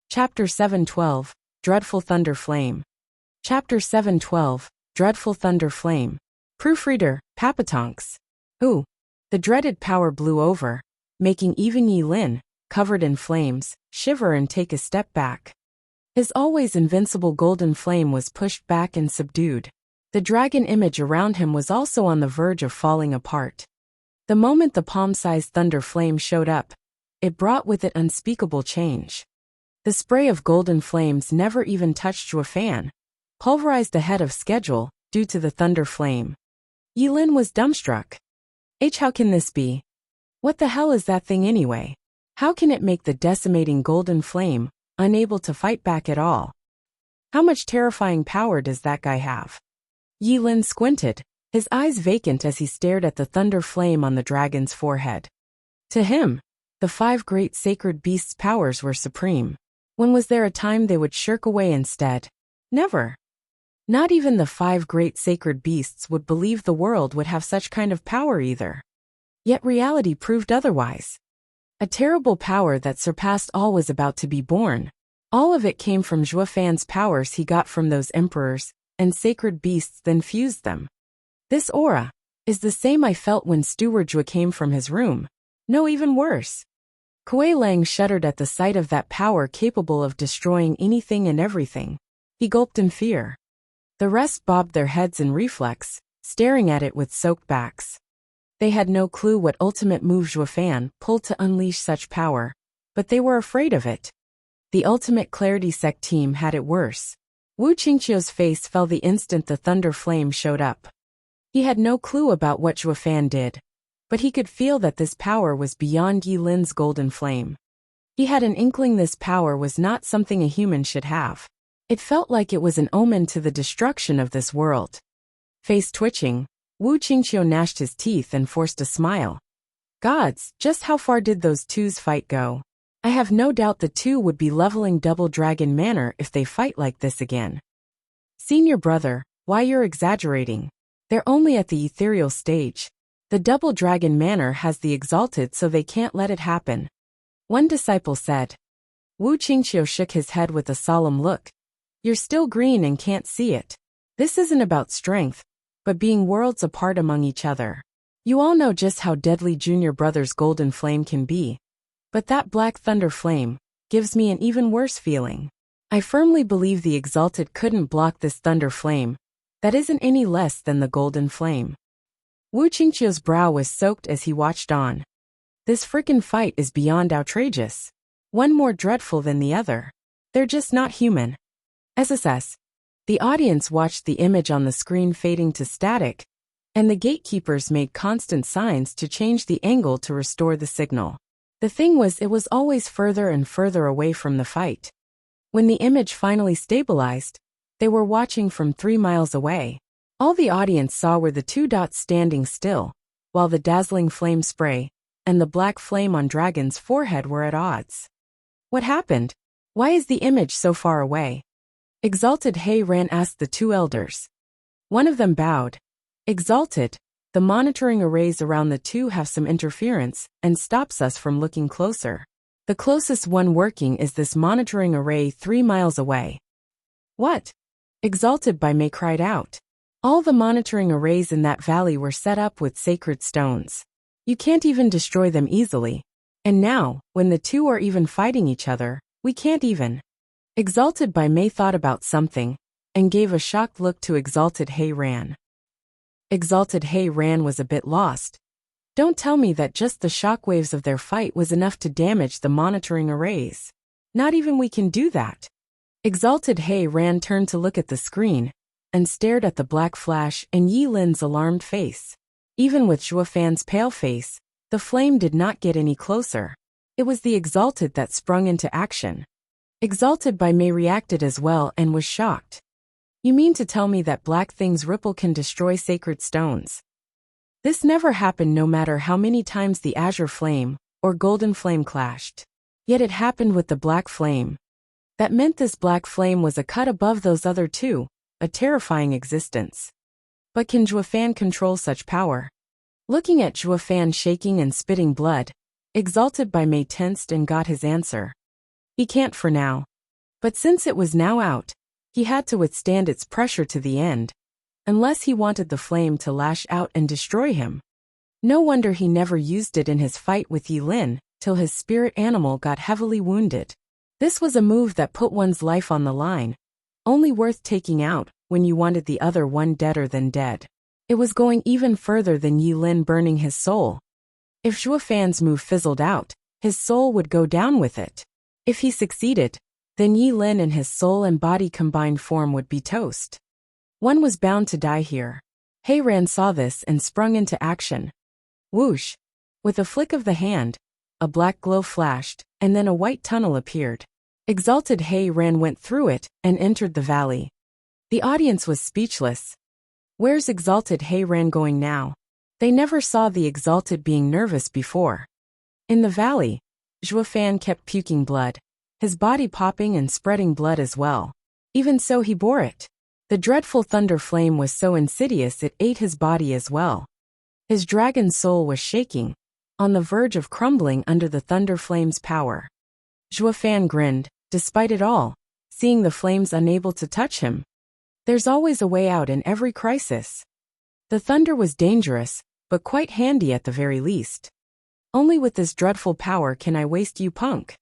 Chapter 712, Dreadful Thunder Flame. Chapter 712, Dreadful Thunder Flame. Proofreader, Papatonks. Ooh. The dreaded power blew over, making even Yi Lin, covered in flames, shiver and take a step back. His always invincible golden flame was pushed back and subdued. The dragon image around him was also on the verge of falling apart. The moment the palm-sized thunder flame showed up, it brought with it unspeakable change. The spray of golden flames never even touched Zhuo Fan, pulverized ahead of schedule due to the thunder flame. Yi Lin was dumbstruck. How can this be? What the hell is that thing anyway? How can it make the decimating golden flame unable to fight back at all? How much terrifying power does that guy have? Yi Lin squinted, his eyes vacant as he stared at the thunder flame on the dragon's forehead. To him, the 5 great sacred beasts' powers were supreme. When was there a time they would shirk away instead? Never. Not even the 5 great sacred beasts would believe the world would have such kind of power either. Yet reality proved otherwise. A terrible power that surpassed all was about to be born. All of it came from Zhuo Fan's powers he got from those emperors, and sacred beasts then fused them. This aura is the same I felt when Steward Zhuo came from his room. No, even worse. Kuei Lang shuddered at the sight of that power capable of destroying anything and everything. He gulped in fear. The rest bobbed their heads in reflex, staring at it with soaked backs. They had no clue what ultimate move Zhuo Fan pulled to unleash such power, but they were afraid of it. The ultimate Clarity Sect team had it worse. Wu Qingqiu's face fell the instant the thunder flame showed up. He had no clue about what Zhuo Fan did, but he could feel that this power was beyond Yi Lin's golden flame. He had an inkling this power was not something a human should have. It felt like it was an omen to the destruction of this world. Face twitching, Wu Qingqiu gnashed his teeth and forced a smile. Gods, just how far did those two's fight go? I have no doubt the two would be leveling Double Dragon Manor if they fight like this again. Senior brother, why you're exaggerating? They're only at the ethereal stage. The Double Dragon Manor has the exalted, so they can't let it happen. One disciple said. Wu Qingqiu shook his head with a solemn look. You're still green and can't see it. This isn't about strength, but being worlds apart among each other. You all know just how deadly Junior Brother's golden flame can be. But that black thunder flame gives me an even worse feeling. I firmly believe the exalted couldn't block this thunder flame. That isn't any less than the golden flame. Wu Qingqiu's brow was soaked as he watched on. This frickin' fight is beyond outrageous. One more dreadful than the other. They're just not human. SSS. The audience watched the image on the screen fading to static, and the gatekeepers made constant signs to change the angle to restore the signal. The thing was, it was always further and further away from the fight. When the image finally stabilized, they were watching from 3 miles away. All the audience saw were the 2 dots standing still, while the dazzling flame spray and the black flame on Dragon's forehead were at odds. What happened? Why is the image so far away? Exalted Hei Ran asked the 2 elders. One of them bowed. Exalted, the monitoring arrays around the 2 have some interference and stops us from looking closer. The closest one working is this monitoring array 3 miles away. What? Exalted by Mei cried out. All the monitoring arrays in that valley were set up with sacred stones. You can't even destroy them easily. And now, when the 2 are even fighting each other, we can't even. Exalted by Mei thought about something, and gave a shocked look to Exalted Hei Ran. Exalted Hei Ran was a bit lost. Don't tell me that just the shockwaves of their fight was enough to damage the monitoring arrays. Not even we can do that. Exalted Hei Ran turned to look at the screen, and stared at the black flash and Yi Lin's alarmed face. Even with Zhuo Fan's pale face, the flame did not get any closer. It was the Exalted that sprung into action. Exalted by Mei reacted as well and was shocked. You mean to tell me that black things ripple can destroy sacred stones? This never happened no matter how many times the azure flame or golden flame clashed. Yet it happened with the black flame. That meant this black flame was a cut above those other 2. A terrifying existence. But can Zhuo Fan control such power? Looking at Zhuo Fan shaking and spitting blood, Exalted by Mei tensed and got his answer. He can't for now, But since it was now out, he had to withstand its pressure to the end, unless he wanted the flame to lash out and destroy him. No wonder he never used it in his fight with Yi Lin, till his spirit animal got heavily wounded. This was a move that put one's life on the line, only worth taking out when you wanted the other one deader than dead. It was going even further than Yi Lin burning his soul. If Zhuo Fan's move fizzled out, his soul would go down with it. If he succeeded, then Yi Lin and his soul and body combined form would be toast. One was bound to die here. He Ran saw this and sprung into action. Whoosh! With a flick of the hand, a black glow flashed, and then a white tunnel appeared. Exalted He Ran went through it and entered the valley. The audience was speechless. Where's Exalted He Ran going now? They never saw the Exalted being nervous before. In the valley, Zhuo Fan kept puking blood, his body popping and spreading blood as well. Even so, he bore it. The dreadful thunder flame was so insidious it ate his body as well. His dragon soul was shaking, on the verge of crumbling under the thunder flame's power. Zhuo Fan grinned, despite it all, seeing the flames unable to touch him. There's always a way out in every crisis. The thunder was dangerous, but quite handy at the very least. Only with this dreadful power can I waste you, punk.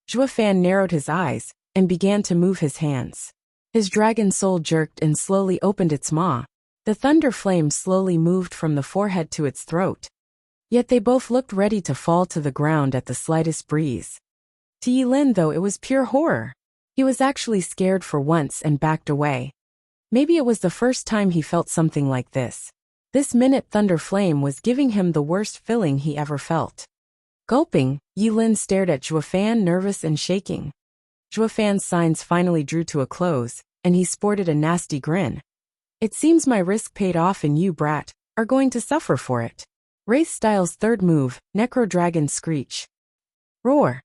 Zhuo Fan narrowed his eyes and began to move his hands. His dragon soul jerked and slowly opened its maw. The thunder flame slowly moved from the forehead to its throat. Yet they both looked ready to fall to the ground at the slightest breeze. To Yi Lin, though, it was pure horror. He was actually scared for once and backed away. Maybe it was the first time he felt something like this. This minute thunder flame was giving him the worst feeling he ever felt. Gulping, Yi Lin stared at Zhuo Fan, nervous and shaking. Zhuo Fan's signs finally drew to a close, and he sported a nasty grin. It seems my risk paid off and you, brat, are going to suffer for it. Wraith Style's third move, Necro Dragon Screech. Roar!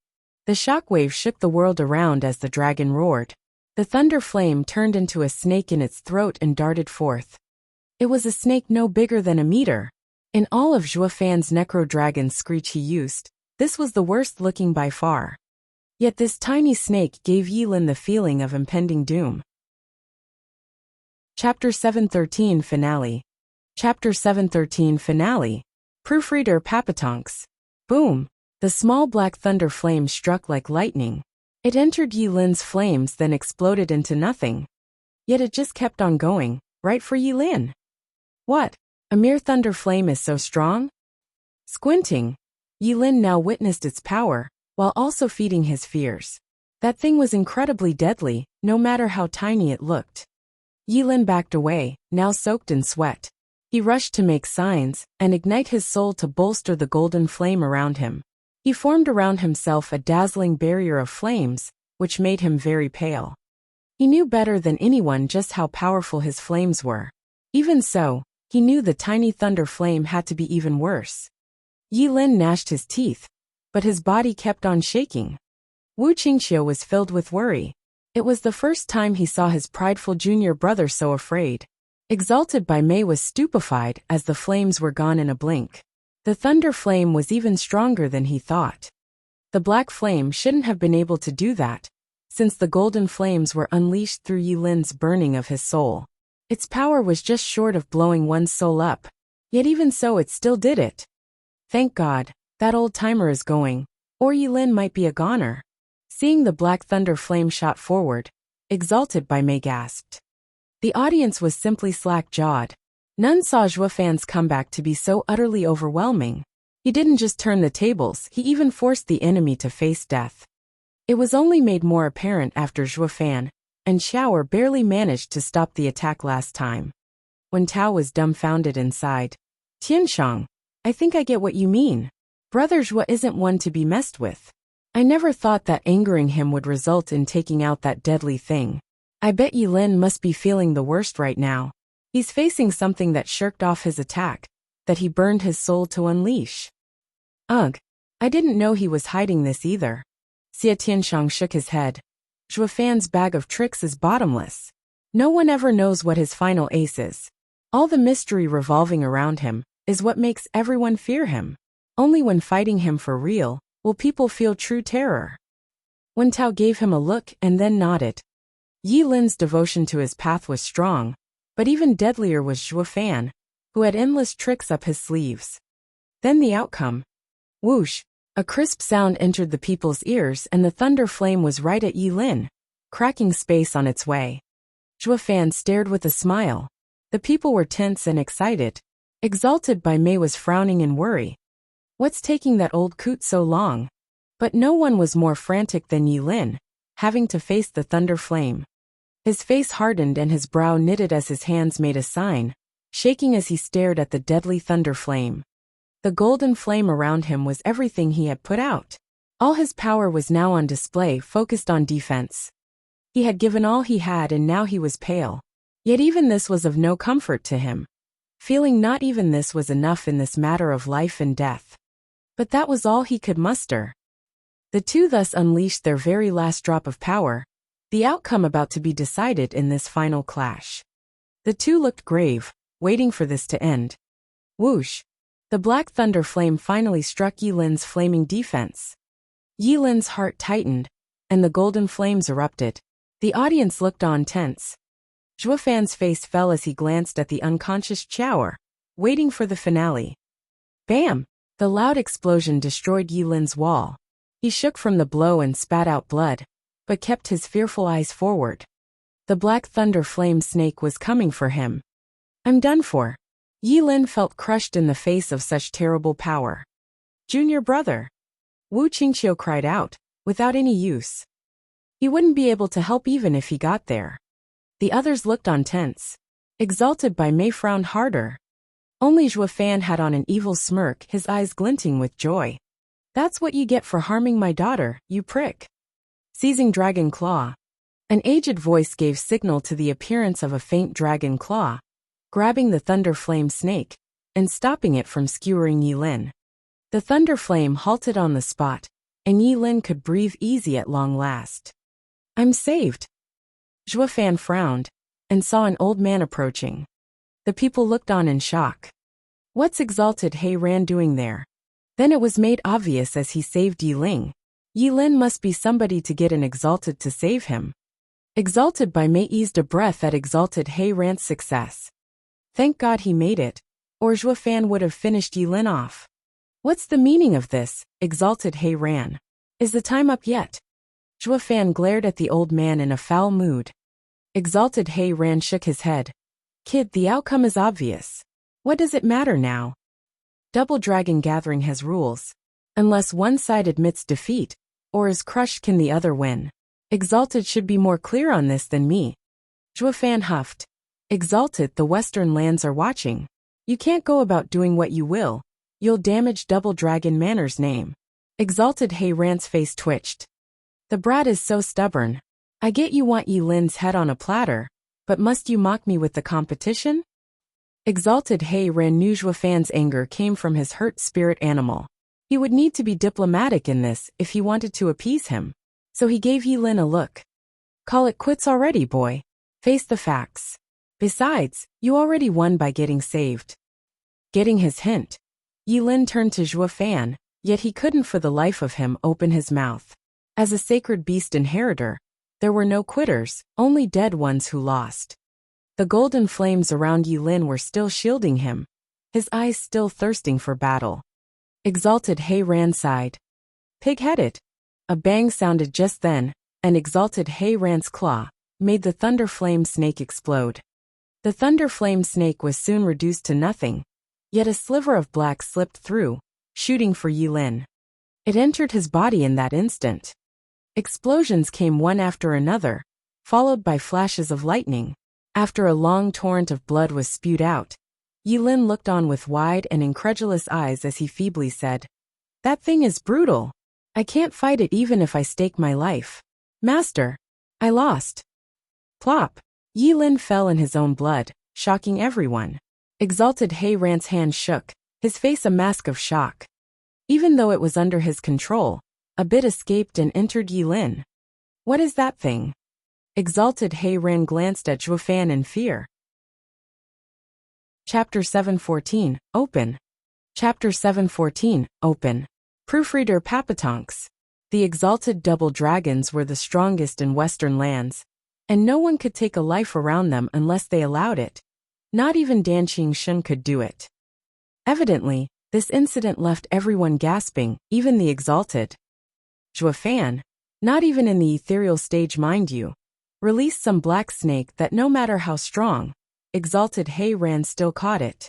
The shockwave shook the world around as the dragon roared. The thunder flame turned into a snake in its throat and darted forth. It was a snake no bigger than a meter. In all of Zhuo Fan's Necro Dragon Screech he used, this was the worst looking by far. Yet this tiny snake gave Yi Lin the feeling of impending doom. Chapter 713 Finale. Chapter 713 Finale. Proofreader Papatonks. Boom! The small black thunder flame struck like lightning. It entered Yi Lin's flames, then exploded into nothing. Yet it just kept on going, right for Yi Lin. What? A mere thunder flame is so strong? Squinting, Yi Lin now witnessed its power, while also feeding his fears. That thing was incredibly deadly, no matter how tiny it looked. Yi Lin backed away, now soaked in sweat. He rushed to make signs and ignite his soul to bolster the golden flame around him. He formed around himself a dazzling barrier of flames, which made him very pale. He knew better than anyone just how powerful his flames were. Even so, he knew the tiny thunder flame had to be even worse. Yi Lin gnashed his teeth, but his body kept on shaking. Wu Qingqiu was filled with worry. It was the first time he saw his prideful junior brother so afraid. Exalted by Mei was stupefied as the flames were gone in a blink. The thunder flame was even stronger than he thought. The black flame shouldn't have been able to do that, since the golden flames were unleashed through Yi Lin's burning of his soul. Its power was just short of blowing one's soul up, yet even so it still did it. Thank God, that old timer is going, or Yi Lin might be a goner. Seeing the black thunder flame shot forward, Exalted by Mei gasped. The audience was simply slack-jawed. None saw Zhuo Fan's comeback to be so utterly overwhelming. He didn't just turn the tables, he even forced the enemy to face death. It was only made more apparent after Zhuo Fan and Xiao barely managed to stop the attack last time. When Tao was dumbfounded inside. Tianshang, I think I get what you mean. Brother Zhuo isn't one to be messed with. I never thought that angering him would result in taking out that deadly thing. I bet Yi Lin must be feeling the worst right now. He's facing something that shirked off his attack, that he burned his soul to unleash. Ugh, I didn't know he was hiding this either. Xie Tianshang shook his head. Zhuo Fan's bag of tricks is bottomless. No one ever knows what his final ace is. All the mystery revolving around him is what makes everyone fear him. Only when fighting him for real will people feel true terror. Wen Tao gave him a look and then nodded. Yi Lin's devotion to his path was strong, but even deadlier was Zhuo Fan, who had endless tricks up his sleeves. Then the outcome. Whoosh! A crisp sound entered the people's ears and the thunder flame was right at Yi Lin, cracking space on its way. Zhuo Fan stared with a smile. The people were tense and excited. Exalted by Mei was frowning in worry. What's taking that old coot so long? But no one was more frantic than Yi Lin, having to face the thunder flame. His face hardened and his brow knitted as his hands made a sign, shaking as he stared at the deadly thunder flame. The golden flame around him was everything he had put out. All his power was now on display, focused on defense. He had given all he had and now he was pale. Yet even this was of no comfort to him. Feeling not even this was enough in this matter of life and death. But that was all he could muster. The two thus unleashed their very last drop of power, the outcome about to be decided in this final clash. The two looked grave, waiting for this to end. Whoosh! The black thunder flame finally struck Yi Lin's flaming defense. Yi Lin's heart tightened, and the golden flames erupted. The audience looked on tense. Zhuo Fan's face fell as he glanced at the unconscious Chower, waiting for the finale. Bam! The loud explosion destroyed Yi Lin's wall. He shook from the blow and spat out blood, but kept his fearful eyes forward. The black thunder flame snake was coming for him. I'm done for. Yi Lin felt crushed in the face of such terrible power. Junior brother! Wu Qingqiu cried out, without any use. He wouldn't be able to help even if he got there. The others looked on tense. Exalted by Mei frowned harder. Only Zhuo Fan had on an evil smirk, his eyes glinting with joy. That's what you get for harming my daughter, you prick. Seizing Dragon Claw. An aged voice gave signal to the appearance of a faint dragon claw, grabbing the thunder flame snake, and stopping it from skewering Yi Lin. The thunder flame halted on the spot, and Yi Lin could breathe easy at long last. I'm saved. Zhuo Fan frowned, and saw an old man approaching. The people looked on in shock. What's Exalted He Ran doing there? Then it was made obvious as he saved Yi Ling. Yi Lin must be somebody to get an Exalted to save him. Exalted by Mei eased a breath at Exalted He Ran's success. Thank God he made it, or Zhuo Fan would have finished Yi Lin off. What's the meaning of this, Exalted He Ran? Is the time up yet? Zhuo Fan glared at the old man in a foul mood. Exalted He Ran shook his head. Kid, the outcome is obvious. What does it matter now? Double Dragon Gathering has rules. Unless one side admits defeat, or is crushed, can the other win. Exalted should be more clear on this than me. Zhuo Fan huffed. Exalted, the Western lands are watching. You can't go about doing what you will. You'll damage Double Dragon Manor's name. Exalted He Ran's face twitched. The brat is so stubborn. I get you want Yi Lin's head on a platter, but must you mock me with the competition? Exalted He Ran knew Zhuo Fan's anger came from his hurt spirit animal. He would need to be diplomatic in this if he wanted to appease him. So he gave Yi Lin a look. Call it quits already, boy. Face the facts. Besides, you already won by getting saved. Getting his hint. Yi Lin turned to Zhuo Fan, yet he couldn't for the life of him open his mouth. As a sacred beast inheritor, there were no quitters, only dead ones who lost. The golden flames around Yi Lin were still shielding him, his eyes still thirsting for battle. Exalted He Ran sighed. Pig-headed. A bang sounded just then, and Exalted He Ran's claw made the thunder flame snake explode. The thunder flame snake was soon reduced to nothing, yet a sliver of black slipped through, shooting for Yi Lin. It entered his body in that instant. Explosions came one after another, followed by flashes of lightning. After a long torrent of blood was spewed out, Yi Lin looked on with wide and incredulous eyes as he feebly said, That thing is brutal. I can't fight it even if I stake my life. Master, I lost. Plop. Yi Lin fell in his own blood, shocking everyone. Exalted He Ran's hand shook, his face a mask of shock. Even though it was under his control, a bit escaped and entered Yi Lin. What is that thing? Exalted He Ran glanced at Zhuo Fan in fear. Chapter 714, Open. Chapter 714, Open. Proofreader Papatonks. The exalted double dragons were the strongest in Western lands, and no one could take a life around them unless they allowed it. Not even Dan Qingshun could do it. Evidently, this incident left everyone gasping, even the exalted. Zhuo Fan, not even in the ethereal stage mind you, released some black snake that no matter how strong, exalted He Ran still caught it.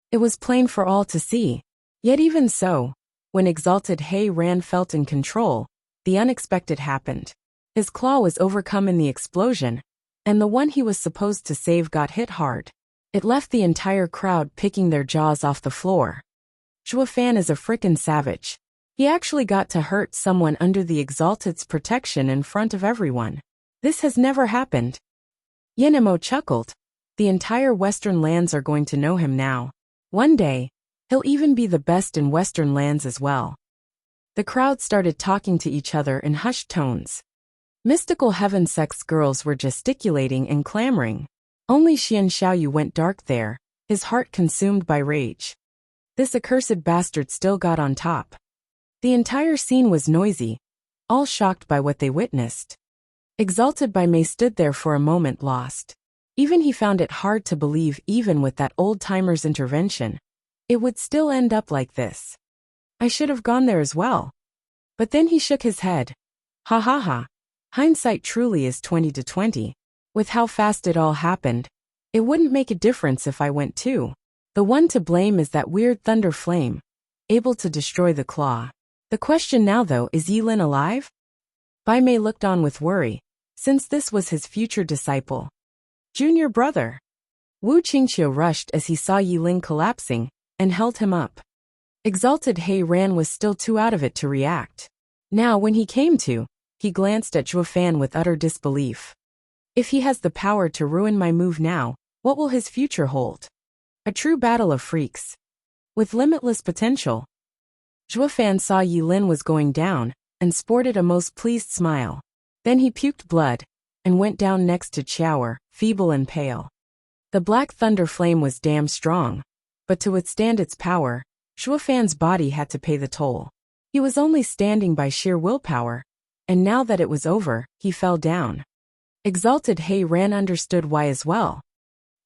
It was plain for all to see. Yet even so, when exalted He Ran felt in control, the unexpected happened. His claw was overcome in the explosion, and the one he was supposed to save got hit hard. It left the entire crowd picking their jaws off the floor. Zhuo Fan is a frickin' savage. He actually got to hurt someone under the Exalted's protection in front of everyone. This has never happened. Yenemo chuckled. The entire Western lands are going to know him now. One day, he'll even be the best in Western lands as well. The crowd started talking to each other in hushed tones. Mystical heaven sex girls were gesticulating and clamoring. Only Xian Xiaoyu went dark there, his heart consumed by rage. This accursed bastard still got on top. The entire scene was noisy, all shocked by what they witnessed. Exalted by Mei stood there for a moment lost. Even he found it hard to believe even with that old-timer's intervention, it would still end up like this. I should have gone there as well. But then he shook his head. Ha ha ha. Hindsight truly is 20/20. With how fast it all happened, it wouldn't make a difference if I went too. The one to blame is that weird thunder flame, able to destroy the claw. The question now though, is Yilin alive? Bai Mei looked on with worry, since this was his future disciple. Junior brother. Wu Qingqiu rushed as he saw Yilin collapsing, and held him up. Exalted He Ran was still too out of it to react. Now when he came to, he glanced at Zhuo Fan with utter disbelief. If he has the power to ruin my move now, what will his future hold? A true battle of freaks. With limitless potential. Zhuo Fan saw Yilin was going down, and sported a most pleased smile. Then he puked blood, and went down next to Qiaoer, feeble and pale. The black thunder flame was damn strong, but to withstand its power, Zhuo Fan's body had to pay the toll. He was only standing by sheer willpower, and now that it was over, he fell down. Exalted He Ran understood why as well.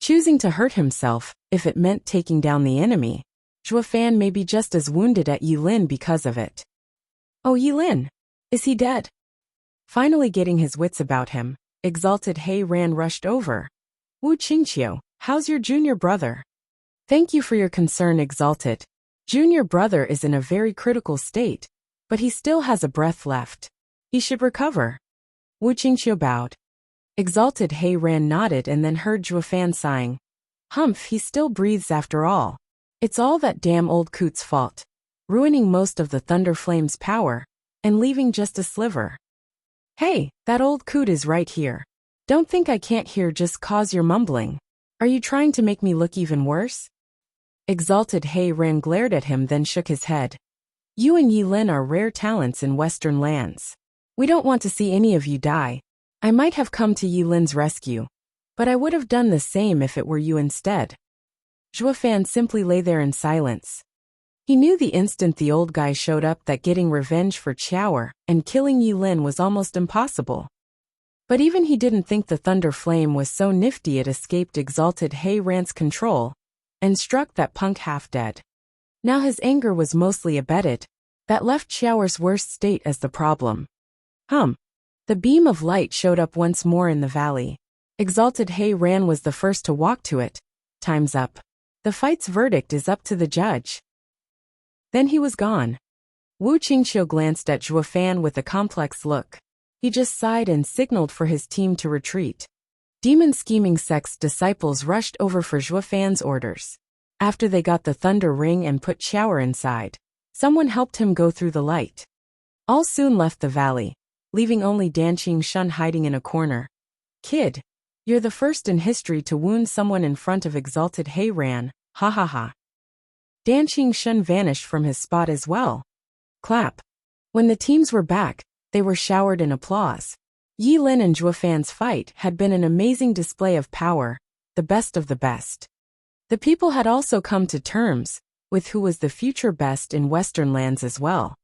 Choosing to hurt himself, if it meant taking down the enemy, Zhuo Fan may be just as wounded at Yilin because of it. Oh Yilin! Is he dead? Finally getting his wits about him, Exalted He Ran rushed over. Wu Qingqiu, how's your junior brother? Thank you for your concern, Exalted. Junior brother is in a very critical state, but he still has a breath left. He should recover. Wu Qingqiu bowed. Exalted He Ran nodded and then heard Zhuo Fan sighing. Humph, he still breathes after all. It's all that damn old coot's fault. Ruining most of the thunder flame's power, and leaving just a sliver. Hey, that old coot is right here. Don't think I can't hear just cause you're mumbling. Are you trying to make me look even worse? Exalted He Ran glared at him then shook his head. You and Yilin are rare talents in Western lands. We don't want to see any of you die. I might have come to Yilin's rescue, but I would have done the same if it were you instead. Zhuo Fan simply lay there in silence. He knew the instant the old guy showed up that getting revenge for Qiaoer and killing Yilin was almost impossible. But even he didn't think the thunder flame was so nifty it escaped Exalted He Ran's control, and struck that punk half dead. Now his anger was mostly abated, that left Qiaoer's worst state as the problem. The beam of light showed up once more in the valley. Exalted He Ran was the first to walk to it. Time's up. The fight's verdict is up to the judge. Then he was gone. Wu Qingqiu glanced at Zhuo Fan with a complex look. He just sighed and signaled for his team to retreat. Demon scheming sect's disciples rushed over for Zhuo Fan's orders. After they got the thunder ring and put Qiaoer inside, someone helped him go through the light. All soon left the valley, leaving only Dan Qingshun hiding in a corner. Kid, you're the first in history to wound someone in front of Exalted He Ran, ha ha ha. Dan Qingshun vanished from his spot as well. Clap. When the teams were back, they were showered in applause. Yilin and Zhuo Fan's fight had been an amazing display of power, the best of the best. The people had also come to terms with who was the future best in Western lands as well.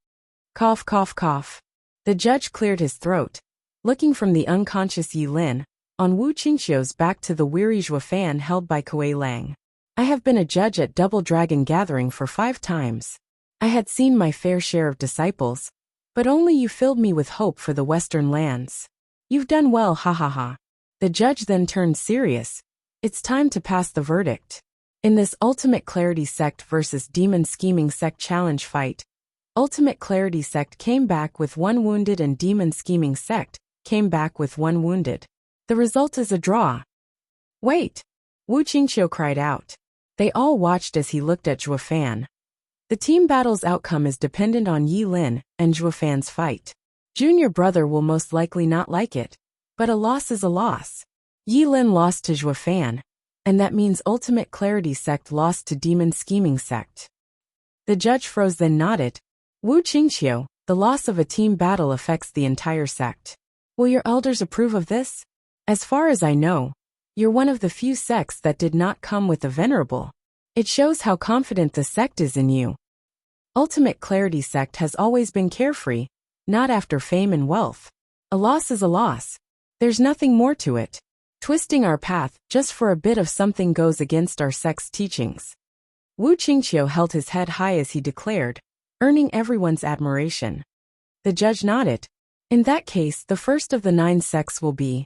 Cough cough cough. The judge cleared his throat, looking from the unconscious Yi Lin on Wu Qingxiu's back to the weary Zhuo Fan held by Kuei Lang. I have been a judge at Double Dragon Gathering for 5 times. I had seen my fair share of disciples, but only you filled me with hope for the Western lands. You've done well, ha ha ha. The judge then turned serious. It's time to pass the verdict. In this Ultimate Clarity Sect versus Demon Scheming Sect challenge fight, Ultimate Clarity Sect came back with 1 wounded and Demon Scheming Sect came back with 1 wounded. The result is a draw. Wait! Wu Qingxiu cried out. They all watched as he looked at Zhuo Fan. The team battle's outcome is dependent on Yi Lin and Zhuo Fan's fight. Junior brother will most likely not like it, but a loss is a loss. Yi Lin lost to Zhuo Fan, and that means Ultimate Clarity Sect lost to Demon Scheming Sect. The judge froze then nodded. Wu Qingxiu, the loss of a team battle affects the entire sect. Will your elders approve of this? As far as I know, you're one of the few sects that did not come with a venerable. It shows how confident the sect is in you. Ultimate Clarity Sect has always been carefree, not after fame and wealth. A loss is a loss. There's nothing more to it. Twisting our path just for a bit of something goes against our sect's teachings. Wu Qingxiu held his head high as he declared, earning everyone's admiration. The judge nodded. In that case, the first of the 9 sects will be.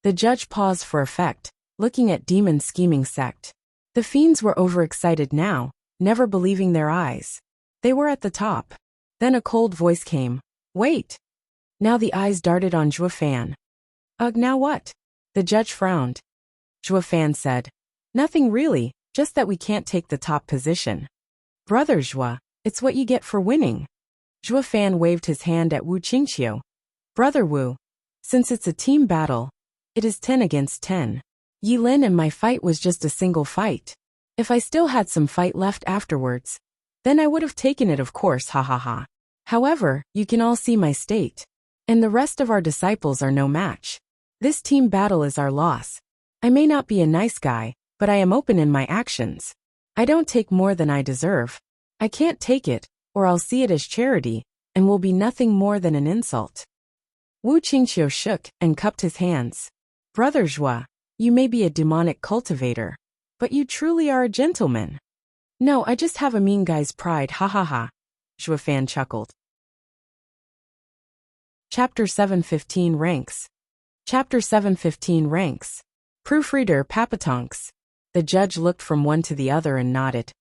The judge paused for effect, looking at Demon Scheming Sect. The fiends were overexcited now, never believing their eyes. They were at the top. Then a cold voice came. Wait! Now the eyes darted on Zhuo Fan. Ugh, now what? The judge frowned. Zhuo Fan said. Nothing really, just that we can't take the top position. Brother Zhuo, it's what you get for winning. Zhuo Fan waved his hand at Wu Qingxiu. Brother Wu, since it's a team battle, it is 10 against 10. Yi Lin and my fight was just a single fight. If I still had some fight left afterwards, then I would have taken it, of course, ha ha ha. However, you can all see my state. And the rest of our disciples are no match. This team battle is our loss. I may not be a nice guy, but I am open in my actions. I don't take more than I deserve. I can't take it, or I'll see it as charity, and will be nothing more than an insult. Wu Qingxiu shook and cupped his hands. Brother Zhuo, you may be a demonic cultivator, but you truly are a gentleman. No, I just have a mean guy's pride, ha ha ha. Zhuo Fan chuckled. Chapter 7:15 Ranks. Chapter 7:15 Ranks. Proofreader Papatonks. The judge looked from one to the other and nodded.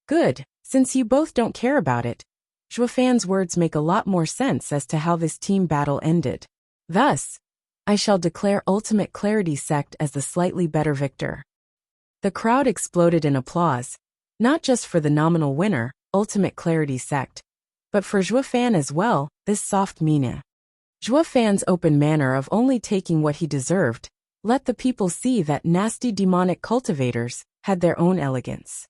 Good, since you both don't care about it. Zhuo Fan's words make a lot more sense as to how this team battle ended. Thus, I shall declare Ultimate Clarity Sect as the slightly better victor. The crowd exploded in applause, not just for the nominal winner, Ultimate Clarity Sect, but for Zhuo Fan as well, this soft mina. Zhuo Fan's open manner of only taking what he deserved let the people see that nasty demonic cultivators had their own elegance.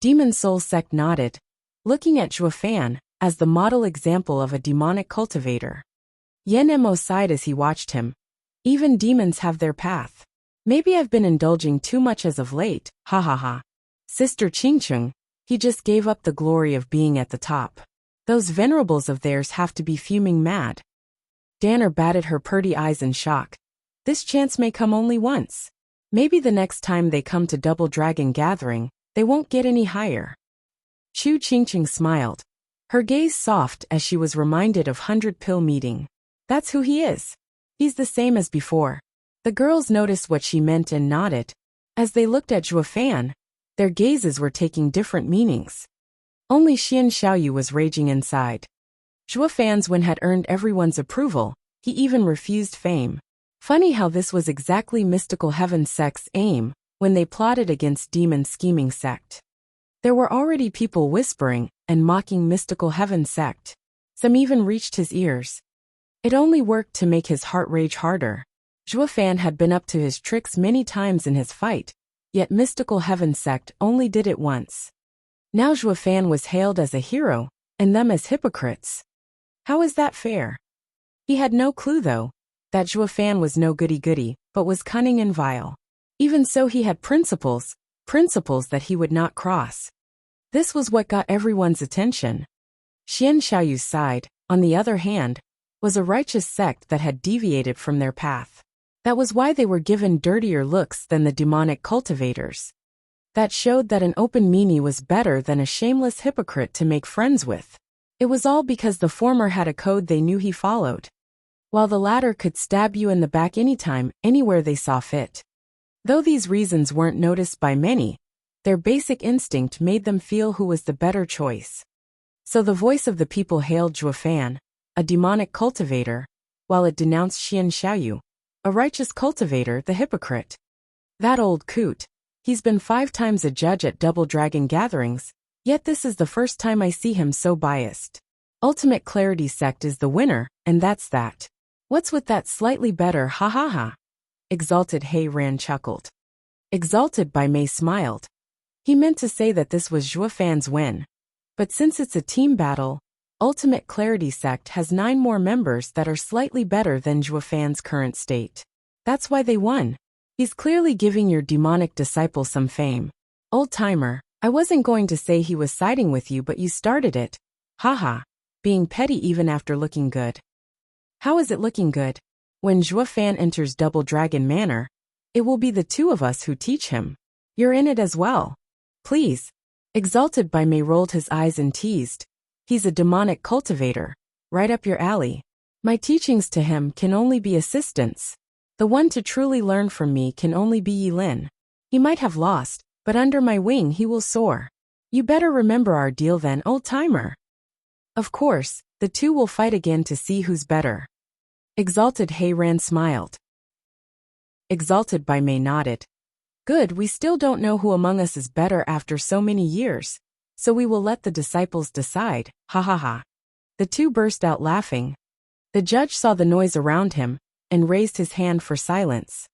Demon Soul Sect nodded, looking at Zhuo Fan as the model example of a demonic cultivator. Yan Mo sighed as he watched him. Even demons have their path. Maybe I've been indulging too much as of late, ha ha ha. Sister Qingcheng, he just gave up the glory of being at the top. Those venerables of theirs have to be fuming mad. Danner batted her purty eyes in shock. This chance may come only once. Maybe the next time they come to Double Dragon Gathering, they won't get any higher. Chu Qingcheng smiled, her gaze soft as she was reminded of 100 Pill meeting. That's who he is. He's the same as before. The girls noticed what she meant and nodded. As they looked at Zhuo Fan, their gazes were taking different meanings. Only Xian Xiaoyu was raging inside. Zhuo Fan's win had earned everyone's approval, he even refused fame. Funny how this was exactly Mystical Heaven Sect's aim when they plotted against Demon Scheming Sect. There were already people whispering and mocking Mystical Heaven Sect. Some even reached his ears. It only worked to make his heart rage harder. Zhuo Fan had been up to his tricks many times in his fight, yet Mystical Heaven Sect only did it once. Now Zhuo Fan was hailed as a hero, and them as hypocrites. How is that fair? He had no clue, though, that Zhuo Fan was no goody-goody, but was cunning and vile. Even so, he had principles that he would not cross. This was what got everyone's attention. Xian Xiaoyu sighed. On the other hand, was a righteous sect that had deviated from their path. That was why they were given dirtier looks than the demonic cultivators. That showed that an open meanie was better than a shameless hypocrite to make friends with. It was all because the former had a code they knew he followed, while the latter could stab you in the back anytime, anywhere they saw fit. Though these reasons weren't noticed by many, their basic instinct made them feel who was the better choice. So the voice of the people hailed Zhuofan, a demonic cultivator, while it denounced Xian Xiaoyu, a righteous cultivator, the hypocrite. That old coot. He's been 5 times a judge at Double Dragon gatherings, yet this is the first time I see him so biased. Ultimate Clarity Sect is the winner, and that's that. What's with that slightly better ha ha ha? Exalted He Ran chuckled. Exalted by Mei smiled. He meant to say that this was Zhuofan's win. But since it's a team battle, Ultimate Clarity Sect has 9 more members that are slightly better than Zhuofan's current state. That's why they won. He's clearly giving your demonic disciple some fame. Old-timer, I wasn't going to say he was siding with you, but you started it. Haha. Being petty even after looking good. How is it looking good? When Zhuofan enters Double Dragon Manor, it will be the 2 of us who teach him. You're in it as well. Please. Exalted by Mei rolled his eyes and teased. He's a demonic cultivator. Right up your alley. My teachings to him can only be assistance. The one to truly learn from me can only be Yilin. He might have lost, but under my wing he will soar. You better remember our deal then, old-timer. Of course, the 2 will fight again to see who's better. Exalted He Ran smiled. Exalted by Mei nodded. Good, we still don't know who among us is better after so many years, so we will let the disciples decide, ha ha ha. The 2 burst out laughing. The judge saw the noise around him, and raised his hand for silence.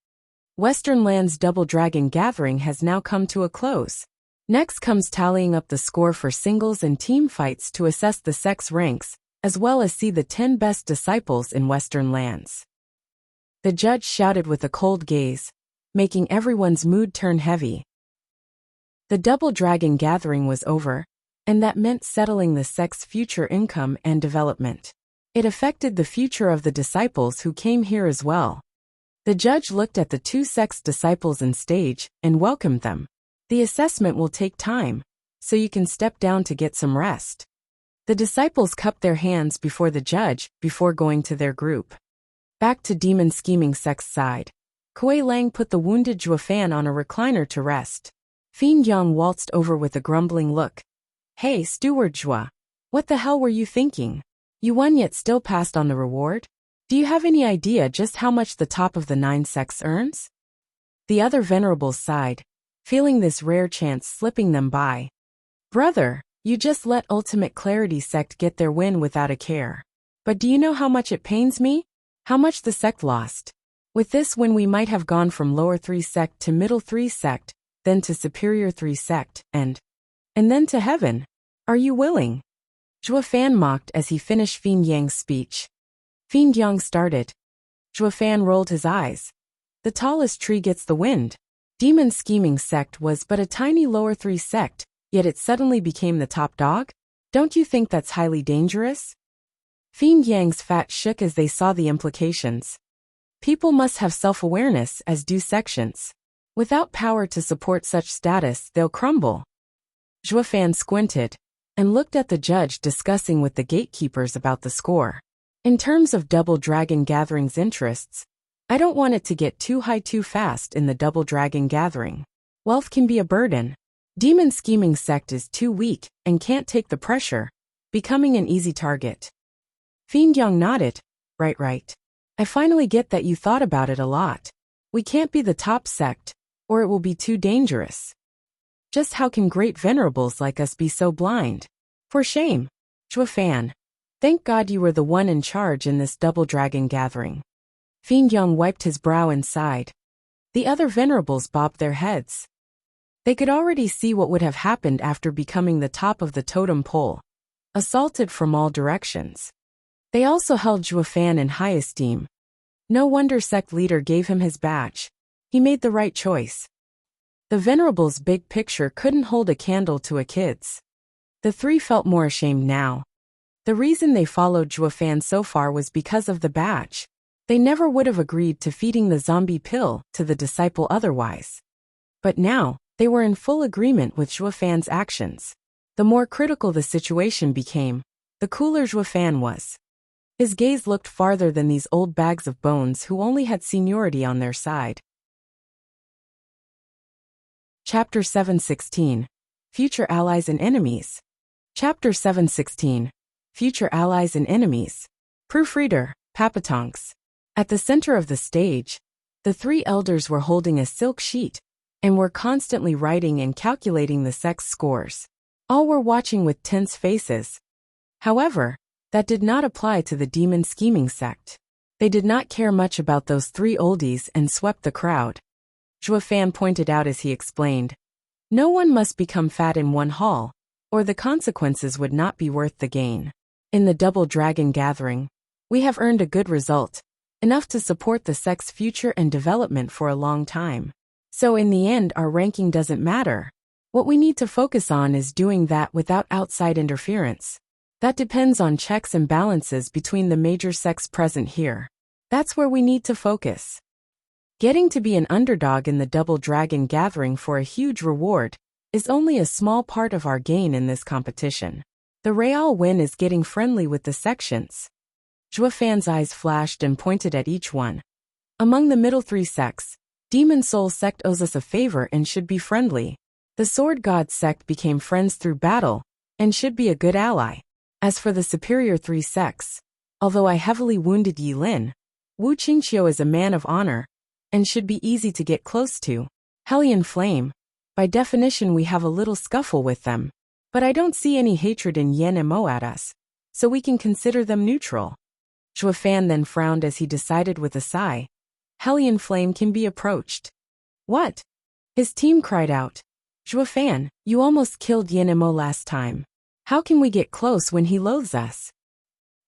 Western Land's Double Dragon gathering has now come to a close. Next comes tallying up the score for singles and team fights to assess the sect's ranks, as well as see the 10 best disciples in Western Lands. The judge shouted with a cold gaze, making everyone's mood turn heavy. The Double Dragon gathering was over, and that meant settling the sect's future income and development. It affected the future of the disciples who came here as well. The judge looked at the 2 sect's disciples on stage and welcomed them. The assessment will take time, so you can step down to get some rest. The disciples cupped their hands before the judge before going to their group. Back to Demon Scheming Sect's side. Kuei Lang put the wounded Zhuofan on a recliner to rest. Fiend Yang waltzed over with a grumbling look. Hey, Steward Zhua. What the hell were you thinking? You won yet still passed on the reward? Do you have any idea just how much the top of the 9 sects earns? The other venerables sighed, feeling this rare chance slipping them by. Brother, you just let Ultimate Clarity Sect get their win without a care. But do you know how much it pains me? How much the sect lost? With this win we might have gone from lower 3 sect to middle 3 sect, then to superior 3 sect, and then to heaven. Are you willing? Zhuofan mocked as he finished Fiend Yang's speech. Fiend Yang started. Zhuofan rolled his eyes. The tallest tree gets the wind. Demon Scheming Sect was but a tiny lower 3 sect, yet it suddenly became the top dog? Don't you think that's highly dangerous? Fiend Yang's fat shook as they saw the implications. People must have self-awareness as do sections. Without power to support such status, they'll crumble. Zhuofan squinted and looked at the judge discussing with the gatekeepers about the score. In terms of Double Dragon Gathering's interests, I don't want it to get too high too fast in the Double Dragon Gathering. Wealth can be a burden. Demon Scheming Sect is too weak and can't take the pressure, becoming an easy target. Fiend Yang nodded. Right. I finally get that you thought about it a lot. We can't be the top sect, or it will be too dangerous. Just how can great venerables like us be so blind? For shame. Zhuofan. Thank God you were the one in charge in this Double Dragon Gathering. Fiend Yang wiped his brow and sighed. The other venerables bobbed their heads. They could already see what would have happened after becoming the top of the totem pole. Assaulted from all directions. They also held Zhuofan in high esteem. No wonder sect leader gave him his badge. He made the right choice. The venerable's big picture couldn't hold a candle to a kid's. The 3 felt more ashamed now. The reason they followed Zhuofan so far was because of the badge. They never would have agreed to feeding the zombie pill to the disciple otherwise. But now, they were in full agreement with Zhuofan's actions. The more critical the situation became, the cooler Zhuofan was. His gaze looked farther than these old bags of bones who only had seniority on their side. Chapter 7:16. Future Allies and Enemies. Chapter 7:16. Future Allies and Enemies. Proofreader, Papatonks. At the center of the stage, the three elders were holding a silk sheet and were constantly writing and calculating the sex scores. All were watching with tense faces. However, that did not apply to the demon scheming sect. They did not care much about those three oldies and swept the crowd. Zhuofan pointed out as he explained, "No one must become fat in one hall, or the consequences would not be worth the gain. In the Double Dragon gathering, we have earned a good result, enough to support the sect's future and development for a long time. So in the end our ranking doesn't matter. What we need to focus on is doing that without outside interference. That depends on checks and balances between the major sects present here. That's where we need to focus. Getting to be an underdog in the Double Dragon gathering for a huge reward is only a small part of our gain in this competition. The real win is getting friendly with the sections." Zhuofan's eyes flashed and pointed at each one. "Among the middle three sects, Demon Soul sect owes us a favor and should be friendly. The Sword God sect became friends through battle and should be a good ally. As for the superior three sects, although I heavily wounded Yi Lin, Wu Qingqiu is a man of honor and should be easy to get close to. Hellion Flame, by definition we have a little scuffle with them, but I don't see any hatred in Yen Mo at us, so we can consider them neutral." Zhuofan then frowned as he decided with a sigh, "Hellion Flame can be approached." "What?" his team cried out. "Zhuofan, you almost killed Yen Mo last time. How can we get close when he loathes us?"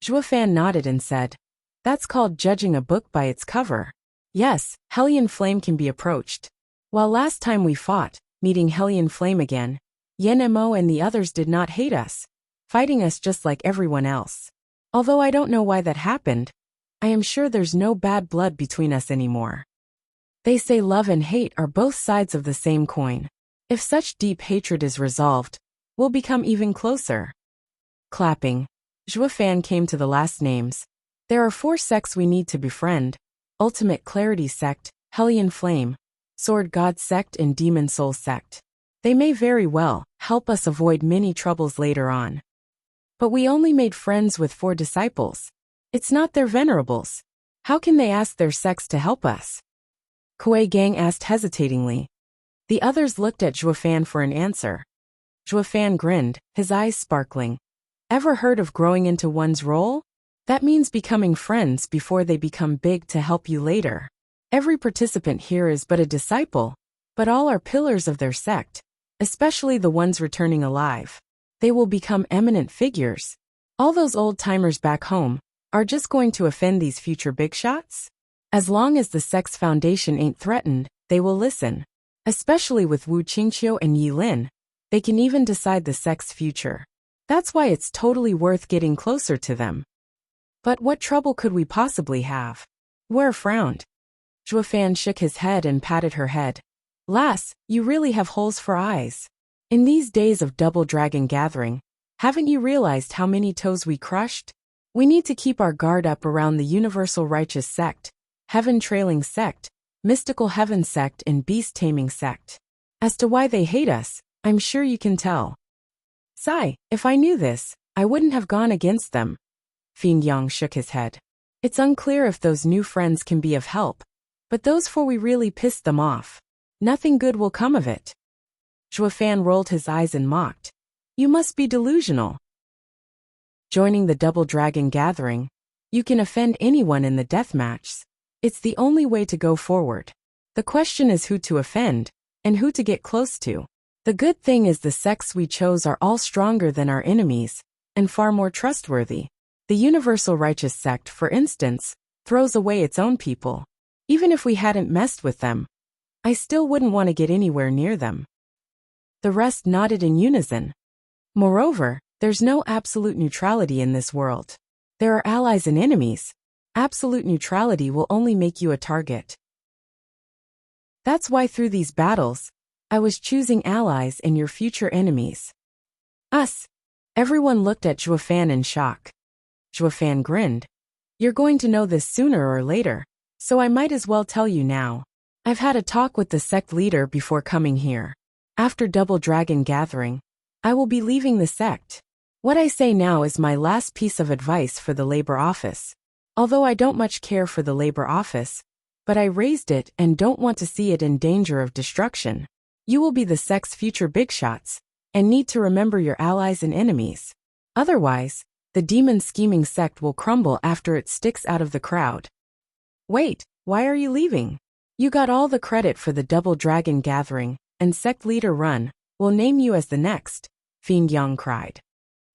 Zhuofan nodded and said, "That's called judging a book by its cover. Yes, Hellion Flame can be approached. While last time we fought, meeting Hellion Flame again, Yen Mo and the others did not hate us, fighting us just like everyone else. Although I don't know why that happened, I am sure there's no bad blood between us anymore. They say love and hate are both sides of the same coin. If such deep hatred is resolved, we'll become even closer." Clapping, Zhuofan came to the last names. "There are 4 sects we need to befriend: Ultimate Clarity Sect, Hellion Flame, Sword God Sect and Demon Soul Sect. They may very well help us avoid many troubles later on. But we only made friends with 4 disciples. It's not their venerables. How can they ask their sects to help us?" Kuei Gang asked hesitatingly. The others looked at Zhuofan for an answer. Zhuofan grinned, his eyes sparkling. "Ever heard of growing into one's role? That means becoming friends before they become big to help you later. Every participant here is but a disciple, but all are pillars of their sect, especially the ones returning alive. They will become eminent figures. All those old-timers back home are just going to offend these future big shots? As long as the sect's foundation ain't threatened, they will listen. Especially with Wu Qingqiu and Yi Lin, they can even decide the sect's future. That's why it's totally worth getting closer to them." "But what trouble could we possibly have?" Wu frowned. Zhuofan shook his head and patted her head. "Lass, you really have holes for eyes. In these days of Double Dragon gathering, haven't you realized how many toes we crushed? We need to keep our guard up around the Universal Righteous Sect, Heaven Trailing Sect, Mystical Heaven Sect and Beast Taming Sect. As to why they hate us, I'm sure you can tell." "Sigh, if I knew this, I wouldn't have gone against them." Fiend Yang shook his head. "It's unclear if those new friends can be of help, but those 4 we really pissed them off. Nothing good will come of it." Zhuofan rolled his eyes and mocked. "You must be delusional. Joining the Double Dragon gathering, you can offend anyone in the deathmatches. It's the only way to go forward. The question is who to offend, and who to get close to. The good thing is the sects we chose are all stronger than our enemies, and far more trustworthy. The Universal Righteous Sect, for instance, throws away its own people. Even if we hadn't messed with them, I still wouldn't want to get anywhere near them." The rest nodded in unison. Moreover, There's no absolute neutrality in this world. There are allies and enemies. Absolute neutrality will only make you a target. That's why through these battles, I was choosing allies and your future enemies. Us. Everyone looked at Zhuo Fan in shock. Zhuo Fan grinned. You're going to know this sooner or later, so I might as well tell you now. I've had a talk with the sect leader before coming here. After Double Dragon Gathering, I will be leaving the sect. What I say now is my last piece of advice for the labor office. Although I don't much care for the labor office, but I raised it and don't want to see it in danger of destruction. You will be the sect's future big shots, and need to remember your allies and enemies. Otherwise, the demon scheming sect will crumble after it sticks out of the crowd. Wait, why are you leaving? You got all the credit for the Double Dragon Gathering, and sect leader Run will name you as the next, Fiend Yang cried.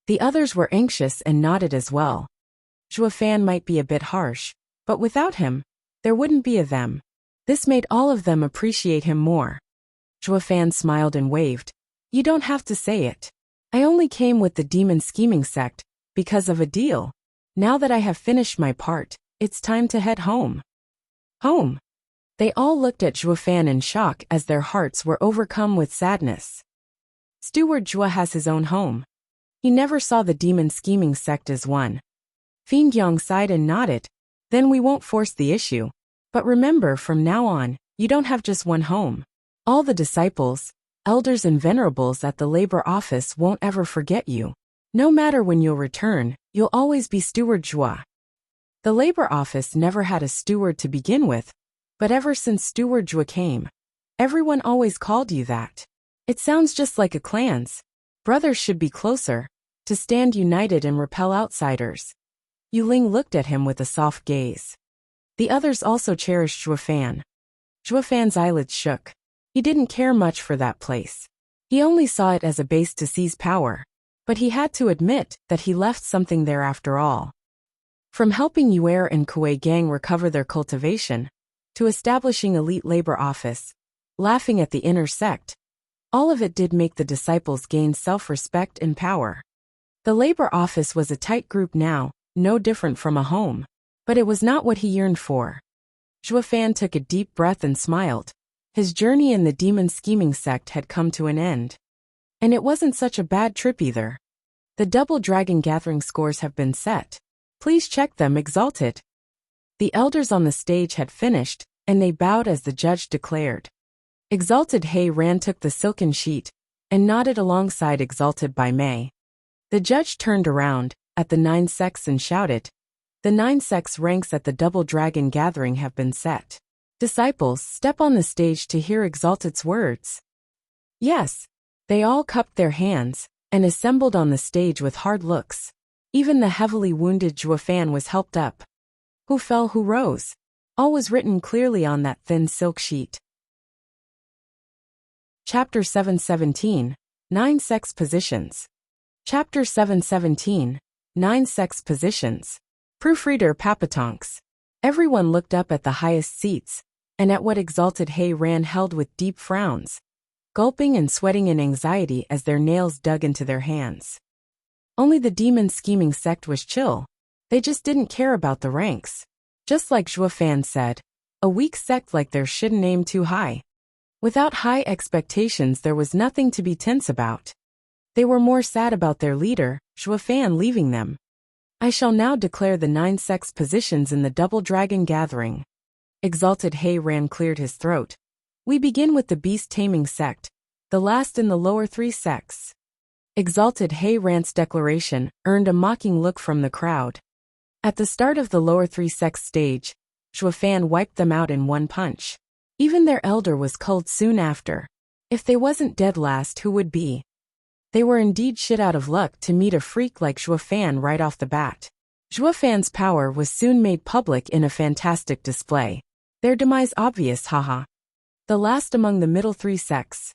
The others were anxious and nodded as well. Zhuo Fan might be a bit harsh, but without him, there wouldn't be a them. This made all of them appreciate him more. Zhuo Fan smiled and waved. You don't have to say it. I only came with the demon scheming sect because of a deal. Now that I have finished my part, it's time to head home. Home? They all looked at Zhuo Fan in shock as their hearts were overcome with sadness. Steward Zhuo has his own home. He never saw the demon scheming sect as one. Fiend Yang sighed and nodded. Then we won't force the issue. But remember, from now on, you don't have just one home. All the disciples, elders and venerables at the labor office won't ever forget you. No matter when you'll return, you'll always be Steward Zhuo. The labor office never had a steward to begin with, but ever since Steward Zhuo came, everyone always called you that. It sounds just like a clan's. Brothers should be closer, to stand united and repel outsiders. Yu Ling looked at him with a soft gaze. The others also cherished Zhuo Fan. Zhuo Fan's eyelids shook. He didn't care much for that place. He only saw it as a base to seize power. But he had to admit that he left something there after all. From helping Yuer and Kuei gang recover their cultivation, to establishing elite labor office, laughing at the inner sect, all of it did make the disciples gain self-respect and power. The labor office was a tight group now, no different from a home. But it was not what he yearned for. Zhuo Fan took a deep breath and smiled. His journey in the demon scheming sect had come to an end. And it wasn't such a bad trip either. The Double Dragon Gathering scores have been set. Please check them, Exalted. The elders on the stage had finished, and they bowed as the judge declared. Exalted Hei Ran took the silken sheet, and nodded alongside Exalted by Mei. The judge turned around, at the 9 sects and shouted, The 9 sects ranks at the Double Dragon Gathering have been set. Disciples, step on the stage to hear Exalted's words. Yes. They all cupped their hands, and assembled on the stage with hard looks. Even the heavily wounded Zhuo Fan was helped up. Who fell, who rose? All was written clearly on that thin silk sheet. Chapter 717, 9 Sex Positions. Chapter 717, 9 Sex Positions. Proofreader Papatonks. Everyone looked up at the highest seats, and at what Exalted Hei Ran held with deep frowns, gulping and sweating in anxiety as their nails dug into their hands. Only the demon scheming sect was chill. They just didn't care about the ranks. Just like Zhuo Fan said, a weak sect like theirs shouldn't aim too high. Without high expectations, there was nothing to be tense about. They were more sad about their leader, Zhuo Fan, leaving them. I shall now declare the 9 sex positions in the Double Dragon Gathering. Exalted Hei Ran cleared his throat. We begin with the beast taming sect, the last in the lower 3 sects. Exalted Hei Ran's declaration earned a mocking look from the crowd. At the start of the lower 3 sects stage, Zhuo Fan wiped them out in one punch. Even their elder was culled soon after. If they wasn't dead last, who would be? They were indeed shit out of luck to meet a freak like Zhuo Fan right off the bat. Zhuo Fan's power was soon made public in a fantastic display. Their demise obvious, haha. The last among the middle 3 sects.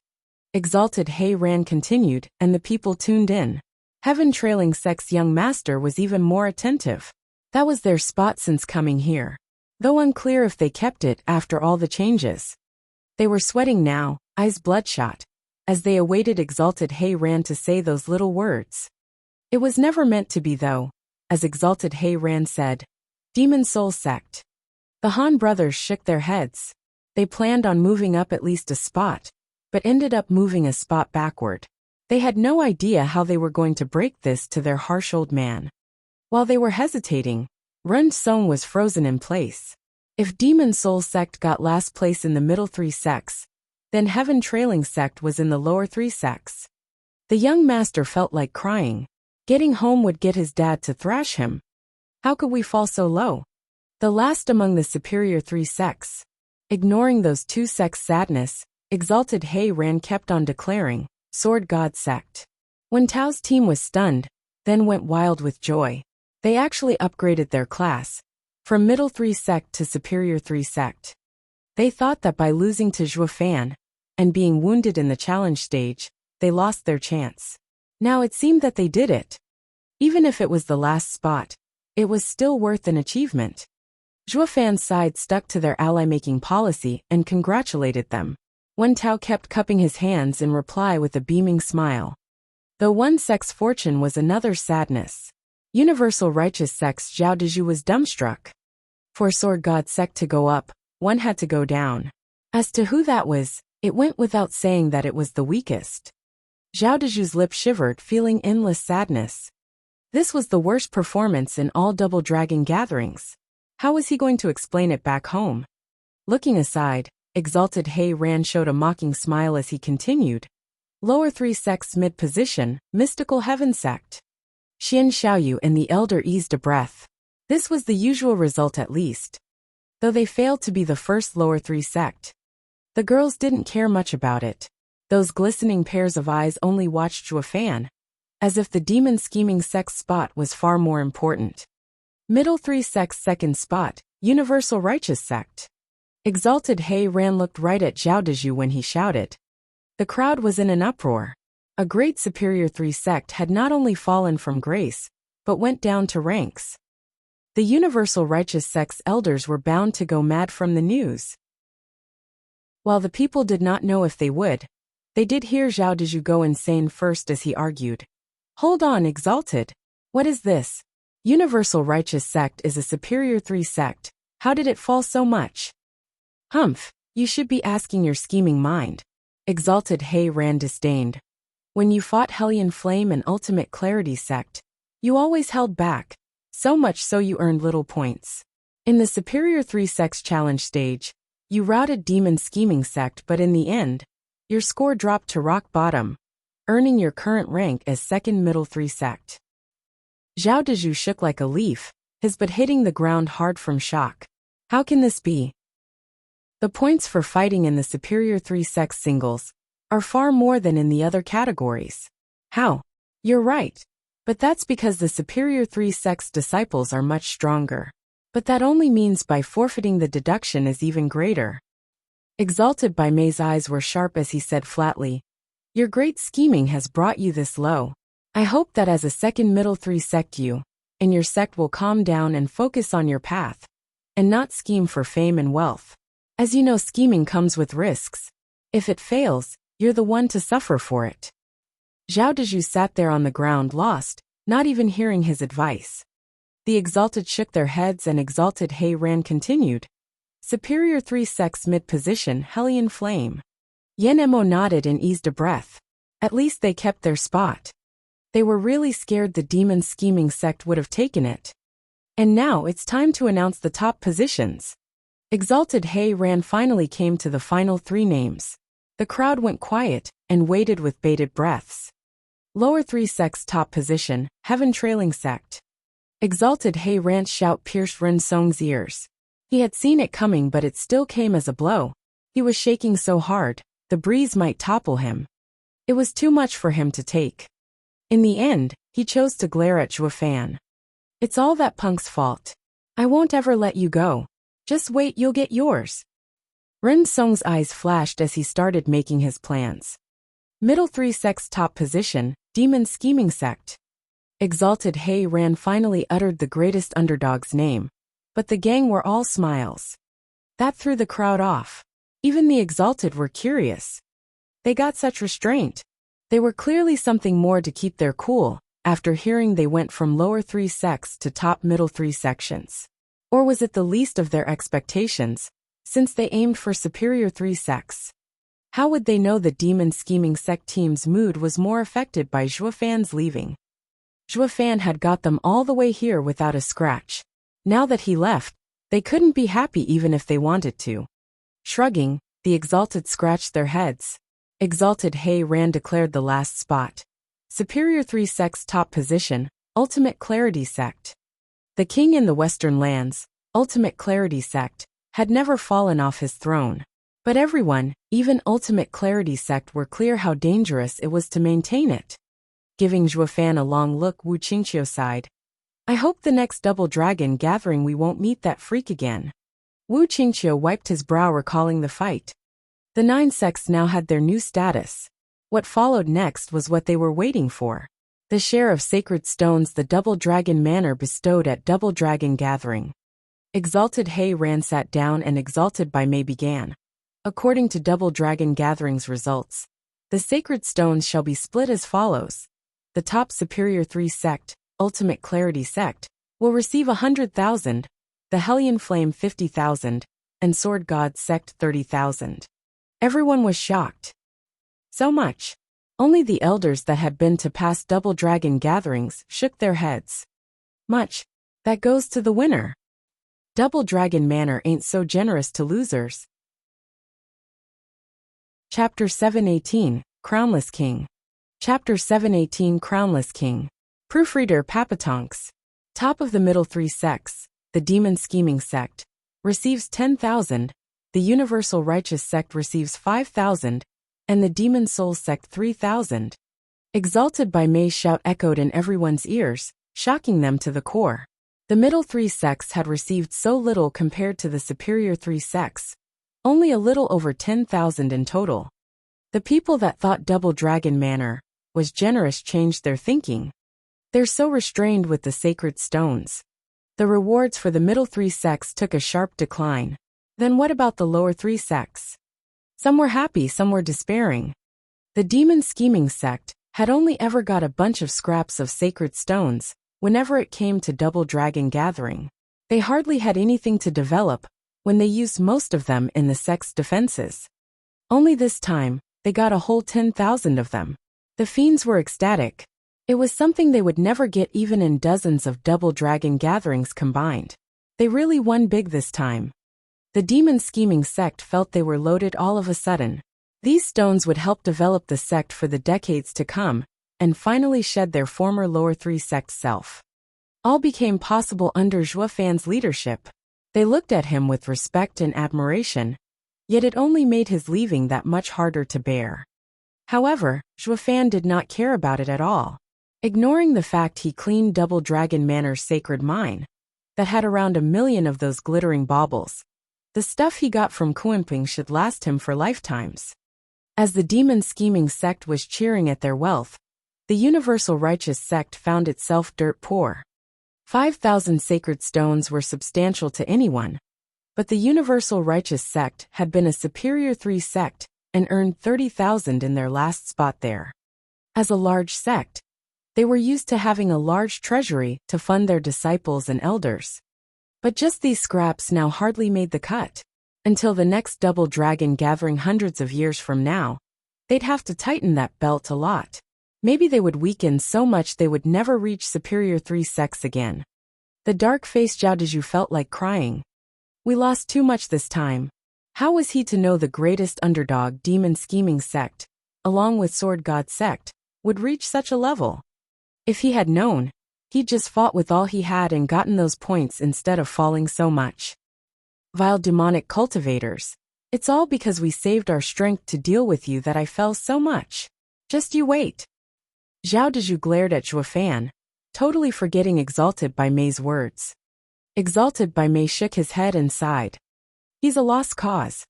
Exalted Hei Ran continued, and the people tuned in. Heaven Trailing Sect's young master was even more attentive. That was their spot since coming here. Though unclear if they kept it after all the changes. They were sweating now, eyes bloodshot, as they awaited Exalted Hei Ran to say those little words. It was never meant to be though, as Exalted Hei Ran said. Demon Soul Sect. The Han brothers shook their heads. They planned on moving up at least a spot, but ended up moving a spot backward. They had no idea how they were going to break this to their harsh old man. While they were hesitating, Ren Song was frozen in place. If Demon Soul Sect got last place in the middle 3 sects, then Heaven Trailing Sect was in the lower 3 sects. The young master felt like crying. Getting home would get his dad to thrash him. How could we fall so low? The last among the superior 3 sects. Ignoring those 2 sects' sadness, Exalted Hei Ran kept on declaring, Sword God Sect. When Tao's team was stunned, then went wild with joy. They actually upgraded their class, from middle 3 sect to superior 3 sect. They thought that by losing to Zhuo Fan, and being wounded in the challenge stage, they lost their chance. Now it seemed that they did it. Even if it was the last spot, it was still worth an achievement. Zhuo Fan's side stuck to their ally-making policy and congratulated them. Wen Tao kept cupping his hands in reply with a beaming smile. Though one sect's fortune was another sadness. Universal Righteous Sect's Zhao Dezhu was dumbstruck. For Sword God Sect to go up, one had to go down. As to who that was, it went without saying that it was the weakest. Zhao Dezhu's lip shivered, feeling endless sadness. This was the worst performance in all Double Dragon gatherings. How was he going to explain it back home? Looking aside, Exalted Hei Ran showed a mocking smile as he continued. Lower 3 sects mid-position, Mystical Heaven Sect. Xian Xiaoyu and the Elder eased a breath. This was the usual result at least. Though they failed to be the first lower 3 sect. The girls didn't care much about it. Those glistening pairs of eyes only watched Zhuo Fan, as if the demon scheming sect's spot was far more important. Middle 3 sect's second spot, Universal Righteous Sect. Exalted Hei Ran looked right at Zhao Dezhu when he shouted. The crowd was in an uproar. A great superior 3 sect had not only fallen from grace, but went down to ranks. The Universal Righteous Sect's elders were bound to go mad from the news. While the people did not know if they would, they did hear Zhao Dezhu go insane first as he argued. Hold on, Exalted. What is this? Universal Righteous Sect is a superior 3 sect. How did it fall so much? Humph, you should be asking your scheming mind. Exalted Hei Ran disdained. When you fought Hellion Flame and Ultimate Clarity Sect, you always held back, so much so you earned little points. In the Superior 3 Sects challenge stage, you routed Demon Scheming Sect, but in the end, your score dropped to rock bottom, earning your current rank as second middle 3 sect. Zhao Dezhu shook like a leaf, his butt hitting the ground hard from shock. How can this be? The points for fighting in the Superior 3 Sects singles are far more than in the other categories. How? You're right. But that's because the Superior 3 Sects disciples are much stronger. But that only means by forfeiting the deduction is even greater. Exalted Bai Mei's eyes were sharp as he said flatly, Your great scheming has brought you this low. I hope that as a second middle 3 sect you, and your sect will calm down and focus on your path, and not scheme for fame and wealth. As you know, scheming comes with risks. If it fails, you're the one to suffer for it. Zhao Dezhu sat there on the ground lost, not even hearing his advice. The Exalted shook their heads and Exalted Hei Ran continued. Superior 3 sects mid-position, Hellion Flame. Yen Mo nodded and eased a breath. At least they kept their spot. They were really scared the demon scheming sect would have taken it. And now it's time to announce the top positions. Exalted Hei Ran finally came to the final 3 names. The crowd went quiet and waited with bated breaths. Lower 3 sects top position, Heaven Trailing Sect. Exalted Hei Ran's shout pierced Ren Song's ears. He had seen it coming, but it still came as a blow. He was shaking so hard, the breeze might topple him. It was too much for him to take. In the end, he chose to glare at Zhuo Fan. It's all that punk's fault. I won't ever let you go. Just wait, you'll get yours. Ren Song's eyes flashed as he started making his plans. Middle 3 sects top position, Demon Scheming Sect. Exalted Hei Ran finally uttered the greatest underdog's name. But the gang were all smiles. That threw the crowd off. Even the Exalted were curious. They got such restraint. They were clearly something more to keep their cool, After hearing they went from lower 3 sects to top middle 3 sections. Or was it the least of their expectations, since they aimed for superior 3 sects? How would they know the demon scheming sect team's mood was more affected by Zhuofan's leaving? Zhuofan had got them all the way here without a scratch. Now that he left, they couldn't be happy even if they wanted to. Shrugging, the Exalted scratched their heads. Exalted Hei Ran declared the last spot. Superior 3 sects top position, Ultimate Clarity sect. The king in the Western lands, Ultimate Clarity sect, had never fallen off his throne. But everyone, even Ultimate Clarity sect, were clear how dangerous it was to maintain it. Giving Zhuofan a long look, Wu Qingqiu sighed. I hope the next double dragon gathering we won't meet that freak again. Wu Qingqiu wiped his brow recalling the fight. The 9 sects now had their new status. What followed next was what they were waiting for. The share of sacred stones the Double Dragon Manor bestowed at Double Dragon Gathering. Exalted Hei Ran sat down and Exalted by Mei began. According to Double Dragon Gathering's results, the sacred stones shall be split as follows. The top Superior 3 sect, Ultimate Clarity sect, will receive 100,000, the Hellion Flame 50,000, and Sword God sect 30,000. Everyone was shocked. So much. Only the elders that had been to past Double Dragon gatherings shook their heads. Much. That goes to the winner. Double Dragon Manor ain't so generous to losers. Chapter 718, Crownless King. Chapter 718, Crownless King. Proofreader Papatonks. Top of the middle 3 sects, the Demon Scheming sect, receives 10,000, the Universal Righteous sect receives 5,000, and the Demon Soul sect 3,000. Exalted by May's shout echoed in everyone's ears, shocking them to the core. The middle 3 sects had received so little compared to the superior 3 sects, only a little over 10,000 in total. The people that thought Double Dragon Manor was generous changed their thinking. They're so restrained with the sacred stones. The rewards for the middle 3 sects took a sharp decline. Then what about the lower 3 sects? Some were happy, some were despairing. The Demon Scheming sect had only ever got a bunch of scraps of sacred stones whenever it came to Double Dragon Gathering. They hardly had anything to develop when they used most of them in the sect's defenses. Only this time, they got a whole 10,000 of them. The fiends were ecstatic. It was something they would never get even in dozens of Double Dragon gatherings combined. They really won big this time. The Demon Scheming sect felt they were loaded all of a sudden. These stones would help develop the sect for the decades to come, and finally shed their former lower 3 sect self. All became possible under Zhuofan's leadership. They looked at him with respect and admiration, yet it only made his leaving that much harder to bear. However, Zhuofan did not care about it at all. Ignoring the fact he cleaned Double Dragon Manor's sacred mine, that had around 1 million of those glittering baubles. The stuff he got from Kuanping should last him for lifetimes. As the Demon Scheming sect was cheering at their wealth, the Universal Righteous sect found itself dirt poor. 5,000 sacred stones were substantial to anyone, but the Universal Righteous sect had been a superior 3 sect and earned 30,000 in their last spot there. As a large sect, they were used to having a large treasury to fund their disciples and elders. But just these scraps now hardly made the cut. Until the next Double Dragon Gathering hundreds of years from now, they'd have to tighten that belt a lot. Maybe they would weaken so much they would never reach superior 3 sects again. The dark-faced Zhao Dezhu felt like crying. We lost too much this time. How was he to know the greatest underdog Demon Scheming sect, along with Sword God sect, would reach such a level? If he had known, he'd just fought with all he had and gotten those points instead of falling so much. Vile demonic cultivators, it's all because we saved our strength to deal with you that I fell so much. Just you wait. Zhao Dezhu glared at Zhuofan, totally forgetting Exalted by May's words. Exalted by May shook his head and sighed. He's a lost cause.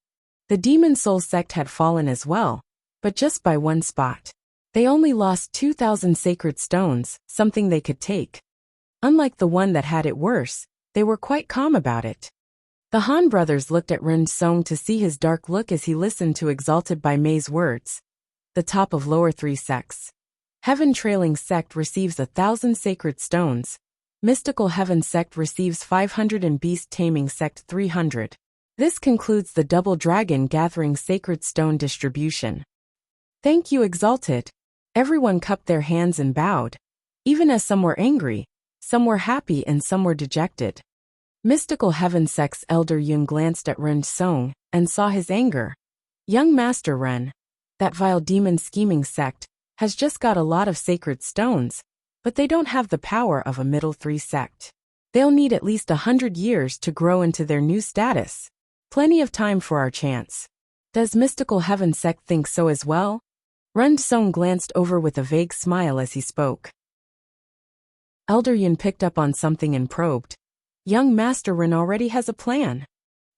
The Demon Soul sect had fallen as well, but just by 1 spot. They only lost 2,000 sacred stones, something they could take. Unlike the one that had it worse, they were quite calm about it. The Han brothers looked at Ren Song to see his dark look as he listened to Exalted by May's words. The top of lower 3 sects. Heaven Trailing Sect receives 1,000 sacred stones. Mystical Heaven Sect receives 500 and Beast Taming Sect 300. This concludes the Double Dragon Gathering Sacred Stone distribution. Thank you, Exalted. Everyone cupped their hands and bowed. Even as some were angry, some were happy and some were dejected. Mystical Heaven Sect's Elder Yun glanced at Ren Song and saw his anger. Young Master Ren, that vile demon scheming sect, has just got a lot of sacred stones, but they don't have the power of a middle three sect. They'll need at least 100 years to grow into their new status. Plenty of time for our chance. Does Mystical Heaven Sect think so as well? Ren Song glanced over with a vague smile as he spoke. Elder Yun picked up on something and probed. Young Master Ren already has a plan.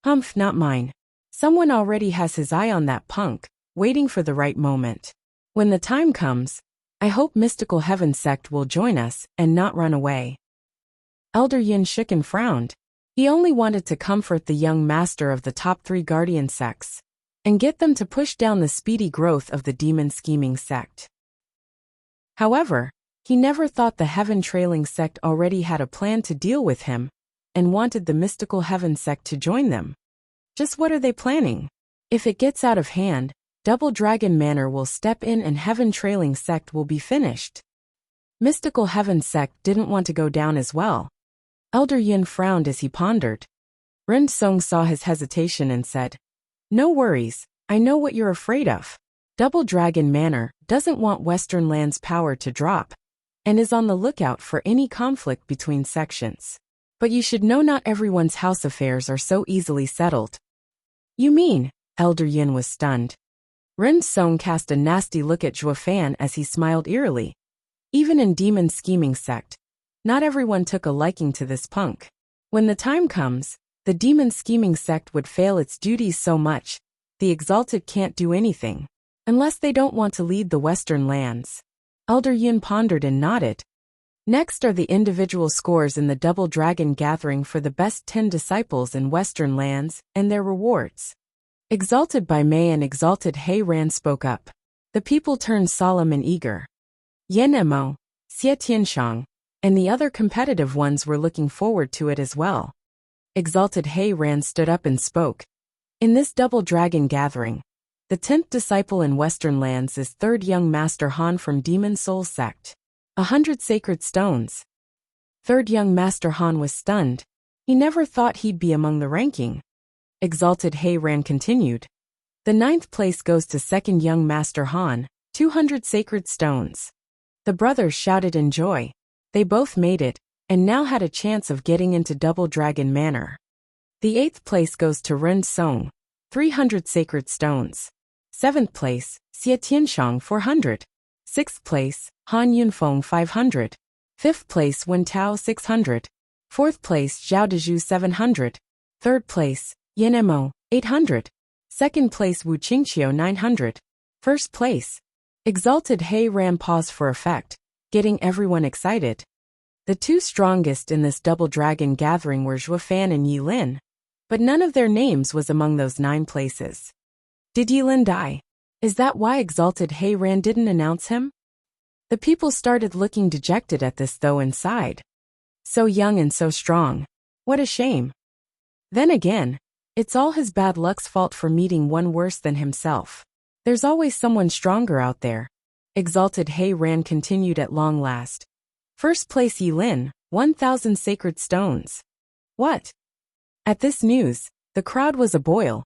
Humph, not mine. Someone already has his eye on that punk, waiting for the right moment. When the time comes, I hope Mystical Heaven Sect will join us and not run away. Elder Yin shook and frowned. He only wanted to comfort the young master of the top 3 guardian sects and get them to push down the speedy growth of the demon scheming sect. However, he never thought the Heaven Trailing Sect already had a plan to deal with him and wanted the Mystical Heaven Sect to join them. Just what are they planning? If it gets out of hand, Double Dragon Manor will step in and Heaven Trailing Sect will be finished. Mystical Heaven Sect didn't want to go down as well. Elder Yin frowned as he pondered. Ren Song saw his hesitation and said, No worries, I know what you're afraid of. Double Dragon Manor doesn't want Western Land's power to drop, and is on the lookout for any conflict between sections. But you should know not everyone's house affairs are so easily settled. You mean? Elder Yin was stunned. Ren Song cast a nasty look at Zhuo Fan as he smiled eerily. Even in Demon Scheming Sect, not everyone took a liking to this punk. When the time comes, the Demon Scheming Sect would fail its duties so much, the Exalted can't do anything, unless they don't want to lead the Western Lands. Elder Yin pondered and nodded. Next are the individual scores in the Double Dragon Gathering for the best 10 disciples in Western Lands, and their rewards. Exalted by Mei and Exalted Hei Ran spoke up. The people turned solemn and eager. Yan Mo, Xie Tianshang, and the other competitive ones were looking forward to it as well. Exalted Hei Ran stood up and spoke. In this Double Dragon Gathering, the 10th disciple in Western Lands is 3rd Young Master Han from Demon Soul Sect. 100 sacred stones. 3rd Young Master Han was stunned. He never thought he'd be among the ranking. Exalted Hei Ran continued. The 9th place goes to 2nd Young Master Han, 200 sacred stones. The brothers shouted in joy. They both made it, and now had a chance of getting into Double Dragon Manor. The 8th place goes to Ren Song, 300 sacred stones. 7th place, Xie Tianshang 400. 6th place, Han Yunfeng 500. 5th place, Wen Tao 600. 4th place, Zhao Dezhu 700. 3rd place, Yan Mo 800. 2nd place, Wu Qingqiu 900. 1st place. Exalted Hei Ran paused for effect, getting everyone excited. The 2 strongest in this Double Dragon Gathering were Zhuo Fan and Yi Lin, but none of their names was among those 9 places. Did Yi Lin die? Is that why Exalted Hei Ran didn't announce him? The people started looking dejected at this though and sighed. So young and so strong. What a shame. Then again, it's all his bad luck's fault for meeting one worse than himself. There's always someone stronger out there. Exalted Hei Ran continued at long last. 1st place Yi Lin, 1,000 sacred stones. What? At this news, the crowd was aboil.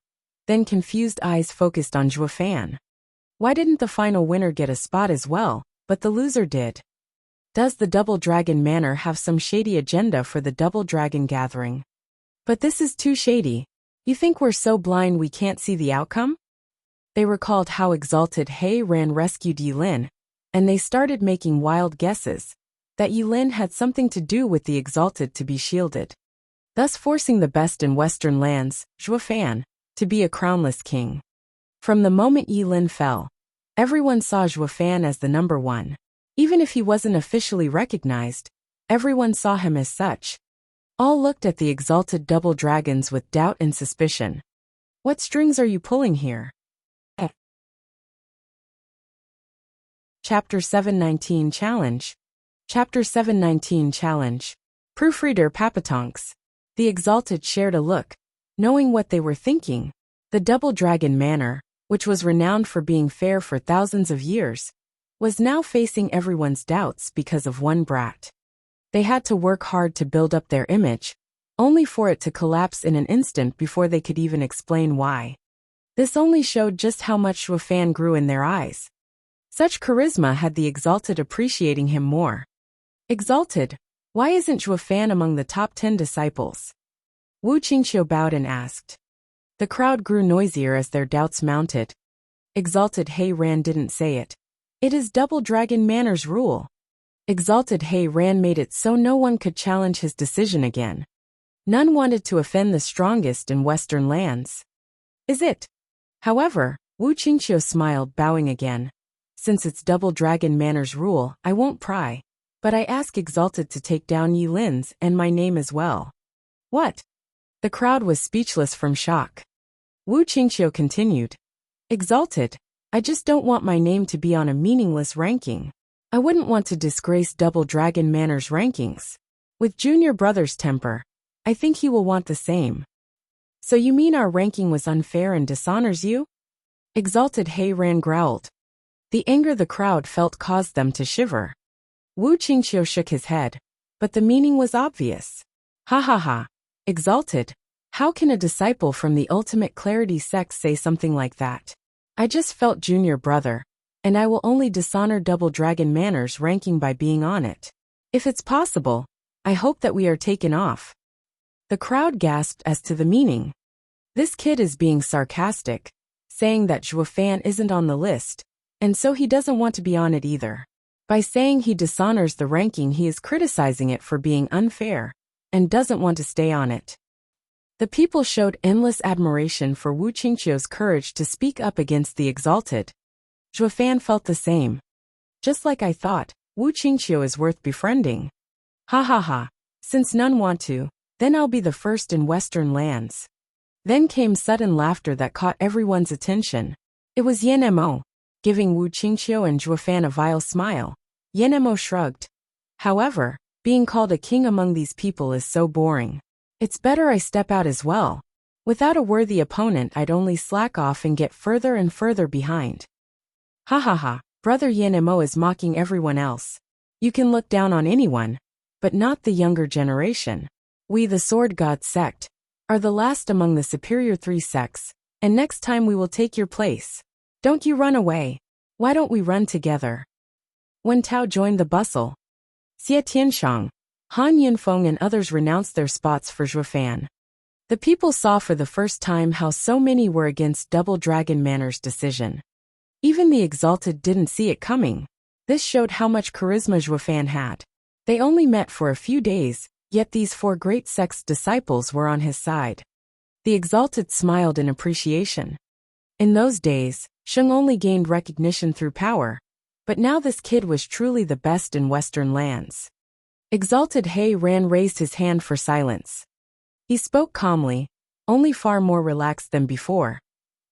Then confused eyes focused on Zhuo Fan. Why didn't the final winner get a spot as well, but the loser did? Does the Double Dragon Manor have some shady agenda for the Double Dragon Gathering? But this is too shady. You think we're so blind we can't see the outcome? They recalled how Exalted Hei Ran rescued Yi Lin, and they started making wild guesses that Yi Lin had something to do with the Exalted to be shielded, thus forcing the best in Western Lands, Zhuo Fan, to be a crownless king. From the moment Yi Lin fell, everyone saw Zhuo Fan as the number 1. Even if he wasn't officially recognized, everyone saw him as such. All looked at the Exalted Double Dragons with doubt and suspicion. What strings are you pulling here? Chapter 719 Challenge. Chapter 719 Challenge. Proofreader Papatonks. The Exalted shared a look, knowing what they were thinking. The Double Dragon Manor, which was renowned for being fair for thousands of years, was now facing everyone's doubts because of one brat. They had to work hard to build up their image, only for it to collapse in an instant before they could even explain why. This only showed just how much Shuofan grew in their eyes. Such charisma had the Exalted appreciating him more. Exalted, why isn't Shuofan among the top 10 disciples? Wu Qingqiu bowed and asked. The crowd grew noisier as their doubts mounted. Exalted He Ran didn't say it. It is Double Dragon Manor's rule. Exalted He Ran made it so no one could challenge his decision again. None wanted to offend the strongest in Western lands. Is it? However, Wu Qingqiu smiled, bowing again. Since it's Double Dragon Manor's rule, I won't pry. But I ask Exalted to take down Yi Lin's and my name as well. What? The crowd was speechless from shock. Wu Qingqiu continued. Exalted, I just don't want my name to be on a meaningless ranking. I wouldn't want to disgrace Double Dragon Manor's rankings. With Junior Brother's temper, I think he will want the same. So you mean our ranking was unfair and dishonors you? Exalted He Ran growled. The anger the crowd felt caused them to shiver. Wu Qingqiu shook his head, but the meaning was obvious. Ha ha ha. Exalted, how can a disciple from the Ultimate Clarity sect say something like that? I just felt Junior Brother, and I will only dishonor Double Dragon Manor's ranking by being on it. If it's possible, I hope that we are taken off. The crowd gasped as to the meaning. This kid is being sarcastic, saying that Shuofan isn't on the list, and so he doesn't want to be on it either. By saying he dishonors the ranking, he is criticizing it for being unfair, and doesn't want to stay on it. The people showed endless admiration for Wu Qingqiu's courage to speak up against the Exalted. Shuofan felt the same. Just like I thought, Wu Qingqiu is worth befriending. Ha ha ha. Since none want to, then I'll be the first in Western lands. Then came sudden laughter that caught everyone's attention. It was Yan Mo, giving Wu Qingqiu and Shuofan a vile smile. Yan Mo shrugged. However, being called a king among these people is so boring. It's better I step out as well. Without a worthy opponent, I'd only slack off and get further and further behind. Ha ha ha, Brother Yan Mo is mocking everyone else. You can look down on anyone, but not the younger generation. We, the Sword God sect, are the last among the superior 3 sects, and next time we will take your place. Don't you run away. Why don't we run together? Wen Tao joined the bustle. Xie Tianshang, Han Yunfeng and others renounced their spots for Shuofan. The people saw for the first time how so many were against Double Dragon Manor's decision. Even the Exalted didn't see it coming. This showed how much charisma Shuofan had. They only met for a few days, yet these 4 great sects' disciples were on his side. The Exalted smiled in appreciation. In those days, Sheng only gained recognition through power, but now this kid was truly the best in Western lands. Exalted He Ran raised his hand for silence. He spoke calmly, only far more relaxed than before.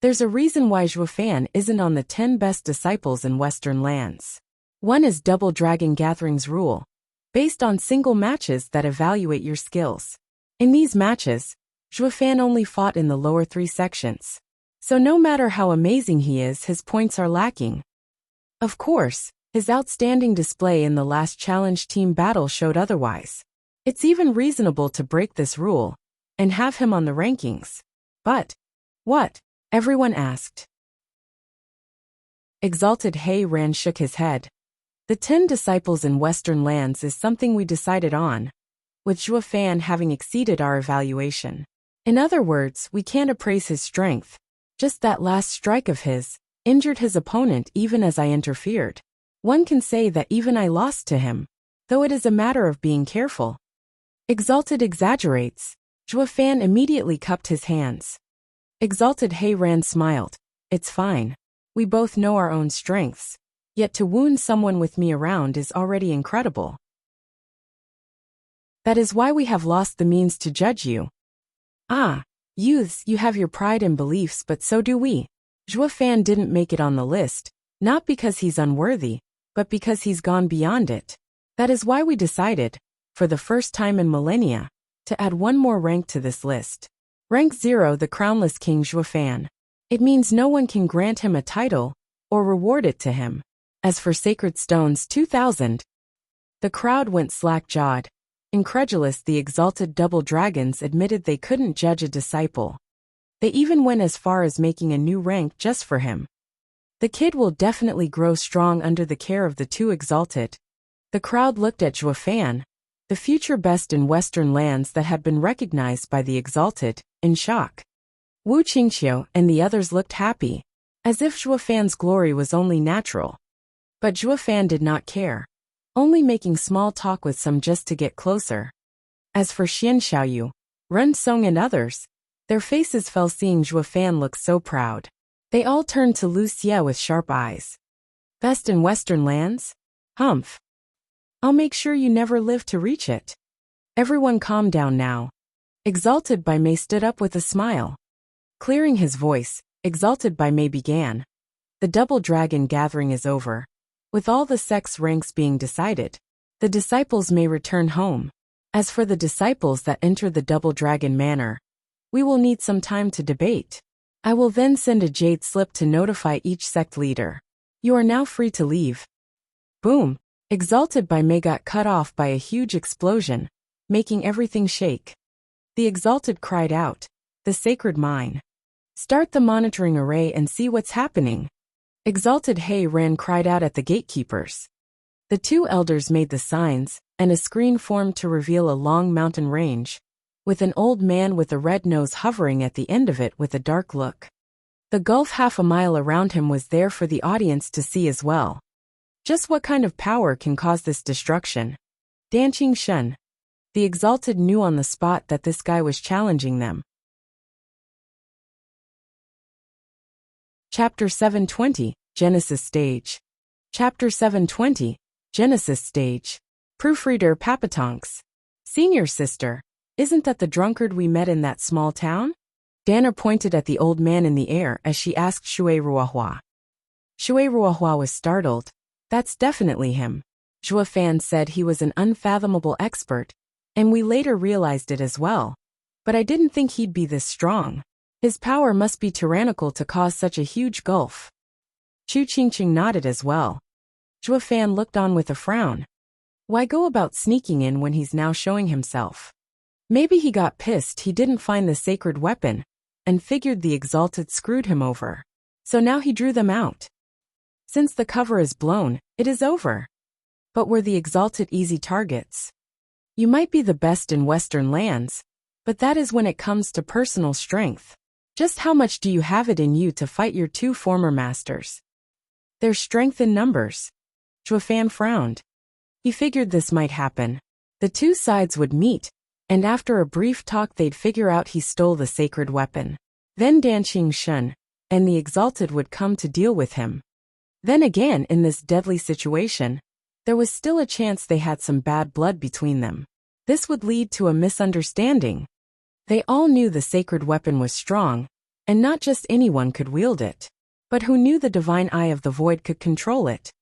There's a reason why Shuofan isn't on the 10 best disciples in Western lands. One is Double Dragon Gathering's rule, based on single matches that evaluate your skills. In these matches, Shuofan only fought in the lower 3 sections. So no matter how amazing he is, his points are lacking. Of course, his outstanding display in the last challenge team battle showed otherwise. It's even reasonable to break this rule and have him on the rankings. But what? Everyone asked. Exalted He Ran shook his head. The 10 disciples in Western lands is something we decided on, with Shuofan having exceeded our evaluation. In other words, we can't appraise his strength. Just that last strike of his injured his opponent even as I interfered. One can say that even I lost to him, though it is a matter of being careful. Exalted exaggerates. Shuofan immediately cupped his hands. Exalted He Ran smiled. It's fine. We both know our own strengths. Yet to wound someone with me around is already incredible. That is why we have lost the means to judge you. Ah, youths, you have your pride and beliefs, but so do we. Shuofan didn't make it on the list, not because he's unworthy, but because he's gone beyond it. That is why we decided, for the first time in millennia, to add one more rank to this list. Rank 0, the crownless King Zhuofan. It means no one can grant him a title or reward it to him. As for Sacred Stones 2000, the crowd went slack-jawed. Incredulous, the exalted double dragons admitted they couldn't judge a disciple. They even went as far as making a new rank just for him. The kid will definitely grow strong under the care of the two exalted. The crowd looked at Zhuofan, the future best in Western lands that had been recognized by the exalted, in shock. Wu Qingqiu and the others looked happy, as if Zhuofan's glory was only natural. But Zhuofan did not care, only making small talk with some just to get closer. As for Xian Xiaoyu, Ren Song and others, their faces fell seeing Zhuofan look so proud. They all turned to Wuxia with sharp eyes. Best in Western lands? Humph. I'll make sure you never live to reach it. Everyone calm down now. Exalted by Mei stood up with a smile. Clearing his voice, Exalted by Mei began. The double dragon gathering is over. With all the sex ranks being decided, the disciples may return home. As for the disciples that enter the double dragon manor, we will need some time to debate. I will then send a jade slip to notify each sect leader. You are now free to leave. Boom! Exalted by Mei got cut off by a huge explosion, making everything shake. The exalted cried out, "The sacred mine. Start the monitoring array and see what's happening." Exalted Hei Ran cried out at the gatekeepers. The two elders made the signs, and a screen formed to reveal a long mountain range, with an old man with a red nose hovering at the end of it with a dark look. The gulf half a mile around him was there for the audience to see as well. Just what kind of power can cause this destruction? Danqing Shen. The exalted knew on the spot that this guy was challenging them. Chapter 720, Genesis Stage. Chapter 720, Genesis Stage. Proofreader Papatonks. Senior sister, isn't that the drunkard we met in that small town? Dana pointed at the old man in the air as she asked Shui Ruohua. Shui Ruohua was startled. That's definitely him. Zhuofan said he was an unfathomable expert, and we later realized it as well. But I didn't think he'd be this strong. His power must be tyrannical to cause such a huge gulf. Chu Qingqing nodded as well. Zhuofan looked on with a frown. Why go about sneaking in when he's now showing himself? Maybe he got pissed he didn't find the sacred weapon, and figured the exalted screwed him over. So now he drew them out. Since the cover is blown, it is over. But were the exalted easy targets? You might be the best in Western lands, but that is when it comes to personal strength. Just how much do you have it in you to fight your two former masters? There's strength in numbers. Zhuofan frowned. He figured this might happen. The two sides would meet, and after a brief talk they'd figure out he stole the sacred weapon. Then Danqing Shen and the exalted would come to deal with him. Then again, in this deadly situation, there was still a chance they had some bad blood between them. This would lead to a misunderstanding. They all knew the sacred weapon was strong, and not just anyone could wield it. But who knew the divine eye of the void could control it?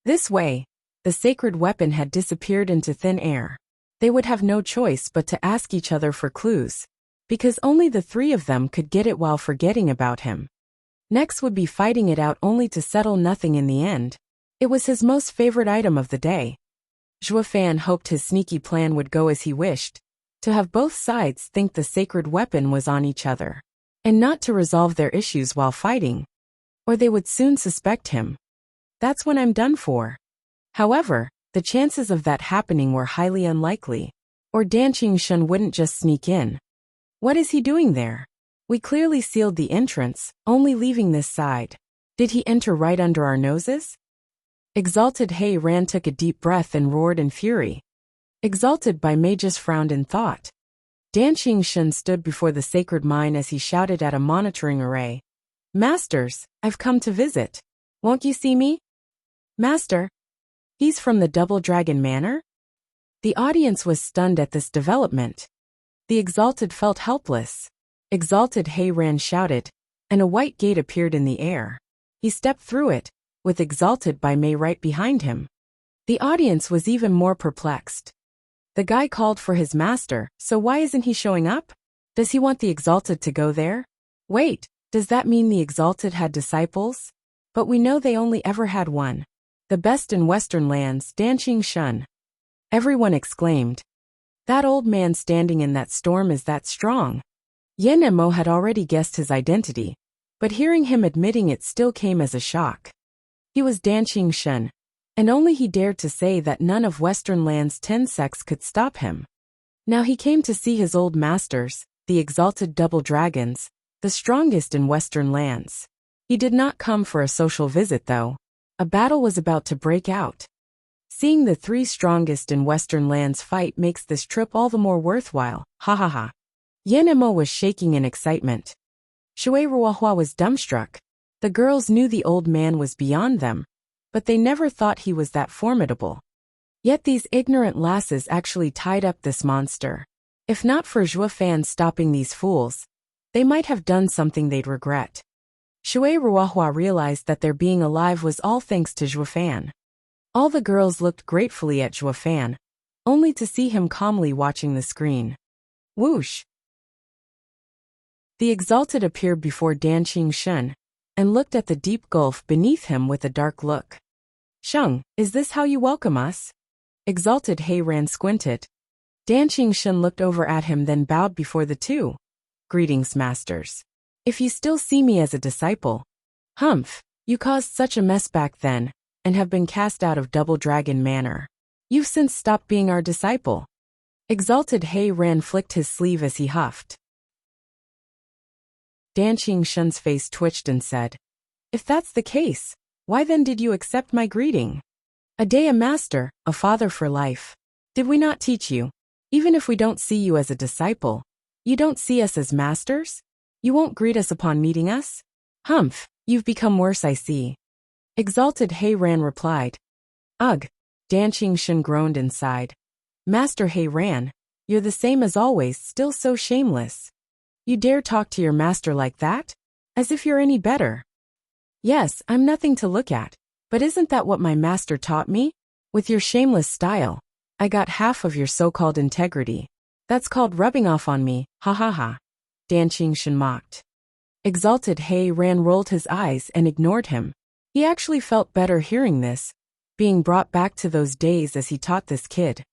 This way, the sacred weapon had disappeared into thin air. They would have no choice but to ask each other for clues, because only the three of them could get it while forgetting about him. Next would be fighting it out only to settle nothing in the end. It was his most favorite item of the day. Zhuofan hoped his sneaky plan would go as he wished, to have both sides think the sacred weapon was on each other, and not to resolve their issues while fighting, or they would soon suspect him. That's when I'm done for. However, the chances of that happening were highly unlikely, or Danqing Shen wouldn't just sneak in. What is he doing there? We clearly sealed the entrance, only leaving this side. Did he enter right under our noses? Exalted Hei Ran took a deep breath and roared in fury. Exalted by Mei just frowned in thought. Danqing Shen stood before the sacred mine as he shouted at a monitoring array. Masters, I've come to visit. Won't you see me? Master? He's from the Double Dragon Manor? The audience was stunned at this development. The exalted felt helpless. Exalted Hei Ran shouted, and a white gate appeared in the air. He stepped through it, with Exalted by May right behind him. The audience was even more perplexed. The guy called for his master, so why isn't he showing up? Does he want the Exalted to go there? Wait, does that mean the Exalted had disciples? But we know they only ever had one. The best in Western lands, Danqing Shun. Everyone exclaimed. That old man standing in that storm is that strong. Yen and Mo had already guessed his identity, but hearing him admitting it still came as a shock. He was Danqing Shun, and only he dared to say that none of Western land's 10 sects could stop him. Now he came to see his old masters, the exalted double dragons, the strongest in Western lands. He did not come for a social visit though. A battle was about to break out. Seeing the 3 strongest in Western lands fight makes this trip all the more worthwhile, ha ha ha. Yen and Mo was shaking in excitement. Shui Ruohua was dumbstruck. The girls knew the old man was beyond them, but they never thought he was that formidable. Yet these ignorant lasses actually tied up this monster. If not for Zhuo Fan stopping these fools, they might have done something they'd regret. Shui Ruohua realized that their being alive was all thanks to Zhuo Fan. All the girls looked gratefully at Zhuo Fan, only to see him calmly watching the screen. Whoosh! The exalted appeared before Danqing Shun, and looked at the deep gulf beneath him with a dark look. Sheng, is this how you welcome us? Exalted He Ran squinted. Danqing Shun looked over at him then bowed before the two. Greetings, masters. If you still see me as a disciple. Humph, you caused such a mess back then, and have been cast out of Double Dragon Manor. You've since stopped being our disciple. Exalted He Ran flicked his sleeve as he huffed. Danqing Shun's face twitched and said, if that's the case, why then did you accept my greeting? A day a master, a father for life. Did we not teach you? Even if we don't see you as a disciple, you don't see us as masters? You won't greet us upon meeting us? Humph, you've become worse, I see. Exalted He Ran replied. Ugh, Danqing Shun groaned inside. Master He Ran, you're the same as always, still so shameless. You dare talk to your master like that? As if you're any better. Yes, I'm nothing to look at, but isn't that what my master taught me? With your shameless style, I got half of your so-called integrity. That's called rubbing off on me, ha ha ha. Danqing Shun mocked. Exalted He Ran rolled his eyes and ignored him. He actually felt better hearing this, being brought back to those days as he taught this kid.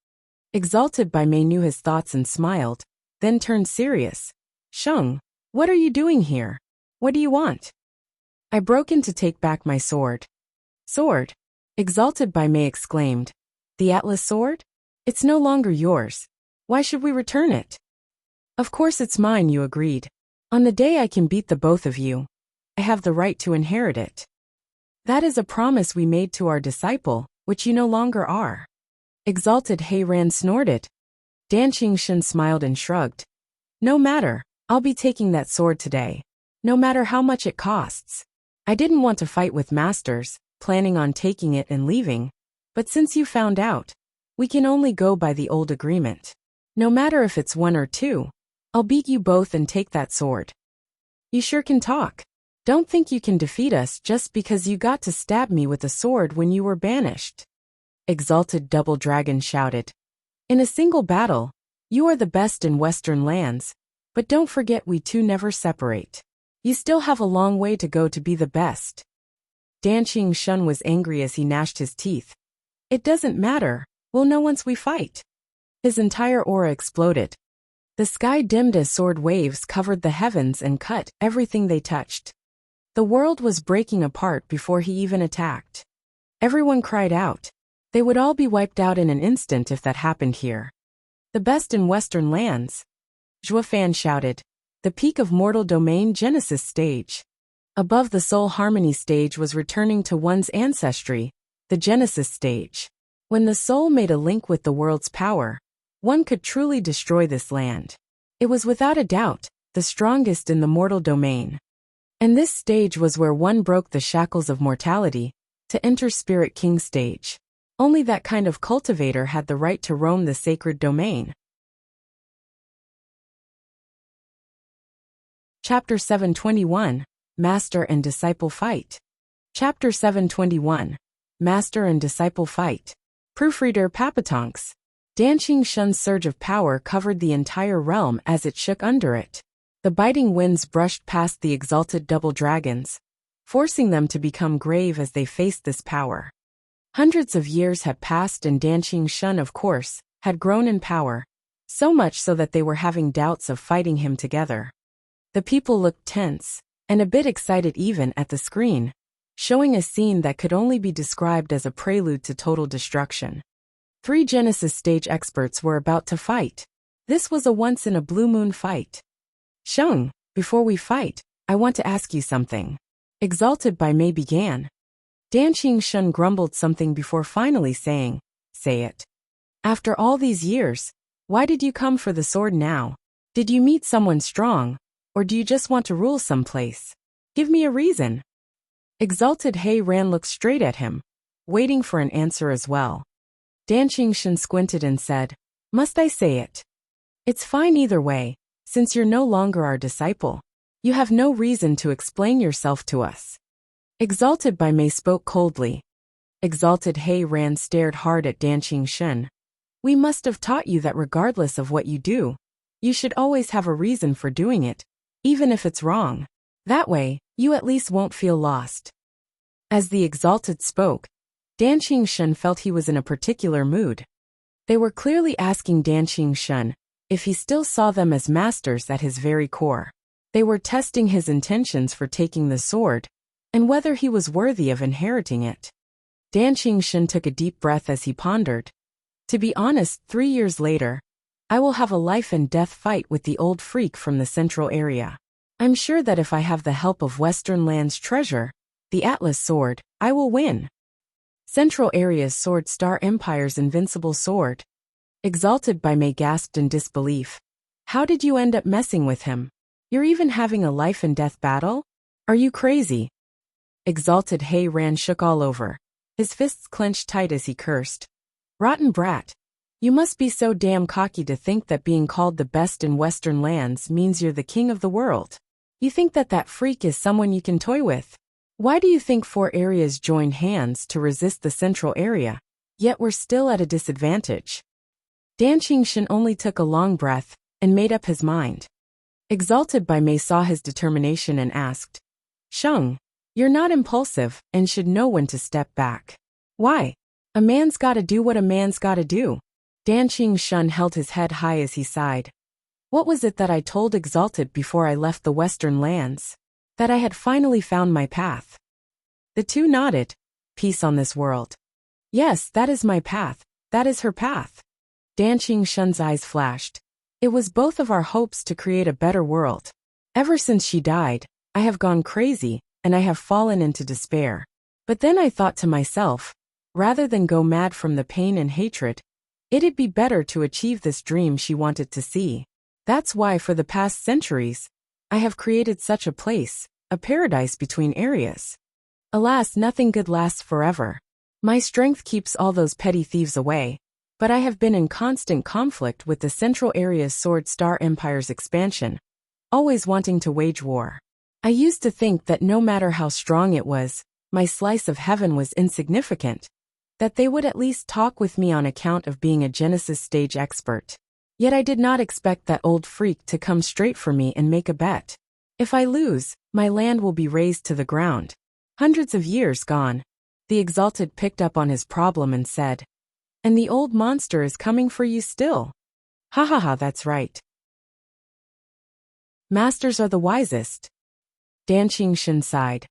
Exalted by May knew his thoughts and smiled, then turned serious. Sheng, what are you doing here? What do you want? I broke in to take back my sword. Sword? Exalted by May exclaimed. The Atlas sword? It's no longer yours. Why should we return it? Of course it's mine, you agreed. On the day I can beat the both of you, I have the right to inherit it. That is a promise we made to our disciple, which you no longer are. Exalted He Ran snorted. Danqing Shun smiled and shrugged. No matter, I'll be taking that sword today. No matter how much it costs. I didn't want to fight with masters, planning on taking it and leaving, but since you found out, we can only go by the old agreement. No matter if it's 1 or 2, I'll beat you both and take that sword. You sure can talk. Don't think you can defeat us just because you got to stab me with a sword when you were banished. Exalted Double Dragon shouted. In a single battle, you are the best in Western lands, but don't forget we two never separate. You still have a long way to go to be the best. Danqing Shun was angry as he gnashed his teeth. It doesn't matter, we'll know once we fight. His entire aura exploded. The sky dimmed as sword waves covered the heavens and cut everything they touched. The world was breaking apart before he even attacked. Everyone cried out. They would all be wiped out in an instant if that happened here. The best in Western lands. Zhuo Fan shouted. The peak of mortal domain Genesis stage. Above the soul harmony stage was returning to one's ancestry, the Genesis stage. When the soul made a link with the world's power, one could truly destroy this land. It was without a doubt the strongest in the mortal domain. And this stage was where one broke the shackles of mortality to enter Spirit King stage. Only that kind of cultivator had the right to roam the sacred domain. Chapter 721, Master and Disciple Fight. Chapter 721. Master and Disciple Fight. Proofreader Papatonks. Danqing Shun's surge of power covered the entire realm as it shook under it. The biting winds brushed past the exalted double dragons, forcing them to become grave as they faced this power. Hundreds of years had passed and Danqing Shun, of course, had grown in power, so much so that they were having doubts of fighting him together. The people looked tense, and a bit excited even at the screen, showing a scene that could only be described as a prelude to total destruction. 3 Genesis stage experts were about to fight. This was a once-in-a-blue-moon fight. Shung, before we fight, I want to ask you something. Exalted by Mei began. Danqing Shun grumbled something before finally saying, Say it. After all these years, why did you come for the sword now? Did you meet someone strong, or do you just want to rule someplace? Give me a reason. Exalted He Ran looked straight at him, waiting for an answer as well. Danqing Shun squinted and said, Must I say it? It's fine either way, since you're no longer our disciple. You have no reason to explain yourself to us. Exalted by Mei spoke coldly. Exalted He Ran stared hard at Danqing Shun. We must have taught you that regardless of what you do, you should always have a reason for doing it, even if it's wrong. That way, you at least won't feel lost. As the Exalted spoke, Danqing Shun felt he was in a particular mood. They were clearly asking Danqing Shun if he still saw them as masters at his very core. They were testing his intentions for taking the sword, and whether he was worthy of inheriting it. Danqing Shun took a deep breath as he pondered. To be honest, 3 years later, I will have a life and death fight with the old freak from the central area. I'm sure that if I have the help of Western Land's treasure, the Atlas Sword, I will win. Central Area's Sword Star Empire's invincible sword. Exalted by Mei gasped in disbelief. How did you end up messing with him? You're even having a life and death battle? Are you crazy? Exalted He Ran shook all over. His fists clenched tight as he cursed. Rotten brat. You must be so damn cocky to think that being called the best in Western Lands means you're the king of the world. You think that that freak is someone you can toy with? Why do you think 4 areas joined hands to resist the central area, yet we're still at a disadvantage? Danqing Shun only took a long breath and made up his mind. Exalted by Mei saw his determination and asked, Shung, you're not impulsive and should know when to step back. Why? A man's gotta do what a man's gotta do. Danqing Shun held his head high as he sighed. What was it that I told Exalted before I left the Western Lands? That I had finally found my path. The two nodded. Peace on this world. Yes, that is my path. That is her path. Danqing Shun's eyes flashed. It was both of our hopes to create a better world. Ever since she died, I have gone crazy, and I have fallen into despair. But then I thought to myself, rather than go mad from the pain and hatred, it'd be better to achieve this dream she wanted to see. That's why for the past centuries, I have created such a place, a paradise between areas. Alas, nothing good lasts forever. My strength keeps all those petty thieves away, but I have been in constant conflict with the Central Area's Sword Star Empire's expansion, always wanting to wage war. I used to think that no matter how strong it was, my slice of heaven was insignificant, that they would at least talk with me on account of being a Genesis stage expert. Yet I did not expect that old freak to come straight for me and make a bet. If I lose, my land will be razed to the ground. Hundreds of years gone. The Exalted picked up on his problem and said, And the old monster is coming for you still. Ha ha ha, that's right. Masters are the wisest. Danqing Shun sighed.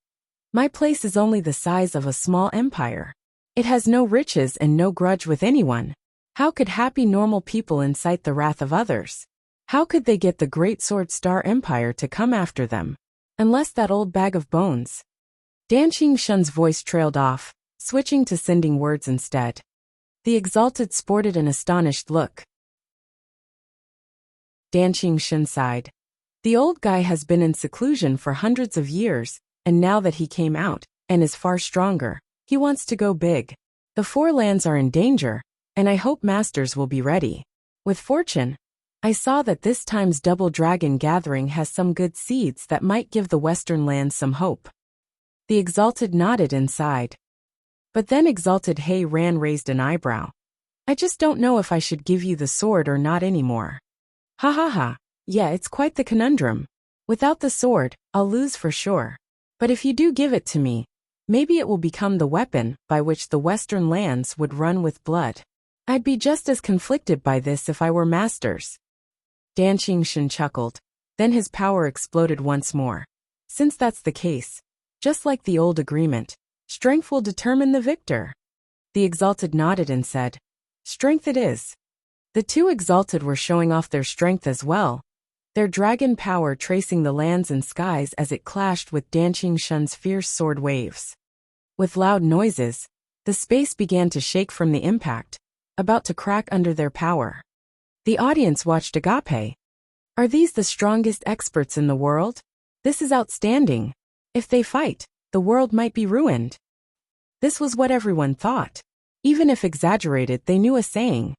My place is only the size of a small empire. It has no riches and no grudge with anyone. How could happy normal people incite the wrath of others? How could they get the great Sword Star Empire to come after them? Unless that old bag of bones. Danqing Shun's voice trailed off, switching to sending words instead. The Exalted sported an astonished look. Danqing Shun sighed. The old guy has been in seclusion for hundreds of years, and now that he came out, and is far stronger, he wants to go big. The 4 lands are in danger, and I hope masters will be ready. With fortune, I saw that this time's double dragon gathering has some good seeds that might give the Western lands some hope. The Exalted nodded inside. But then Exalted Hei Ran raised an eyebrow. I just don't know if I should give you the sword or not anymore. Ha ha ha. Yeah, it's quite the conundrum. Without the sword, I'll lose for sure. But if you do give it to me, maybe it will become the weapon by which the Western lands would run with blood. I'd be just as conflicted by this if I were masters. Dan Qingshan chuckled. Then his power exploded once more. Since that's the case, just like the old agreement, strength will determine the victor. The Exalted nodded and said, Strength it is. The two Exalted were showing off their strength as well, their dragon power tracing the lands and skies as it clashed with Dan Qingshan's fierce sword waves. With loud noises, the space began to shake from the impact, about to crack under their power. The audience watched agape. Are these the strongest experts in the world? This is outstanding. If they fight, the world might be ruined. This was what everyone thought. Even if exaggerated, they knew a saying.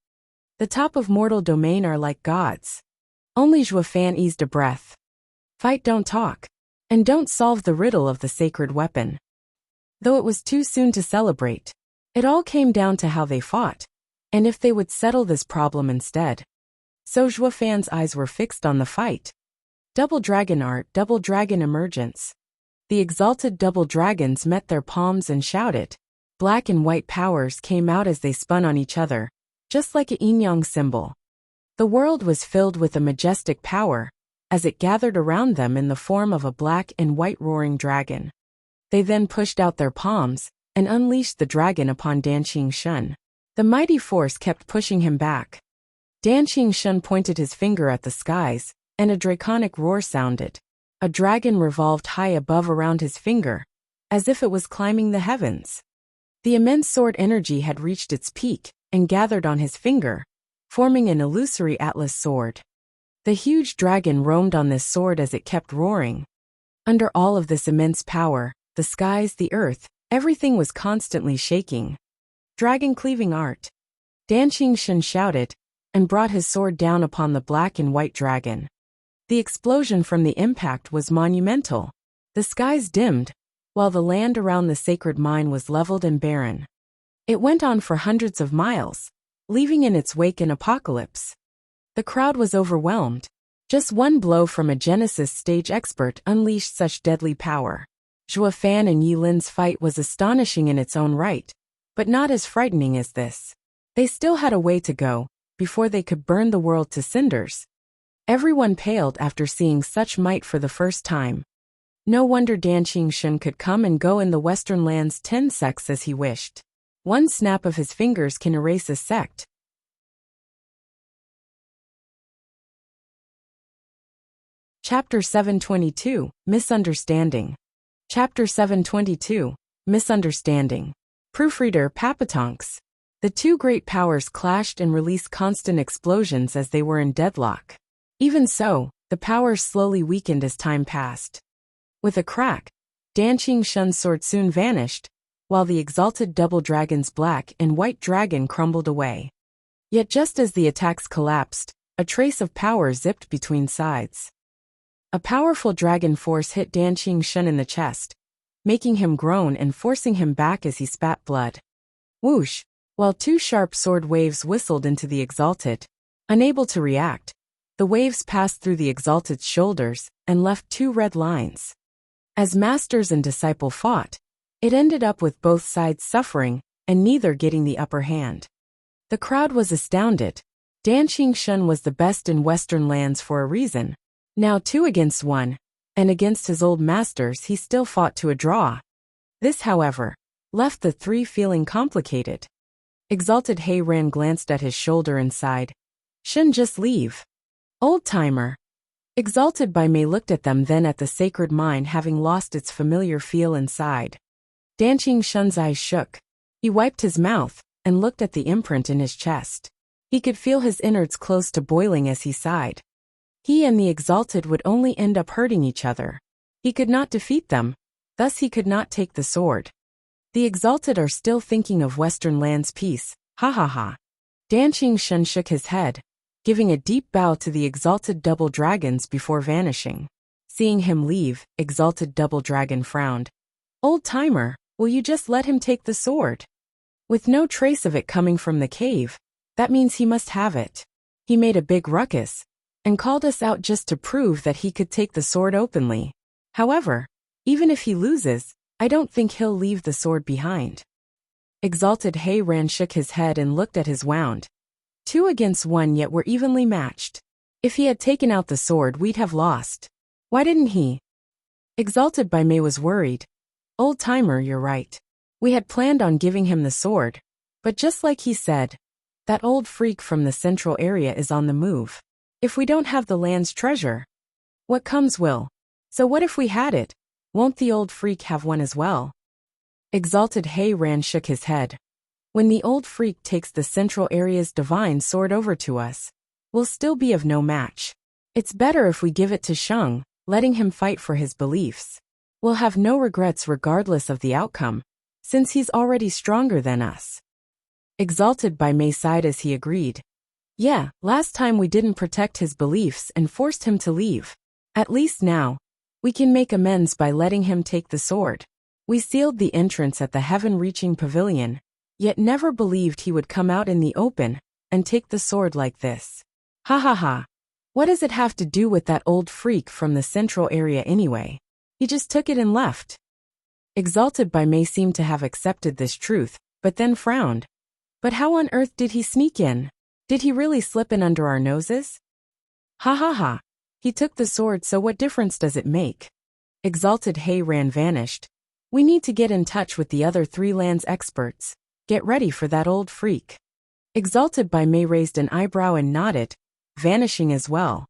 The top of mortal domain are like gods. Only Zhuo Fan eased a breath. Fight, don't talk. And don't solve the riddle of the sacred weapon. Though it was too soon to celebrate, it all came down to how they fought, and if they would settle this problem instead. So Zhuo Fan's eyes were fixed on the fight. Double dragon art, double dragon emergence. The Exalted double dragons met their palms and shouted. Black and white powers came out as they spun on each other, just like a yin-yang symbol. The world was filled with a majestic power, as it gathered around them in the form of a black and white roaring dragon. They then pushed out their palms, and unleashed the dragon upon Dan Qingshan. The mighty force kept pushing him back. Dan Qingshan pointed his finger at the skies, and a draconic roar sounded. A dragon revolved high above around his finger, as if it was climbing the heavens. The immense sword energy had reached its peak, and gathered on his finger, forming an illusory atlas sword. The huge dragon roamed on this sword as it kept roaring. Under all of this immense power, the skies, the earth, everything was constantly shaking. Dragon cleaving art. Dan Qingshan shouted, and brought his sword down upon the black and white dragon. The explosion from the impact was monumental. The skies dimmed, while the land around the sacred mine was leveled and barren. It went on for hundreds of miles, leaving in its wake an apocalypse. The crowd was overwhelmed. Just one blow from a Genesis stage expert unleashed such deadly power. Zhuo Fan and Yi Lin's fight was astonishing in its own right, but not as frightening as this. They still had a way to go, before they could burn the world to cinders. Everyone paled after seeing such might for the first time. No wonder Dan Qingshan could come and go in the Western lands 10 sects as he wished. One snap of his fingers can erase a sect. Chapter 722, Misunderstanding. Chapter 722, Misunderstanding. Proofreader Papatonks. The two great powers clashed and released constant explosions as they were in deadlock. Even so, the powers slowly weakened as time passed. With a crack, Dan Qingshan's sword soon vanished, while the Exalted double dragon's black and white dragon crumbled away. Yet just as the attacks collapsed, a trace of power zipped between sides. A powerful dragon force hit Dan Qingshan in the chest, making him groan and forcing him back as he spat blood. Whoosh! While two sharp sword waves whistled into the Exalted. Unable to react, the waves passed through the Exalted's shoulders and left two red lines. As masters and disciple fought, it ended up with both sides suffering, and neither getting the upper hand. The crowd was astounded. Dan Qingshan was the best in Western lands for a reason. Now 2 against 1, and against his old masters he still fought to a draw. This, however, left the three feeling complicated. Exalted Hei Ran glanced at his shoulder and sighed. Shouldn't just leave. Old-timer. Exalted Bai Mei looked at them, then at the sacred mine having lost its familiar feel and sighed. Dan Qingshan's eyes shook. He wiped his mouth, and looked at the imprint in his chest. He could feel his innards close to boiling as he sighed. He and the Exalted would only end up hurting each other. He could not defeat them, thus he could not take the sword. The Exalted are still thinking of Western lands peace, ha ha ha. Dan Qingshan shook his head, giving a deep bow to the Exalted double dragons before vanishing. Seeing him leave, Exalted double dragon frowned. Old-timer, will you just let him take the sword? With no trace of it coming from the cave, that means he must have it. He made a big ruckus and called us out just to prove that he could take the sword openly. However, even if he loses, I don't think he'll leave the sword behind. Exalted Heiran shook his head and looked at his wound. 2 against 1, yet we're evenly matched. If he had taken out the sword, we'd have lost. Why didn't he? Exalted by Mei was worried. Old-timer, you're right. We had planned on giving him the sword, but just like he said, that old freak from the central area is on the move. If we don't have the land's treasure, what comes will. So what if we had it? Won't the old freak have one as well? Exalted Heiran shook his head. When the old freak takes the central area's divine sword over to us, we'll still be of no match. It's better if we give it to Sheng, letting him fight for his beliefs. We'll have no regrets regardless of the outcome, since he's already stronger than us. Exalted by Mei sighed as he agreed. Yeah, last time we didn't protect his beliefs and forced him to leave. At least now, we can make amends by letting him take the sword. We sealed the entrance at the heaven-reaching pavilion, yet never believed he would come out in the open and take the sword like this. Ha ha ha. What does it have to do with that old freak from the central area anyway? He just took it and left. Exalted by Mei seemed to have accepted this truth, but then frowned. But how on earth did he sneak in? Did he really slip in under our noses? Ha ha ha. He took the sword, so what difference does it make? Exalted Heiran vanished. We need to get in touch with the other 3 lands experts. Get ready for that old freak. Exalted by Mei raised an eyebrow and nodded, vanishing as well.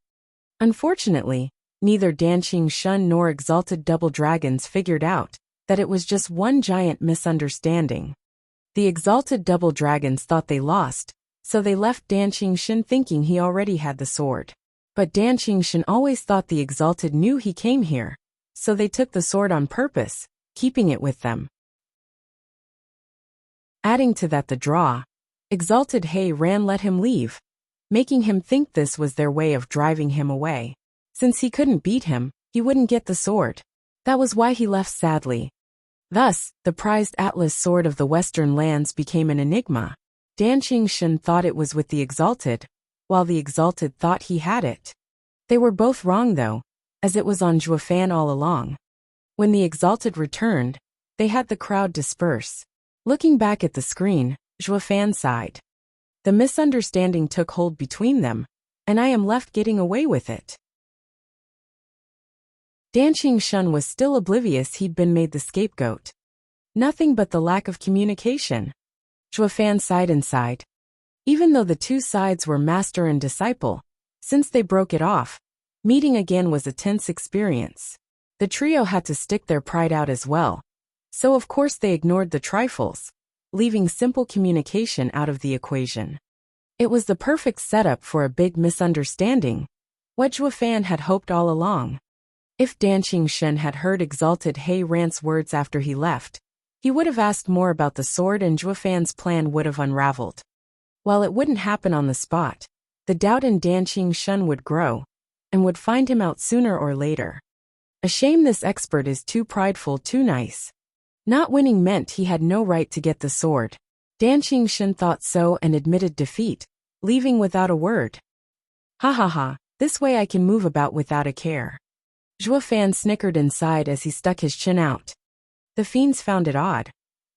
Unfortunately, neither Danqing Shun nor Exalted Double Dragons figured out that it was just one giant misunderstanding. The Exalted Double Dragons thought they lost, so they left Danqing Shun thinking he already had the sword. But Danqing Shun always thought the Exalted knew he came here, so they took the sword on purpose, keeping it with them. Adding to that the draw, Exalted Heiran let him leave, making him think this was their way of driving him away. Since he couldn't beat him, he wouldn't get the sword. That was why he left sadly. Thus, the prized Atlas sword of the Western lands became an enigma. Danqing Shun thought it was with the Exalted, while the Exalted thought he had it. They were both wrong though, as it was on Zhuofan all along. When the Exalted returned, they had the crowd disperse. Looking back at the screen, Zhuofan sighed. The misunderstanding took hold between them, and I am left getting away with it. Danqing Shun was still oblivious he'd been made the scapegoat. Nothing but the lack of communication. Zhuofan sighed and sighed. Even though the 2 sides were master and disciple, since they broke it off, meeting again was a tense experience. The trio had to stick their pride out as well, so of course they ignored the trifles, leaving simple communication out of the equation. It was the perfect setup for a big misunderstanding, what Zhuofan had hoped all along. If Danqing Shun had heard Exalted Heiran's words after he left, he would have asked more about the sword and Zhuofan's plan would have unraveled. While it wouldn't happen on the spot, the doubt in Danqing Shun would grow, and would find him out sooner or later. A shame this expert is too prideful, too nice. Not winning meant he had no right to get the sword. Danqing Shun thought so and admitted defeat, leaving without a word. Ha ha ha, this way I can move about without a care. Zhuofan snickered inside as he stuck his chin out. The fiends found it odd.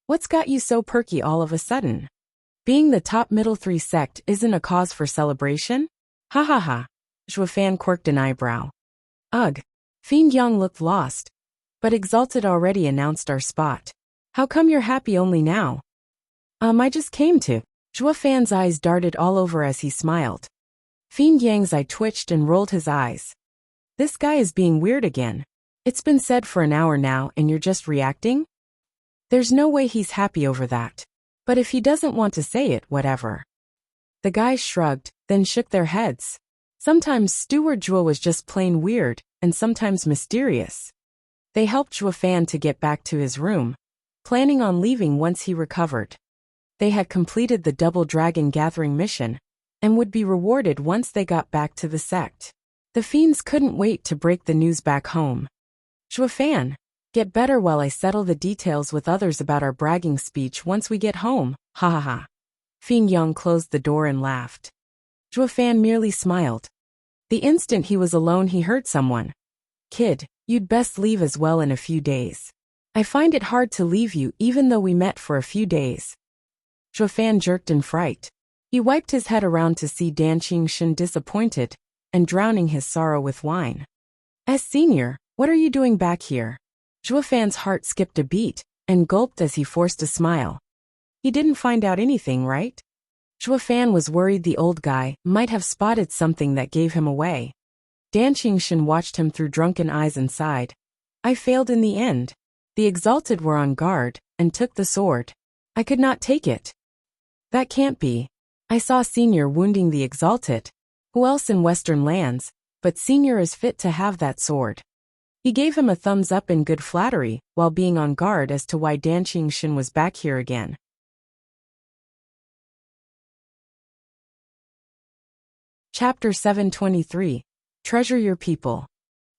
What's got you so perky all of a sudden? Being the top middle 3 sect isn't a cause for celebration? Ha ha ha. Zhuofan quirked an eyebrow. Ugh. Fiend Yang looked lost. But Exalted already announced our spot. How come you're happy only now? I just came to. Zhuofan's eyes darted all over as he smiled. Fiend Yang's eye twitched and rolled his eyes. This guy is being weird again. It's been said for an hour now and you're just reacting? There's no way he's happy over that. But if he doesn't want to say it, whatever. The guys shrugged, then shook their heads. Sometimes Steward Zhuo was just plain weird, and sometimes mysterious. They helped Zhuofan to get back to his room, planning on leaving once he recovered. They had completed the Double Dragon Gathering mission, and would be rewarded once they got back to the sect. The fiends couldn't wait to break the news back home. Zhuofan, Get better while I settle the details with others about our bragging speech once we get home, ha ha ha. Fing Yang closed the door and laughed. Zhuo Fan merely smiled. The instant he was alone he heard someone. Kid, you'd best leave as well in a few days. I find it hard to leave you even though we met for a few days. Zhuo Fan jerked in fright. He wiped his head around to see Dan Qingshun disappointed and drowning his sorrow with wine. As senior, what are you doing back here? Zhuo Fan's heart skipped a beat and gulped as he forced a smile. He didn't find out anything, right? Zhuo Fan was worried the old guy might have spotted something that gave him away. Dan Qingshun watched him through drunken eyes and sighed. I failed in the end. The exalted were on guard and took the sword. I could not take it. That can't be. I saw Senior wounding the exalted. Who else in Western lands, but Senior is fit to have that sword. He gave him a thumbs up in good flattery while being on guard as to why Dan Qingshun was back here again. Chapter 723. Treasure Your People.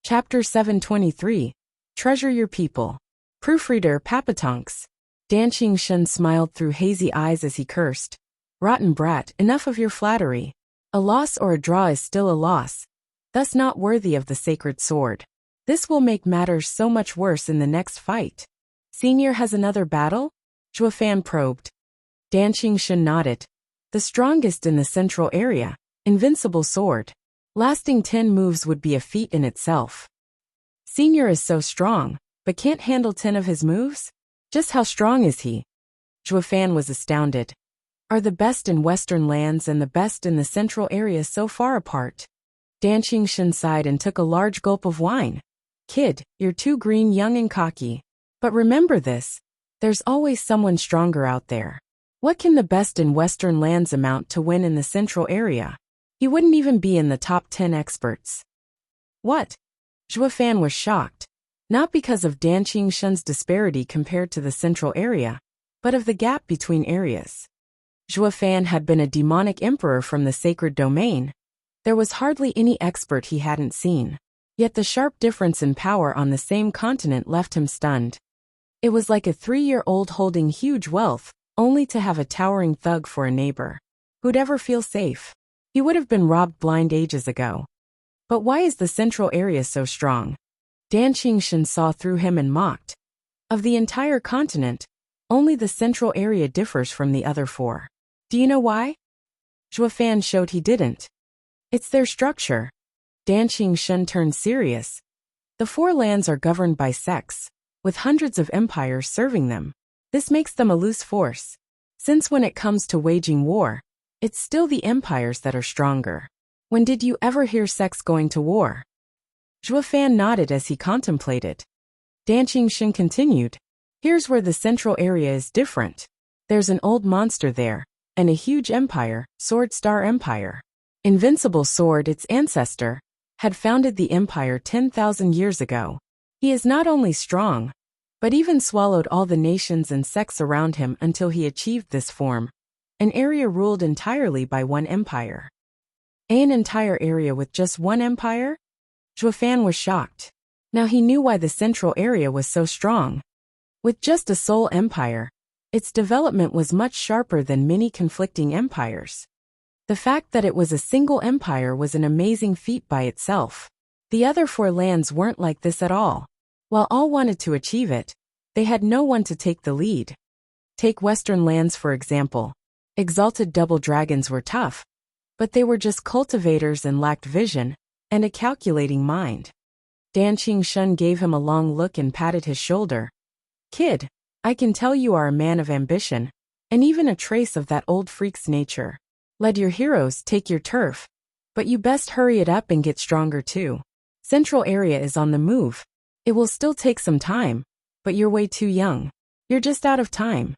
Chapter 723. Treasure Your People. Proofreader Papatonks. Dan Qingshun smiled through hazy eyes as he cursed. Rotten brat, enough of your flattery. A loss or a draw is still a loss, thus not worthy of the sacred sword. This will make matters so much worse in the next fight. Senior has another battle? Zhuo Fan probed. Dan Qingshun nodded. The strongest in the central area. Invincible sword. Lasting 10 moves would be a feat in itself. Senior is so strong, but can't handle 10 of his moves? Just how strong is he? Zhuo Fan was astounded. Are the best in Western lands and the best in the central area so far apart? Dan Qingshun sighed and took a large gulp of wine. Kid, you're too green, young and cocky. But remember this. There's always someone stronger out there. What can the best in Western lands amount to win in the central area? He wouldn't even be in the top 10 experts. What? Zhuo Fan was shocked. Not because of Dan Qingshun's disparity compared to the central area, but of the gap between areas. Zhuo Fan had been a demonic emperor from the sacred domain. There was hardly any expert he hadn't seen. Yet the sharp difference in power on the same continent left him stunned. It was like a 3-year-old holding huge wealth, only to have a towering thug for a neighbor. Who'd ever feel safe? He would have been robbed blind ages ago. But why is the central area so strong? Dan Qingshun saw through him and mocked. Of the entire continent, only the central area differs from the other 4. Do you know why? Zhuo Fan showed he didn't. It's their structure. Dan Qingshun turned serious. The 4 lands are governed by sects, with hundreds of empires serving them. This makes them a loose force. Since when it comes to waging war, it's still the empires that are stronger. When did you ever hear sects going to war? Zhuo Fan nodded as he contemplated. Dan Qingshun continued. Here's where the central area is different. There's an old monster there, and a huge empire, Sword Star Empire. Invincible Sword, its ancestor, had founded the empire 10,000 years ago. He is not only strong, but even swallowed all the nations and sects around him until he achieved this form. An area ruled entirely by one empire. An entire area with just one empire? Zhuo Fan was shocked. Now he knew why the central area was so strong. With just a sole empire, its development was much sharper than many conflicting empires. The fact that it was a single empire was an amazing feat by itself. The other 4 lands weren't like this at all. While all wanted to achieve it, they had no one to take the lead. Take Western lands for example. Exalted double dragons were tough, but they were just cultivators and lacked vision and a calculating mind. Dan Qingshun gave him a long look and patted his shoulder. Kid, I can tell you are a man of ambition, and even a trace of that old freak's nature. Let your heroes take your turf, but you best hurry it up and get stronger too. Central area is on the move. It will still take some time, but you're way too young. You're just out of time.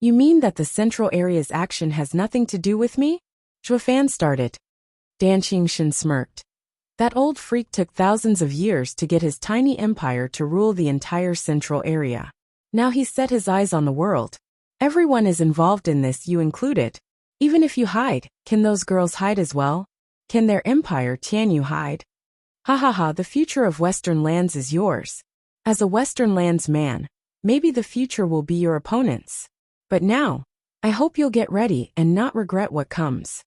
You mean that the central area's action has nothing to do with me? Zhuo Fan started. Dan Qingshun smirked. That old freak took thousands of years to get his tiny empire to rule the entire central area. Now he's set his eyes on the world. Everyone is involved in this, you included. Even if you hide, can those girls hide as well? Can their empire Tianyu hide? Ha ha ha, the future of Western lands is yours. As a Western Lands man, maybe the future will be your opponent's. But now, I hope you'll get ready and not regret what comes.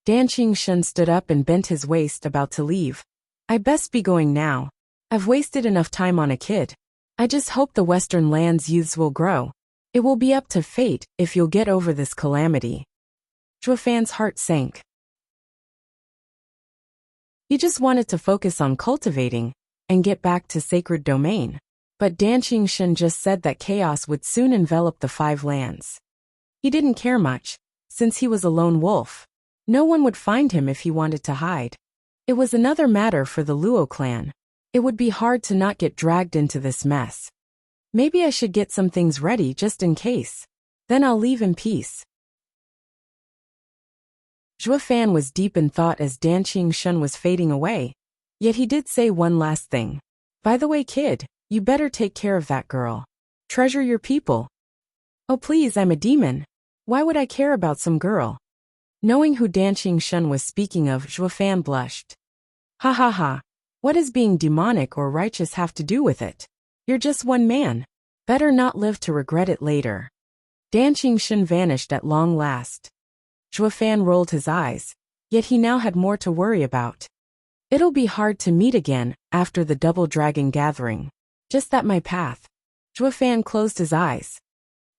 Dan Qingshun stood up and bent his waist about to leave. I best be going now. I've wasted enough time on a kid. I just hope the Western Lands youths will grow. It will be up to fate if you'll get over this calamity. Zhuo Fan's heart sank. He just wanted to focus on cultivating and get back to sacred domain. But Dan Qingshun just said that chaos would soon envelop the 5 lands. He didn't care much, since he was a lone wolf. No one would find him if he wanted to hide. It was another matter for the Luo clan. It would be hard to not get dragged into this mess. Maybe I should get some things ready just in case. Then I'll leave in peace. Zhuo Fan was deep in thought as Dan Qingshun was fading away. Yet he did say one last thing. By the way, kid, you better take care of that girl. Treasure your people. Oh please, I'm a demon. Why would I care about some girl? Knowing who Dan Qingshun was speaking of, Zhuo Fan blushed. Ha ha ha. What does being demonic or righteous have to do with it? You're just one man. Better not live to regret it later. Dan Qingshun vanished at long last. Zhuo Fan rolled his eyes, yet he now had more to worry about. It'll be hard to meet again after the double dragon gathering. Just that my path. Zhuo Fan closed his eyes.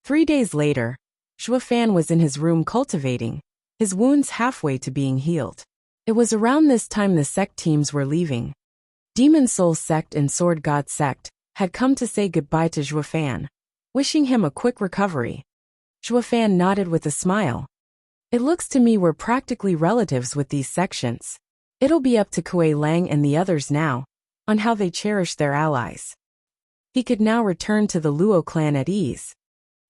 3 days later, Zhuo Fan was in his room cultivating, his wounds halfway to being healed. It was around this time the sect teams were leaving. Demon Soul Sect and Sword God Sect had come to say goodbye to Zhuo Fan, wishing him a quick recovery. Zhuo Fan nodded with a smile. It looks to me we're practically relatives with these sections. It'll be up to Kuei Lang and the others now, on how they cherish their allies. He could now return to the Luo clan at ease.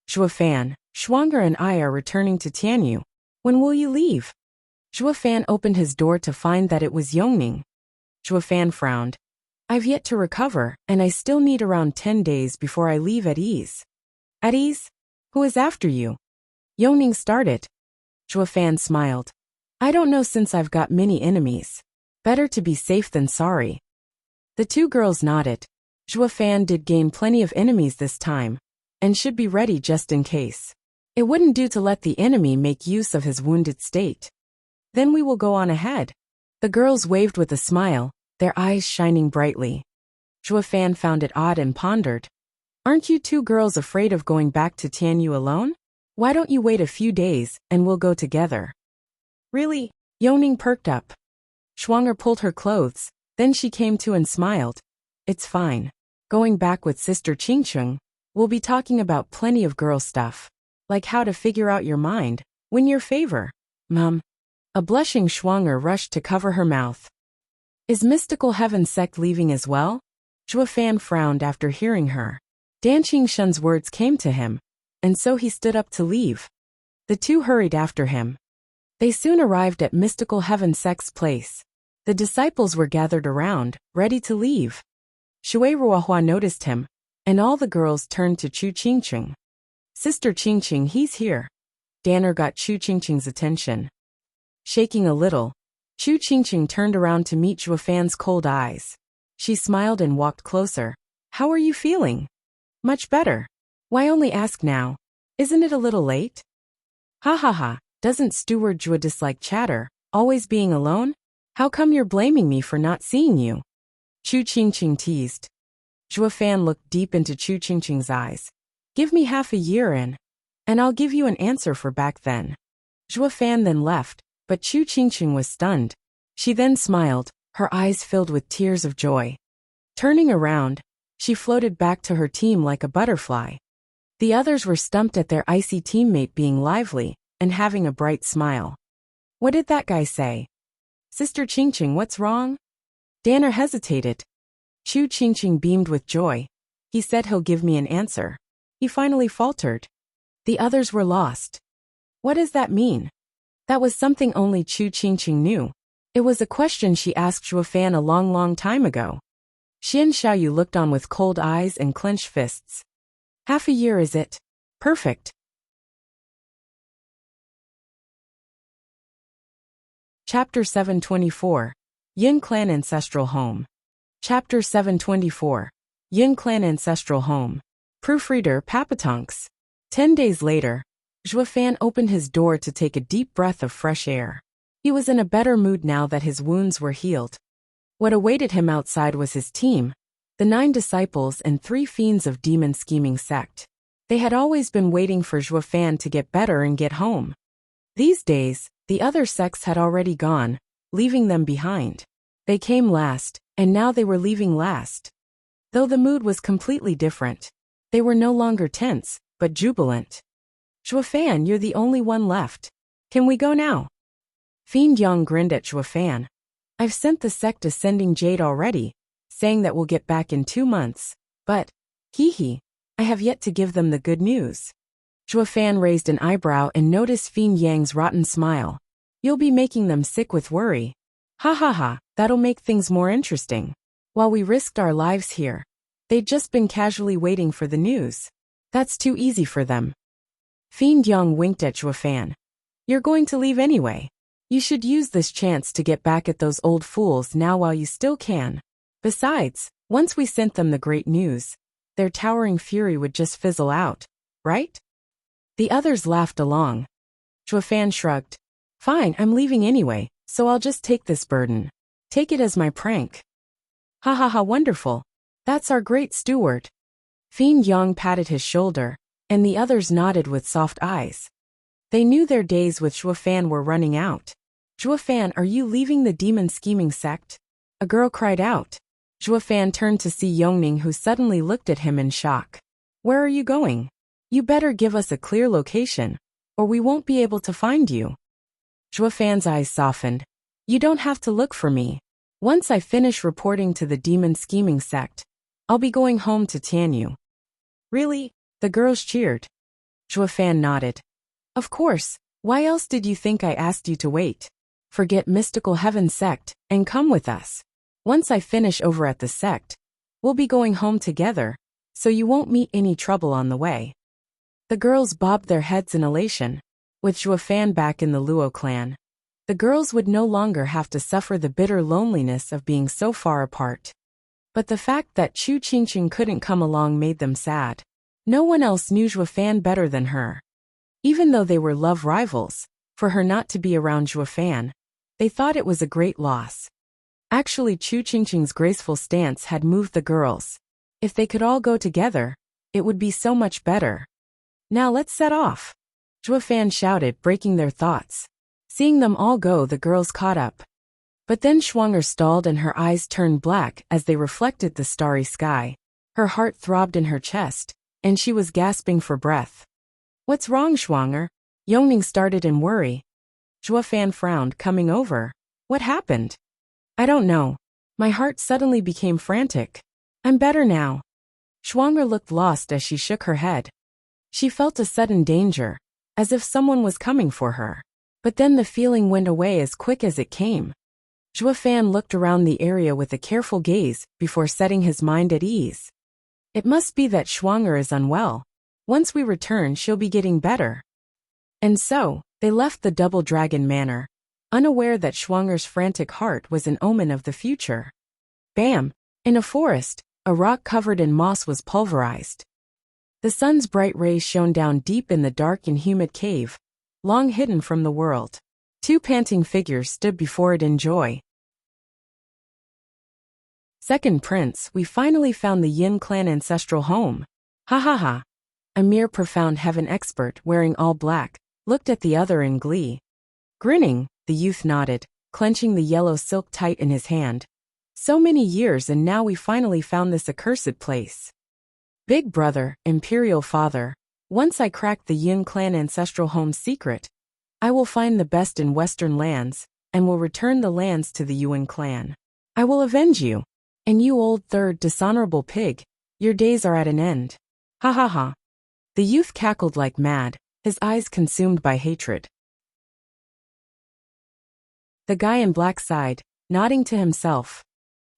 Zhuo Fan, Shuang'er and I are returning to Tianyu. When will you leave? Zhuo Fan opened his door to find that it was Yongning. Zhuo Fan frowned. I've yet to recover, and I still need around 10 days before I leave at ease. At ease? Who is after you? Yongning started. Zhuo Fan smiled. I don't know since I've got many enemies. Better to be safe than sorry. The 2 girls nodded. Zhuo Fan did gain plenty of enemies this time, and should be ready just in case. It wouldn't do to let the enemy make use of his wounded state. Then we will go on ahead. The girls waved with a smile, their eyes shining brightly. Zhuo Fan found it odd and pondered. Aren't you 2 girls afraid of going back to Tianyu alone? Why don't you wait a few days and we'll go together? Really? Yongning perked up. Shuang'er pulled her clothes, then she came to and smiled. It's fine. Going back with Sister Qingcheng, we'll be talking about plenty of girl stuff. Like how to figure out your mind, win your favor. Mum. A blushing Shuang'er rushed to cover her mouth. Is Mystical Heaven Sect leaving as well? Zhuo Fan frowned after hearing her. Dan Qingshun's words came to him, and so he stood up to leave. The 2 hurried after him. They soon arrived at Mystical Heaven Sect's place. The disciples were gathered around, ready to leave. Shui Ruohua noticed him, and all the girls turned to Chu Qingcheng. Sister Qingcheng, he's here. Danner got Chu Qingcheng's attention. Shaking a little, Chu Qingcheng turned around to meet Zhuo Fan's cold eyes. She smiled and walked closer. How are you feeling? Much better. Why only ask now? Isn't it a little late? Ha ha ha, doesn't Steward Zhuo dislike chatter, always being alone? How come you're blaming me for not seeing you? Chu Qingcheng teased. Zhuo Fan looked deep into Chu Qingcheng's eyes. Give me half a year and I'll give you an answer for back then. Zhuo Fan then left, but Chu Qingcheng was stunned. She then smiled, her eyes filled with tears of joy. Turning around, she floated back to her team like a butterfly. The others were stumped at their icy teammate being lively and having a bright smile. What did that guy say? Sister Qingcheng, what's wrong? Danner hesitated. Chu Qingcheng beamed with joy. He said he'll give me an answer. He finally faltered. The others were lost. What does that mean? That was something only Chu Qingcheng knew. It was a question she asked Zhuo Fan a long time ago. Xian Xiaoyu looked on with cold eyes and clenched fists. Half a year is it? Perfect. Chapter 724. Yin Clan Ancestral Home. Chapter 724. Yin Clan Ancestral Home. Proofreader Papatonks. 10 days later, Zhuofan opened his door to take a deep breath of fresh air. He was in a better mood now that his wounds were healed. What awaited him outside was his team, the 9 disciples and 3 fiends of demon scheming sect. They had always been waiting for Zhuofan to get better and get home. These days, the other sects had already gone, leaving them behind. They came last, and now they were leaving last. Though the mood was completely different, they were no longer tense, but jubilant. Zhuofan, you're the only one left. Can we go now? Fiend Yang grinned at Zhuofan. I've sent the sect Ascending Jade already, saying that we'll get back in 2 months, but, I have yet to give them the good news. Zhuofan raised an eyebrow and noticed Fiend Yang's rotten smile. You'll be making them sick with worry. Ha ha ha, that'll make things more interesting. While we risked our lives here, they'd just been casually waiting for the news. That's too easy for them. Fiend Yang winked at Zhuofan. You're going to leave anyway. You should use this chance to get back at those old fools now while you still can. Besides, once we sent them the great news, their towering fury would just fizzle out, right? The others laughed along. Zhuofan shrugged. Fine, I'm leaving anyway, so I'll just take this burden. Take it as my prank. Ha ha ha, wonderful. That's our great steward. Fiend Yang patted his shoulder, and the others nodded with soft eyes. They knew their days with Zhuofan were running out. Zhuofan, are you leaving the demon scheming sect? A girl cried out. Zhuofan turned to see Yongning, who suddenly looked at him in shock. Where are you going? You better give us a clear location, or we won't be able to find you. Zhuofan's eyes softened. You don't have to look for me. Once I finish reporting to the demon scheming sect, I'll be going home to Tianyu. Really? The girls cheered. Zhuofan nodded. Of course, why else did you think I asked you to wait? Forget Mystical Heaven sect, and come with us. Once I finish over at the sect, we'll be going home together, so you won't meet any trouble on the way. The girls bobbed their heads in elation. With Zhuofan back in the Luo clan, the girls would no longer have to suffer the bitter loneliness of being so far apart. But the fact that Chu Qingqing couldn't come along made them sad. No one else knew Zhuofan better than her. Even though they were love rivals, for her not to be around Zhuofan, they thought it was a great loss. Actually, Chu Qingqing's graceful stance had moved the girls. If they could all go together, it would be so much better. Now let's set off. Zhuofan shouted, breaking their thoughts. Seeing them all go, the girls caught up. But then Schwanger stalled and her eyes turned black as they reflected the starry sky. Her heart throbbed in her chest, and she was gasping for breath. What's wrong, Schwanger? Yongning started in worry. Zhuofan frowned, coming over. What happened? I don't know. My heart suddenly became frantic. I'm better now. Schwanger looked lost as she shook her head. She felt a sudden danger, as if someone was coming for her. But then the feeling went away as quick as it came. Zhuofan looked around the area with a careful gaze before setting his mind at ease. It must be that Schwanger is unwell. Once we return, she'll be getting better. And so, they left the Double Dragon Manor, unaware that Schwanger's frantic heart was an omen of the future. Bam! In a forest, a rock covered in moss was pulverized. The sun's bright rays shone down deep in the dark and humid cave, long hidden from the world. 2 panting figures stood before it in joy. Second Prince, we finally found the Yin Clan ancestral home. Ha ha ha. A mere profound heaven expert wearing all black looked at the other in glee. Grinning, the youth nodded, clenching the yellow silk tight in his hand. So many years, and now we finally found this accursed place. Big brother, imperial father, once I crack the Yin Clan ancestral home's secret, I will find the best in western lands, and will return the lands to the Yuan clan. I will avenge you. And you old third dishonorable pig, your days are at an end. Ha ha ha. The youth cackled like mad, his eyes consumed by hatred. The guy in black sighed, nodding to himself.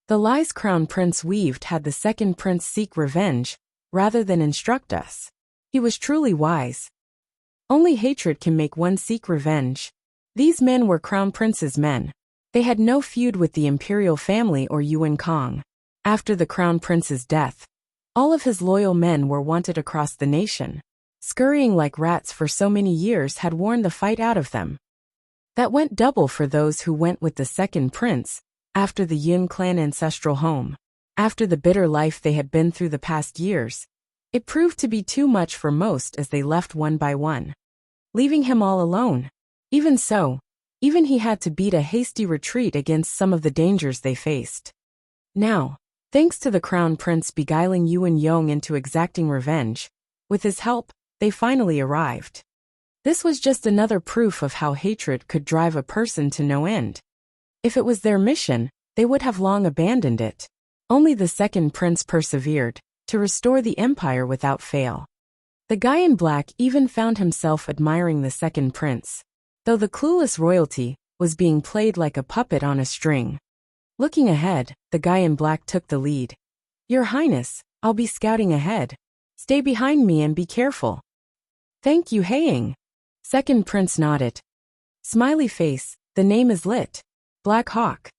The lies Crown Prince weaved had the second prince seek revenge, rather than instruct us. He was truly wise. Only hatred can make one seek revenge. These men were Crown Prince's men. They had no feud with the imperial family or Yuan Kong. After the Crown Prince's death, All of his loyal men were wanted across the nation. Scurrying like rats for so many years had worn the fight out of them. That went double for those who went with the second prince, after the Yun clan ancestral home. After the bitter life they had been through the past years, it proved to be too much for most as they left one by one, leaving him all alone. Even so, even he had to beat a hasty retreat against some of the dangers they faced. Now, thanks to the crown prince beguiling Yuan Yong into exacting revenge, with his help, they finally arrived. This was just another proof of how hatred could drive a person to no end. If it was their mission, they would have long abandoned it. Only the second prince persevered, to restore the empire without fail. The guy in black even found himself admiring the second prince, though the clueless royalty was being played like a puppet on a string. Looking ahead, the guy in black took the lead. "Your Highness, I'll be scouting ahead. Stay behind me and be careful." "Thank you, Haiying." Second prince nodded. Smiley face, the name is lit. Black Hawk.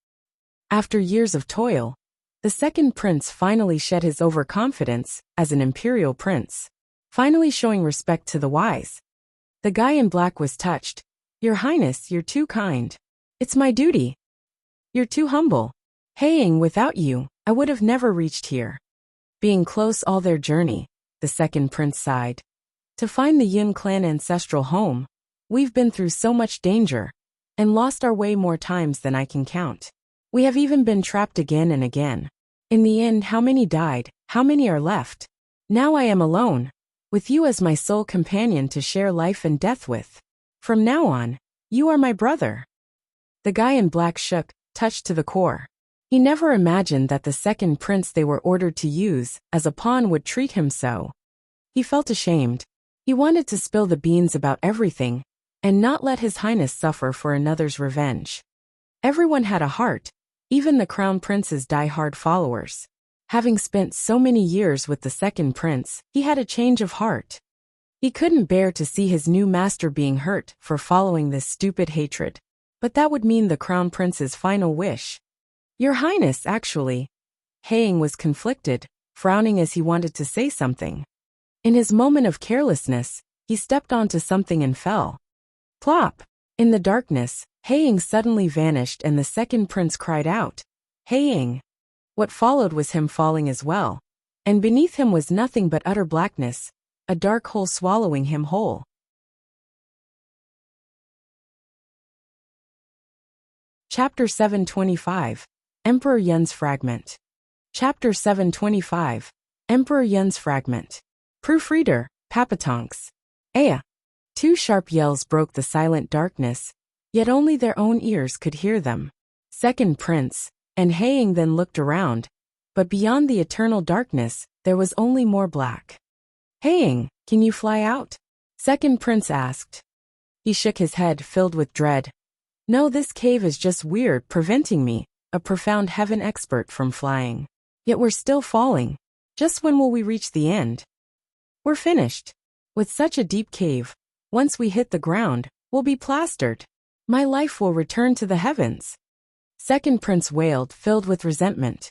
After years of toil, the second prince finally shed his overconfidence as an imperial prince, finally showing respect to the wise. The guy in black was touched. "Your Highness, you're too kind. It's my duty. You're too humble. Haiying, without you, I would have never reached here." Being close all their journey, the second prince sighed. "To find the Yun clan ancestral home, we've been through so much danger, and lost our way more times than I can count. We have even been trapped again and again. In the end, how many died, how many are left? Now I am alone, with you as my sole companion to share life and death with. From now on, you are my brother." The guy in black shook, touched to the core. He never imagined that the second prince they were ordered to use as a pawn would treat him so. He felt ashamed. He wanted to spill the beans about everything, and not let his highness suffer for another's revenge. Everyone had a heart, even the crown prince's die-hard followers. Having spent so many years with the second prince, he had a change of heart. He couldn't bear to see his new master being hurt for following this stupid hatred. But that would mean the crown prince's final wish. "Your Highness, actually." Haiying was conflicted, frowning as he wanted to say something. In his moment of carelessness, he stepped onto something and fell. Plop! In the darkness, Haiying suddenly vanished and the second prince cried out, "Haiying!" What followed was him falling as well. And beneath him was nothing but utter blackness, a dark hole swallowing him whole. Chapter 725, Emperor Yun's Fragment. Chapter 725, Emperor Yun's Fragment. Proofreader, Papatonks. Aya. Two sharp yells broke the silent darkness, yet only their own ears could hear them. Second prince, and Haiying then looked around, but beyond the eternal darkness, there was only more black. "Haiying, can you fly out?" Second prince asked. He shook his head, filled with dread. "No, this cave is just weird, preventing me, a profound heaven expert, from flying. Yet we're still falling. Just when will we reach the end?" "We're finished. With such a deep cave, once we hit the ground, we'll be plastered. My life will return to the heavens." Second prince wailed, filled with resentment.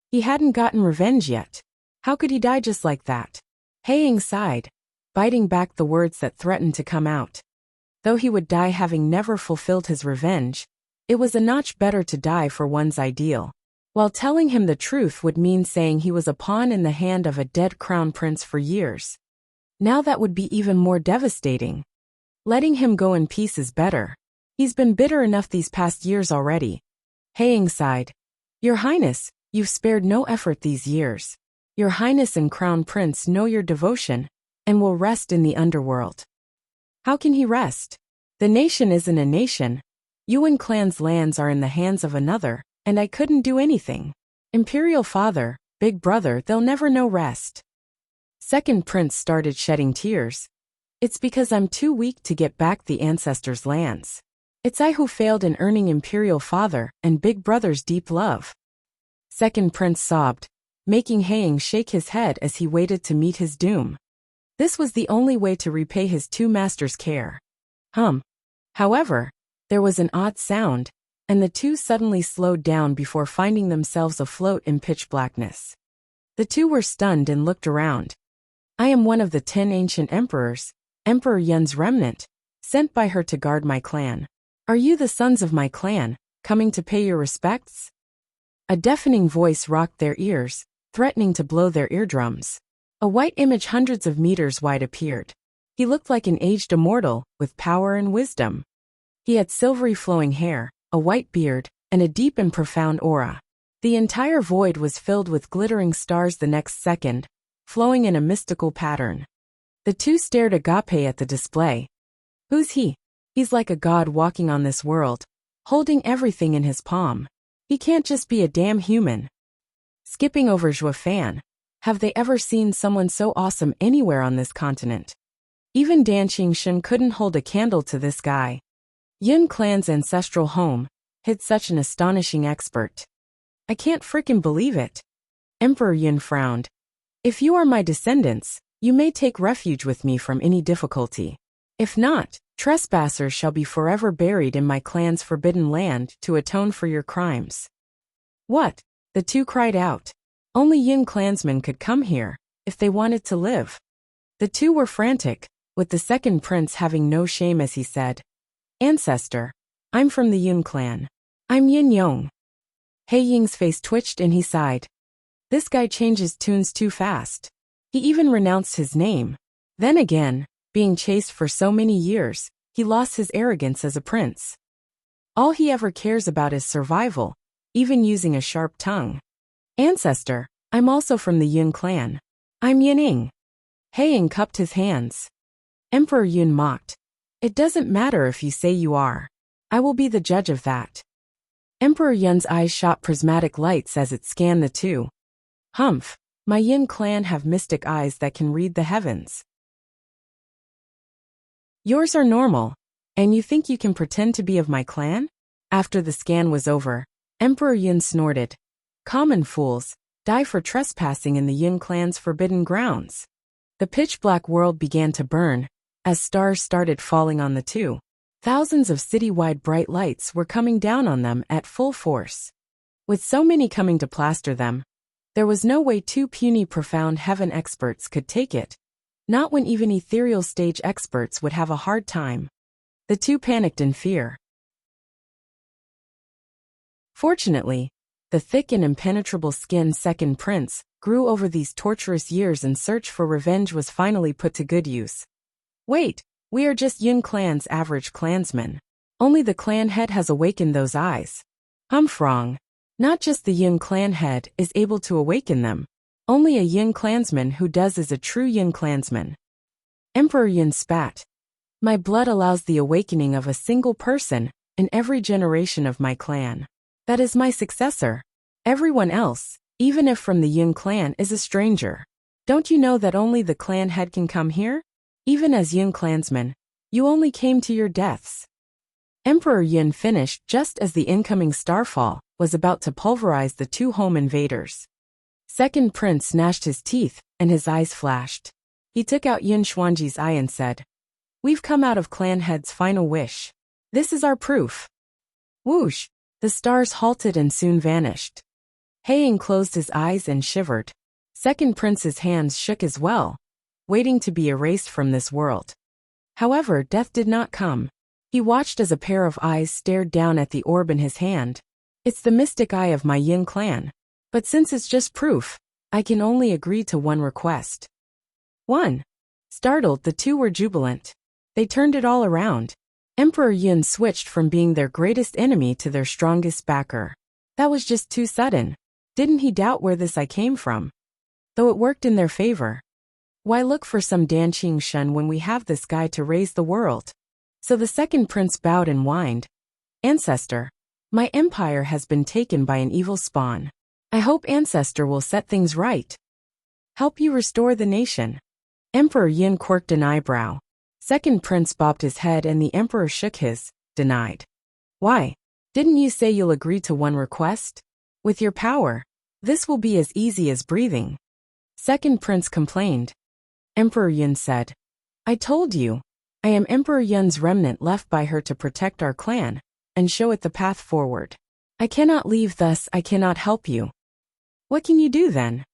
He hadn't gotten revenge yet. How could he die just like that? Haiying sighed, biting back the words that threatened to come out. Though he would die having never fulfilled his revenge, it was a notch better to die for one's ideal. While telling him the truth would mean saying he was a pawn in the hand of a dead crown prince for years. Now that would be even more devastating. Letting him go in peace is better. He's been bitter enough these past years already. Haiying sighed. "Your Highness, you've spared no effort these years. Your Highness and Crown Prince know your devotion, and will rest in the underworld." How can he rest? The nation isn't a nation. Yuan clan's lands are in the hands of another, and I couldn't do anything. Imperial father, big brother, they'll never know rest. Second prince started shedding tears. "It's because I'm too weak to get back the ancestors' lands. It's I who failed in earning imperial father and big brother's deep love." Second prince sobbed, making Haiying shake his head as he waited to meet his doom. This was the only way to repay his two masters' care. However, there was an odd sound, and the two suddenly slowed down before finding themselves afloat in pitch blackness. The two were stunned and looked around. I am one of the 10 ancient emperors, Emperor Yun's remnant, sent by her to guard my clan. Are you the sons of my clan, coming to pay your respects? A deafening voice rocked their ears, threatening to blow their eardrums. A white image hundreds of meters wide appeared. He looked like an aged immortal, with power and wisdom. He had silvery flowing hair, a white beard, and a deep and profound aura. The entire void was filled with glittering stars the next second, flowing in a mystical pattern. The two stared agape at the display. Who's he? He's like a god walking on this world, holding everything in his palm. He can't just be a damn human. Skipping over Zhua Fan, have they ever seen someone so awesome anywhere on this continent? Even Dan Qingshun couldn't hold a candle to this guy. Yun clan's ancestral home hid such an astonishing expert. I can't frickin' believe it. Emperor Yun frowned. If you are my descendants, you may take refuge with me from any difficulty. If not, trespassers shall be forever buried in my clan's forbidden land to atone for your crimes. What? The two cried out. Only Yin clansmen could come here, if they wanted to live. The two were frantic, with the second prince having no shame as he said, Ancestor, I'm from the Yun clan. I'm Yin Yong. He Ying's face twitched and he sighed. This guy changes tunes too fast. He even renounced his name. Then again, being chased for so many years, he lost his arrogance as a prince. All he ever cares about is survival, even using a sharp tongue. Ancestor, I'm also from the Yun clan. I'm Yin Ying. He Ying cupped his hands. Emperor Yun mocked. It doesn't matter if you say you are. I will be the judge of that. Emperor Yun's eyes shot prismatic lights as it scanned the two. Humph, my Yin clan have mystic eyes that can read the heavens. Yours are normal, and you think you can pretend to be of my clan? After the scan was over, Emperor Yun snorted. Common fools, die for trespassing in the Yun clan's forbidden grounds. The pitch-black world began to burn, as stars started falling on the two. Thousands of city-wide bright lights were coming down on them at full force. With so many coming to plaster them, there was no way two puny profound heaven experts could take it. Not when even ethereal stage experts would have a hard time. The two panicked in fear. Fortunately, the thick and impenetrable skinned second prince grew over these torturous years and search for revenge was finally put to good use. Wait, we are just Yun clan's average clansmen. Only the clan head has awakened those eyes. Wrong. Not just the Yun clan head is able to awaken them. Only a Yun clansman who does is a true Yun clansman. Emperor Yun spat. My blood allows the awakening of a single person in every generation of my clan. That is my successor. Everyone else, even if from the Yun clan, is a stranger. Don't you know that only the clan head can come here? Even as Yun clansmen, you only came to your deaths. Emperor Yun finished just as the incoming starfall was about to pulverize the two home invaders. Second prince gnashed his teeth, and his eyes flashed. He took out Yun Xuanji's eye and said, We've come out of clan head's final wish. This is our proof. Whoosh! The stars halted and soon vanished. He Ying closed his eyes and shivered. Second prince's hands shook as well, waiting to be erased from this world. However, death did not come. He watched as a pair of eyes stared down at the orb in his hand. It's the mystic eye of my Yin clan. But since it's just proof, I can only agree to one request. 1. Startled, the two were jubilant. They turned it all around. Emperor Yun switched from being their greatest enemy to their strongest backer. That was just too sudden. Didn't he doubt where this eye came from? Though it worked in their favor. Why look for some Dan Qingshun when we have this guy to raise the world? So the second prince bowed and whined. Ancestor, my empire has been taken by an evil spawn. I hope Ancestor will set things right. Help you restore the nation. Emperor Yin quirked an eyebrow. Second prince bobbed his head and the emperor shook his, denied. Why? Didn't you say you'll agree to one request? With your power, this will be as easy as breathing. Second prince complained. Emperor Yun said, I told you, I am Emperor Yun's remnant left by her to protect our clan, and show it the path forward. I cannot leave, thus I cannot help you. What can you do then?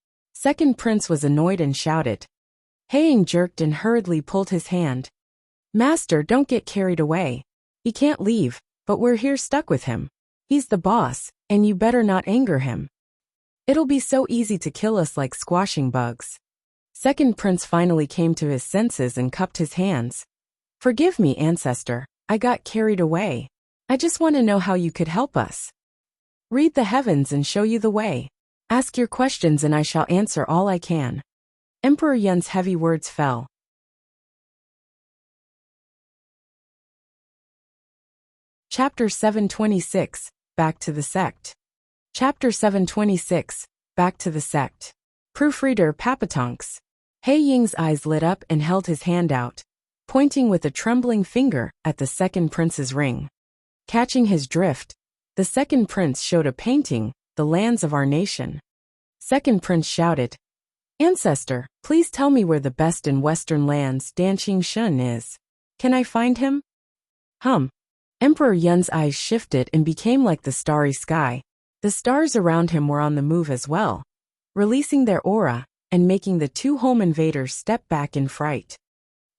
Second prince was annoyed and shouted. Haing jerked and hurriedly pulled his hand. Master, don't get carried away. He can't leave, but we're here stuck with him. He's the boss, and you better not anger him. It'll be so easy to kill us like squashing bugs. Second prince finally came to his senses and cupped his hands. Forgive me, ancestor, I got carried away. I just want to know how you could help us. Read the heavens and show you the way. Ask your questions and I shall answer all I can. Emperor Yun's heavy words fell. Chapter 726, Back to the Sect. Chapter 726, Back to the Sect. Proofreader Papatonks. He Ying's eyes lit up and held his hand out, pointing with a trembling finger at the second prince's ring. Catching his drift, the second prince showed a painting, the lands of our nation. Second prince shouted, Ancestor, please tell me where the best in western lands Danqing Shun is. Can I find him? Emperor Yun's eyes shifted and became like the starry sky. The stars around him were on the move as well, releasing their aura and making the two home invaders step back in fright.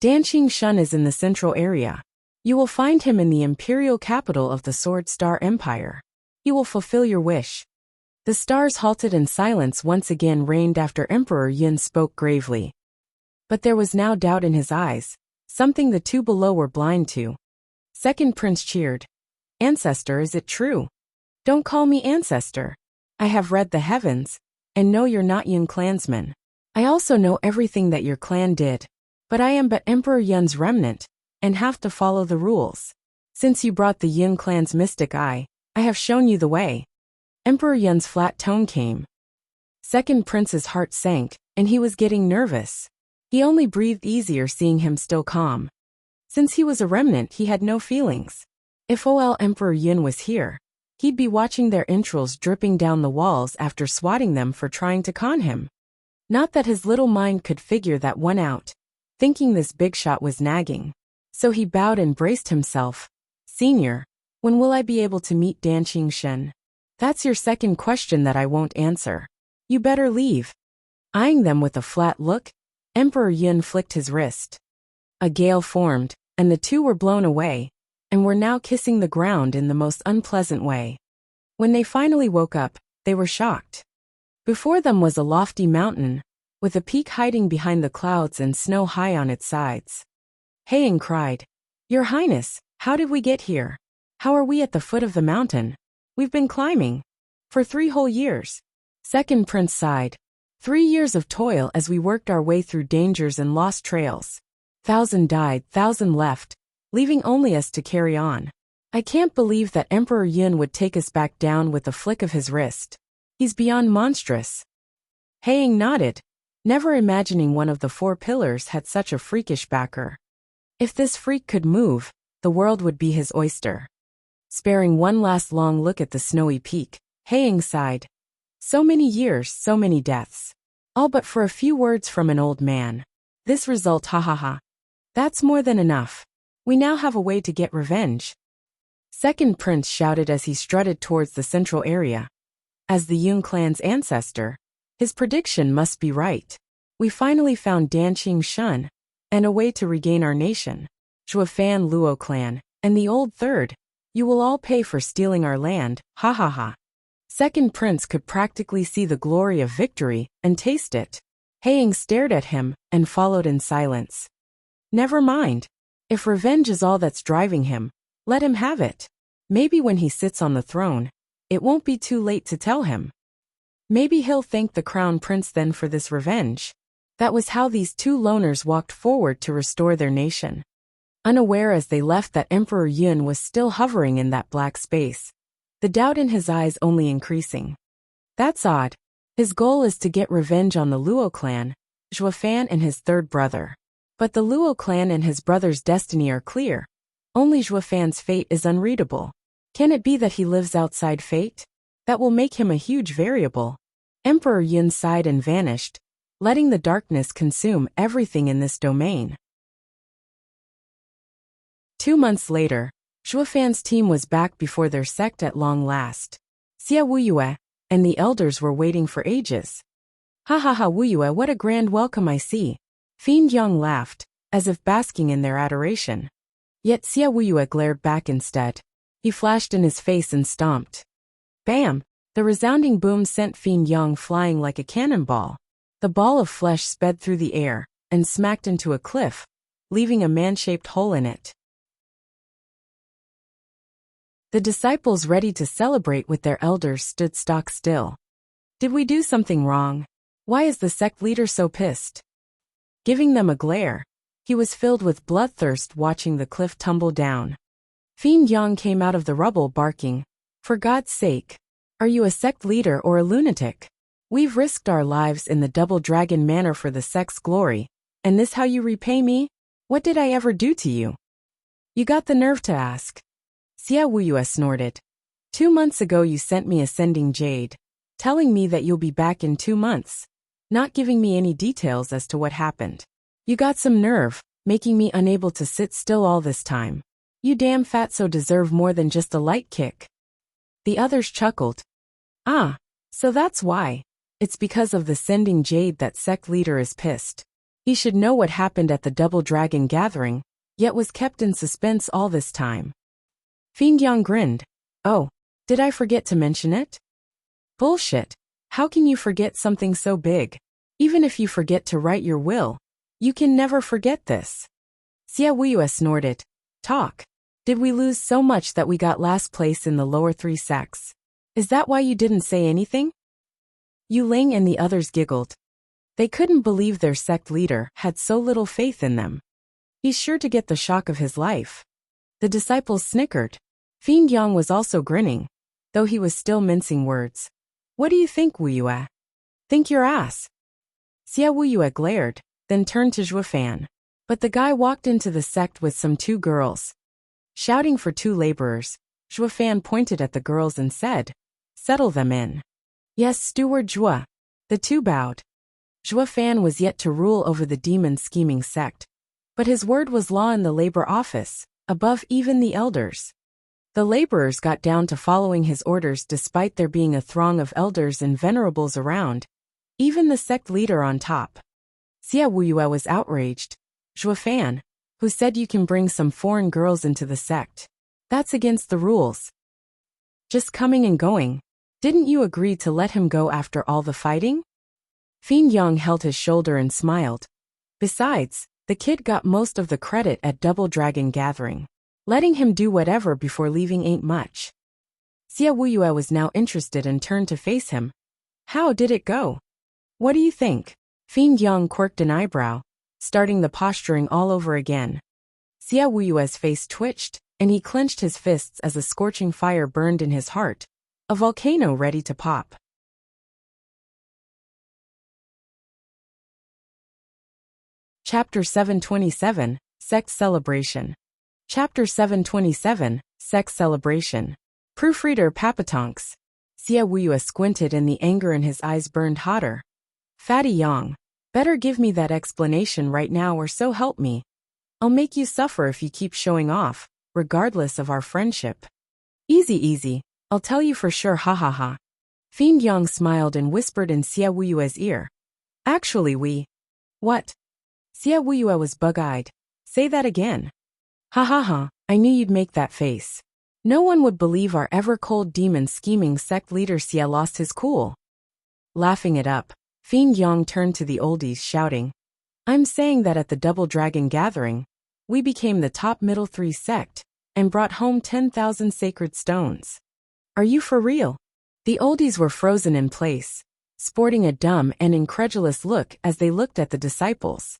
Danqing Shun is in the central area. You will find him in the imperial capital of the Sword Star Empire. He will fulfill your wish. The stars halted and silence once again reigned after Emperor Yun spoke gravely. But there was now doubt in his eyes, something the two below were blind to. Second prince cheered. Ancestor, is it true? Don't call me ancestor. I have read the heavens, and know you're not Yun clansmen. I also know everything that your clan did, but I am but Emperor Yun's remnant, and have to follow the rules. Since you brought the Yun clan's mystic eye, I have shown you the way. Emperor Yun's flat tone came. Second prince's heart sank, and he was getting nervous. He only breathed easier seeing him still calm. Since he was a remnant, he had no feelings. If Emperor Yun was here, he'd be watching their entrails dripping down the walls after swatting them for trying to con him. Not that his little mind could figure that one out, thinking this big shot was nagging. So he bowed and braced himself. Senior, when will I be able to meet Danqing Shun? That's your second question that I won't answer. You better leave. Eyeing them with a flat look, Emperor Yun flicked his wrist. A gale formed, and the two were blown away, and were now kissing the ground in the most unpleasant way. When they finally woke up, they were shocked. Before them was a lofty mountain, with a peak hiding behind the clouds and snow high on its sides. Haing cried, Your Highness, how did we get here? How are we at the foot of the mountain? We've been climbing. For 3 whole years. Second prince sighed. 3 years of toil as we worked our way through dangers and lost trails. 1,000 died, 1,000 left, leaving only us to carry on. I can't believe that Emperor Yun would take us back down with a flick of his wrist. He's beyond monstrous. Haing nodded, never imagining one of the 4 pillars had such a freakish backer. If this freak could move, the world would be his oyster. Sparing one last long look at the snowy peak, Haing sighed. So many years, so many deaths. All but for a few words from an old man. This result, ha. That's more than enough. We now have a way to get revenge. Second prince shouted as he strutted towards the central area. As the Yun clan's ancestor, his prediction must be right. We finally found Danqing Shun, and a way to regain our nation. Zhuofan Luo clan, and the old third. You will all pay for stealing our land, ha. Second prince could practically see the glory of victory and taste it. Haing stared at him and followed in silence. Never mind. If revenge is all that's driving him, let him have it. Maybe when he sits on the throne, it won't be too late to tell him. Maybe he'll thank the crown prince then for this revenge. That was how these 2 loners walked forward to restore their nation. Unaware as they left that Emperor Yun was still hovering in that black space, the doubt in his eyes only increasing. That's odd. His goal is to get revenge on the Luo clan, Zhuofan and his 3rd brother. But the Luo clan and his brother's destiny are clear. Only Zhuofan's fate is unreadable. Can it be that he lives outside fate? That will make him a huge variable. Emperor Yun sighed and vanished, letting the darkness consume everything in this domain. 2 months later, Zhuofan's team was back before their sect at long last. Xia Wuyue and the elders were waiting for ages. Ha ha ha Wuyue, what a grand welcome I see. Fiend Yang laughed, as if basking in their adoration. Yet Xia Wuyue glared back instead. He flashed in his face and stomped. Bam! The resounding boom sent Fiend Yang flying like a cannonball. The ball of flesh sped through the air and smacked into a cliff, leaving a man-shaped hole in it. The disciples, ready to celebrate with their elders, stood stock still. Did we do something wrong? Why is the sect leader so pissed? Giving them a glare, he was filled with bloodthirst watching the cliff tumble down. Fiend Yang came out of the rubble barking, "For God's sake! Are you a sect leader or a lunatic? We've risked our lives in the Double Dragon Manor for the sect's glory, and this how you repay me? What did I ever do to you? You got the nerve to ask." Xia Wuyue snorted. 2 months ago you sent me a sending jade, telling me that you'll be back in 2 months, not giving me any details as to what happened. You got some nerve, making me unable to sit still all this time. You damn fatso deserve more than just a light kick. The others chuckled. Ah, so that's why. It's because of the sending jade that sect leader is pissed. He should know what happened at the Double Dragon gathering, yet was kept in suspense all this time. Fiend Yang grinned. Oh, did I forget to mention it? Bullshit. How can you forget something so big? Even if you forget to write your will, you can never forget this. Xia Wuyue snorted. Talk. Did we lose so much that we got last place in the lower 3 sects? Is that why you didn't say anything? Yu Ling and the others giggled. They couldn't believe their sect leader had so little faith in them. He's sure to get the shock of his life. The disciples snickered. Fiend Yang was also grinning, though he was still mincing words. What do you think, Wuyue? Think your ass. Xia Wuyue glared, then turned to Zhuofan. But the guy walked into the sect with some 2 girls. Shouting for 2 laborers, Zhuofan pointed at the girls and said, "Settle them in." Yes, Steward Zhuo. The 2 bowed. Zhuofan was yet to rule over the demon-scheming sect, but his word was law in the labor office, above even the elders. The laborers got down to following his orders despite there being a throng of elders and venerables around, even the sect leader on top. Xia Wuyue was outraged. Zhuofan, who said you can bring some foreign girls into the sect? That's against the rules. Just coming and going. Didn't you agree to let him go after all the fighting? Fiend Yang held his shoulder and smiled. Besides, the kid got most of the credit at Double Dragon Gathering. Letting him do whatever before leaving ain't much. Xia Wuyue was now interested and turned to face him. How did it go? What do you think? Fiend Yang quirked an eyebrow, starting the posturing all over again. Xia Wuyue's face twitched, and he clenched his fists as a scorching fire burned in his heart, a volcano ready to pop. Chapter 727, Sex Celebration. Chapter 727, Sex Celebration. Proofreader Papatonks. Xia Wuyue squinted and the anger in his eyes burned hotter. Fatty Yang, better give me that explanation right now or so help me. I'll make you suffer if you keep showing off, regardless of our friendship. Easy easy, I'll tell you for sure, ha ha ha. Fiend Yang smiled and whispered in Xia Wuyue's ear. Actually What? Xia Wuyue was bug-eyed. Say that again. Ha ha ha, I knew you'd make that face. No one would believe our ever-cold demon-scheming sect leader Xia lost his cool. Laughing it up, Fiend Yang turned to the oldies shouting, I'm saying that at the Double Dragon Gathering, we became the top middle 3 sect, and brought home 10,000 sacred stones. Are you for real? The oldies were frozen in place, sporting a dumb and incredulous look as they looked at the disciples.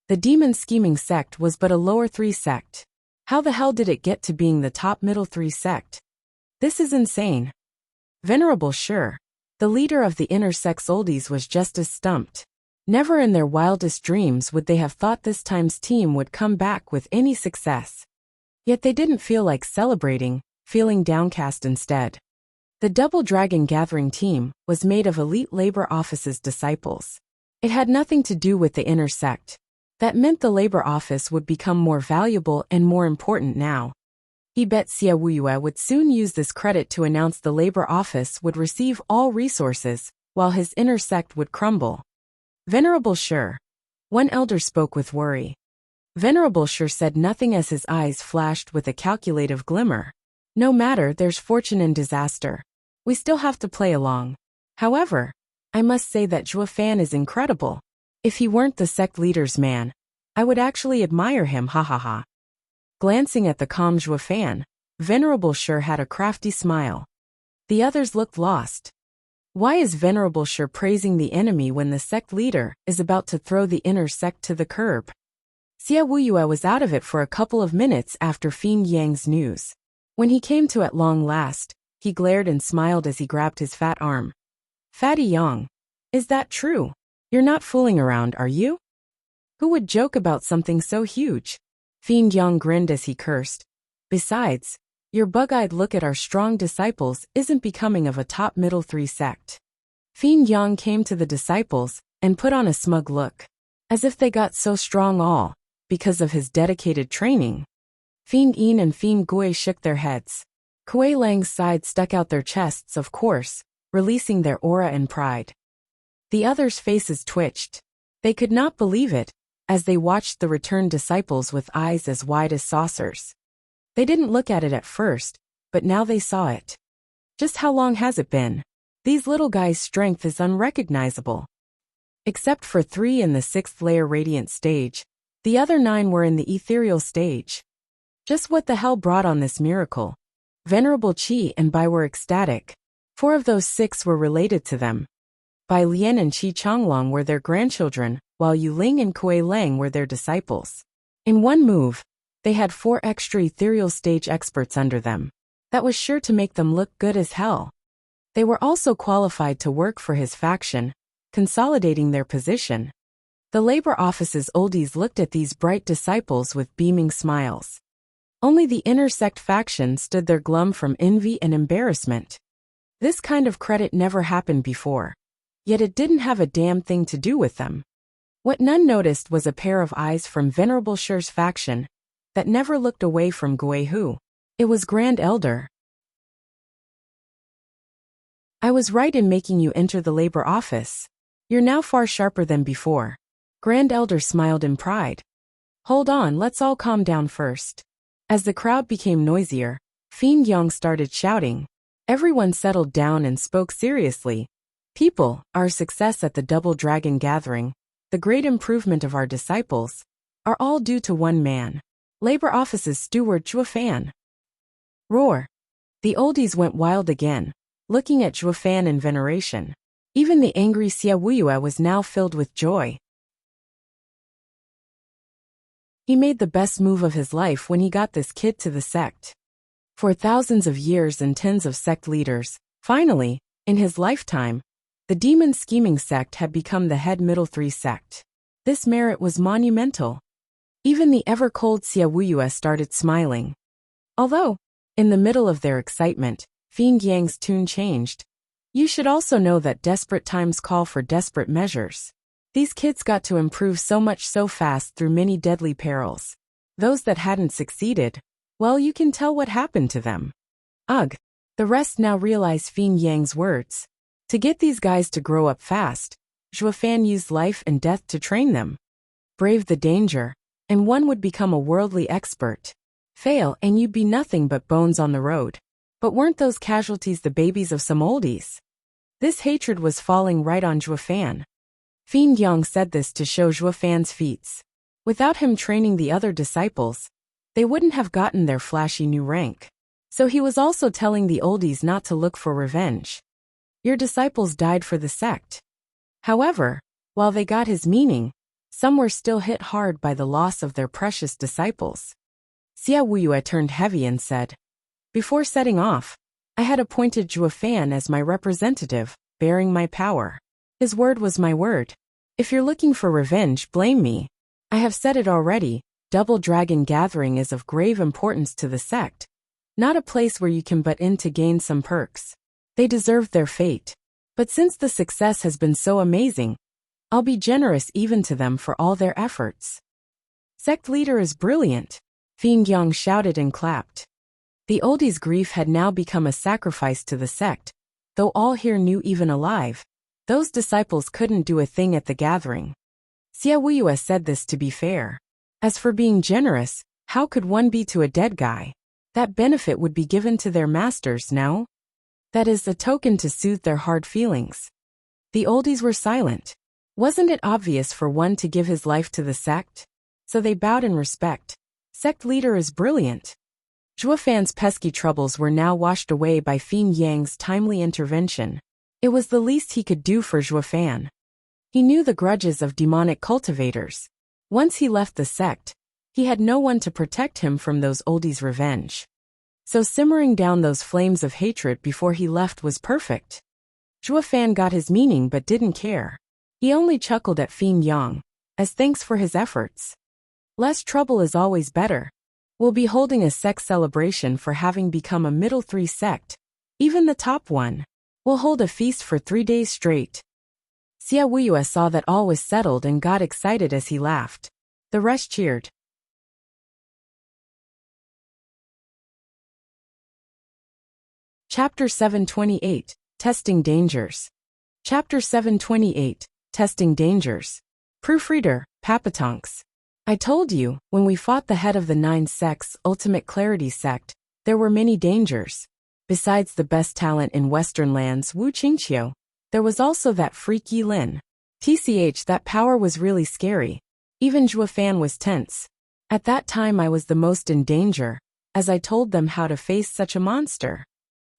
The demon-scheming sect was but a lower 3 sect. How the hell did it get to being the top middle 3 sect? This is insane. Venerable Sure, the leader of the inner sect's oldies, was just as stumped. Never in their wildest dreams would they have thought this time's team would come back with any success. Yet they didn't feel like celebrating, feeling downcast instead. The Double Dragon Gathering team was made of elite labor office's disciples. It had nothing to do with the inner sect. That meant the labor office would become more valuable and more important now. He bet Xia Wuyue would soon use this credit to announce the labor office would receive all resources, while his inner sect would crumble. Venerable Sure. One elder spoke with worry. Venerable Sure said nothing as his eyes flashed with a calculative glimmer. No matter, there's fortune in disaster. We still have to play along. However, I must say that Zhuo Fan is incredible. If he weren't the sect leader's man, I would actually admire him, ha ha ha. Glancing at the calm Zhuo Fan, Venerable Sure had a crafty smile. The others looked lost. Why is Venerable Sure praising the enemy when the sect leader is about to throw the inner sect to the curb? Xia Wuyue was out of it for a couple of minutes after Fiend Yang's news. When he came to at long last, he glared and smiled as he grabbed his fat arm. Fatty Yang, is that true? You're not fooling around, are you? Who would joke about something so huge? Fiend Yang grinned as he cursed. Besides, your bug-eyed look at our strong disciples isn't becoming of a top middle 3 sect. Fiend Yang came to the disciples and put on a smug look, as if they got so strong all because of his dedicated training. Fiend Yin and Fiend Gui shook their heads. Kuei Lang's sides stuck out their chests, of course, releasing their aura and pride. The others' faces twitched. They could not believe it, as they watched the returned disciples with eyes as wide as saucers. They didn't look at it at first, but now they saw it. Just how long has it been? These little guys' strength is unrecognizable. Except for 3 in the 6th layer radiant stage, the other 9 were in the ethereal stage. Just what the hell brought on this miracle? Venerable Qi and Bai were ecstatic. 4 of those 6 were related to them. Bai Lian and Qi Changlong were their grandchildren, while Yu Ling and Kuei Lang were their disciples. In one move, they had 4 extra ethereal stage experts under them. That was sure to make them look good as hell. They were also qualified to work for his faction, consolidating their position. The labor office's oldies looked at these bright disciples with beaming smiles. Only the inner sect faction stood there glum from envy and embarrassment. This kind of credit never happened before. Yet it didn't have a damn thing to do with them. What none noticed was a pair of eyes from Venerable Shure's faction that never looked away from Gui Hu. It was Grand Elder. I was right in making you enter the labor office. You're now far sharper than before. Grand Elder smiled in pride. Hold on, let's all calm down first. As the crowd became noisier, Fiend Yang started shouting. Everyone settled down and spoke seriously. People, our success at the Double Dragon Gathering, the great improvement of our disciples, are all due to one man. Labor Office's Steward Zhuo Fan. Roar. The oldies went wild again, looking at Zhuo Fan in veneration. Even the angry Xia Wuyue was now filled with joy. He made the best move of his life when he got this kid to the sect. For thousands of years and tens of sect leaders, finally, in his lifetime, the demon scheming sect had become the head middle 3 sect. This merit was monumental. Even the ever-cold Xia Wuyue started smiling. Although, in the middle of their excitement, Fiend Yang's tune changed. You should also know that desperate times call for desperate measures. These kids got to improve so much so fast through many deadly perils. Those that hadn't succeeded, well, you can tell what happened to them. Ugh. The rest now realize Fiend Yang's words. To get these guys to grow up fast, Zhuo Fan used life and death to train them. Brave the danger, and one would become a worldly expert. Fail and you'd be nothing but bones on the road. But weren't those casualties the babies of some oldies? This hatred was falling right on Zhuo Fan. Fiend Yang said this to show Zhuo Fan's feats. Without him training the other disciples, they wouldn't have gotten their flashy new rank. So he was also telling the oldies not to look for revenge. Your disciples died for the sect. However, while they got his meaning, some were still hit hard by the loss of their precious disciples. Xia Wuyue turned heavy and said, before setting off, I had appointed Zhuo Fan as my representative, bearing my power. His word was my word. If you're looking for revenge, blame me. I have said it already, Double Dragon Gathering is of grave importance to the sect. Not a place where you can butt in to gain some perks. They deserved their fate. But since the success has been so amazing, I'll be generous even to them for all their efforts. Sect leader is brilliant. Fiend Yang shouted and clapped. The oldies' grief had now become a sacrifice to the sect, though all here knew even alive. Those disciples couldn't do a thing at the gathering. Xia Wuyue said this to be fair. As for being generous, how could one be to a dead guy? That benefit would be given to their masters, no? That is a token to soothe their hard feelings. The oldies were silent. Wasn't it obvious for one to give his life to the sect? So they bowed in respect. Sect leader is brilliant. Zhuo Fan's pesky troubles were now washed away by Fin Yang's timely intervention. It was the least he could do for Zhuo Fan. He knew the grudges of demonic cultivators. Once he left the sect, he had no one to protect him from those oldies' revenge. So simmering down those flames of hatred before he left was perfect. Zhuo Fan got his meaning but didn't care. He only chuckled at Fin Yang, as thanks for his efforts. Less trouble is always better. We'll be holding a sect celebration for having become a middle 3 sect. Even the top one. We'll hold a feast for 3 days straight. Xia Wuyue saw that all was settled and got excited as he laughed. The rest cheered. Chapter 728, Testing Dangers. Chapter 728, Testing Dangers. Proofreader, Papatonks. I told you, when we fought the head of the 9 sects, Ultimate Clarity sect, there were many dangers. Besides the best talent in Western lands, Wu Qingqiu, there was also that freak Yi Lin. TCH, that power was really scary. Even Zhuo Fan was tense. At that time I was the most in danger, as I told them how to face such a monster.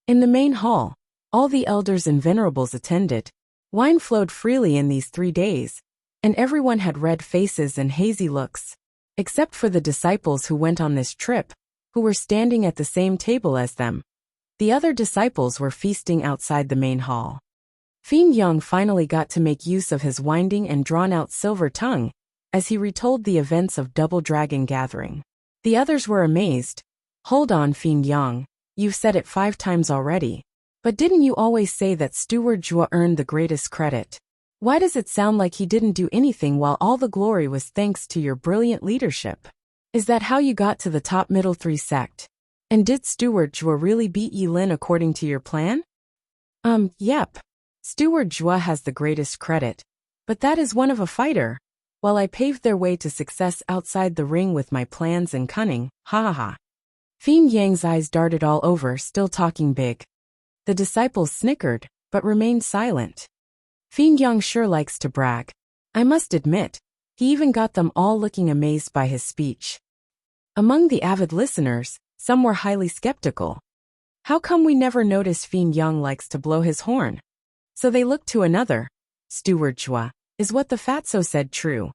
In the main hall, all the elders and venerables attended. Wine flowed freely in these 3 days, and everyone had red faces and hazy looks, except for the disciples who went on this trip, who were standing at the same table as them. The other disciples were feasting outside the main hall. Fin Yang finally got to make use of his winding and drawn-out silver tongue, as he retold the events of Double Dragon Gathering. The others were amazed. Hold on, Fin Yang, you've said it 5 times already. But didn't you always say that Steward Zhuo earned the greatest credit? Why does it sound like he didn't do anything while all the glory was thanks to your brilliant leadership? Is that how you got to the top middle 3 sect? And did Steward Zhuo really beat Yi Lin according to your plan? Yep. Steward Zhuo has the greatest credit. But that is one of a fighter. While I paved their way to success outside the ring with my plans and cunning, ha ha ha. Fin Yang's eyes darted all over, still talking big. The disciples snickered, but remained silent. Fin Yang sure likes to brag. I must admit, he even got them all looking amazed by his speech. Among the avid listeners, some were highly skeptical. How come we never notice Fin Yang likes to blow his horn? So they looked to another. Steward Zhuo, is what the fatso said true?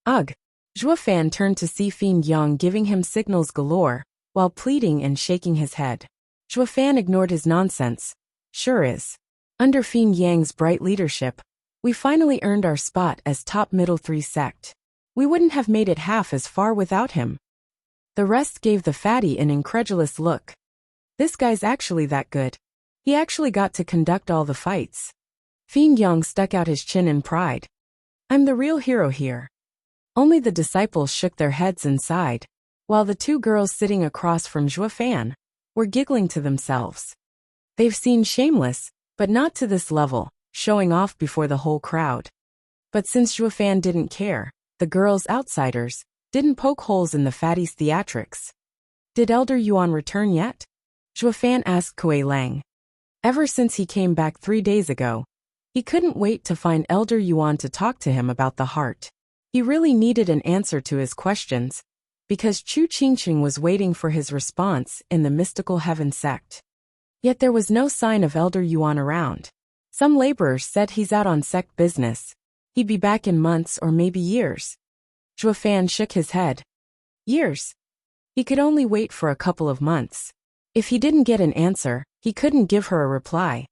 Ugh. Zhuo Fan turned to see Fin Yang giving him signals galore, while pleading and shaking his head. Zhuo Fan ignored his nonsense. Sure is. Under Fin Yang's bright leadership, we finally earned our spot as top middle 3 sect. We wouldn't have made it half as far without him. The rest gave the fatty an incredulous look. This guy's actually that good. He actually got to conduct all the fights. Fin Yang stuck out his chin in pride. I'm the real hero here. Only the disciples shook their heads and sighed, while the 2 girls sitting across from Zhuo Fan were giggling to themselves. They've seen Shameless, but not to this level, showing off before the whole crowd. But since Zhuo Fan didn't care, the girls outsiders didn't poke holes in the fatty's theatrics. Did Elder Yuan return yet? Zhuo Fan asked Kuei Lang. Ever since he came back 3 days ago, he couldn't wait to find Elder Yuan to talk to him about the heart. He really needed an answer to his questions, because Chu Qingqing was waiting for his response in the mystical heaven sect. Yet there was no sign of Elder Yuan around. Some laborers said he's out on sect business. He'd be back in months or maybe years. Zhuo Fan shook his head. Years? He could only wait for a couple of months. If he didn't get an answer, he couldn't give her a reply.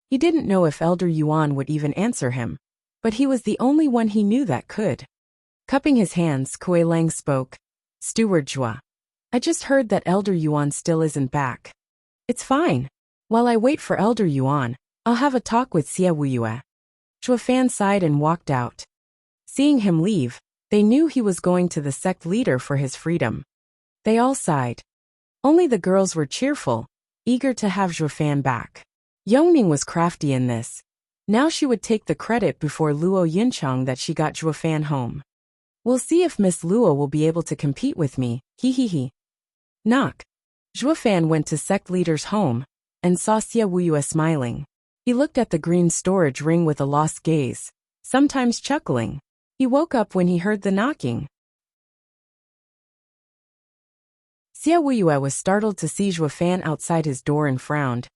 He didn't know if Elder Yuan would even answer him, but he was the only one he knew that could. Cupping his hands, Kuei Lang spoke. Steward Zhuo, I just heard that Elder Yuan still isn't back. It's fine. While I wait for Elder Yuan, I'll have a talk with Xia Wuyue. Zhuo Fan sighed and walked out. Seeing him leave, they knew he was going to the sect leader for his freedom. They all sighed. Only the girls were cheerful, eager to have Zhuo Fan back. Yongning was crafty in this. Now she would take the credit before Luo Yinchang that she got Zhuofan home. We'll see if Miss Luo will be able to compete with me, he. Knock. Zhuofan went to sect leader's home and saw Xia Wuyue smiling. He looked at the green storage ring with a lost gaze, sometimes chuckling. He woke up when he heard the knocking. Xia Wuyue was startled to see Zhuofan outside his door and frowned.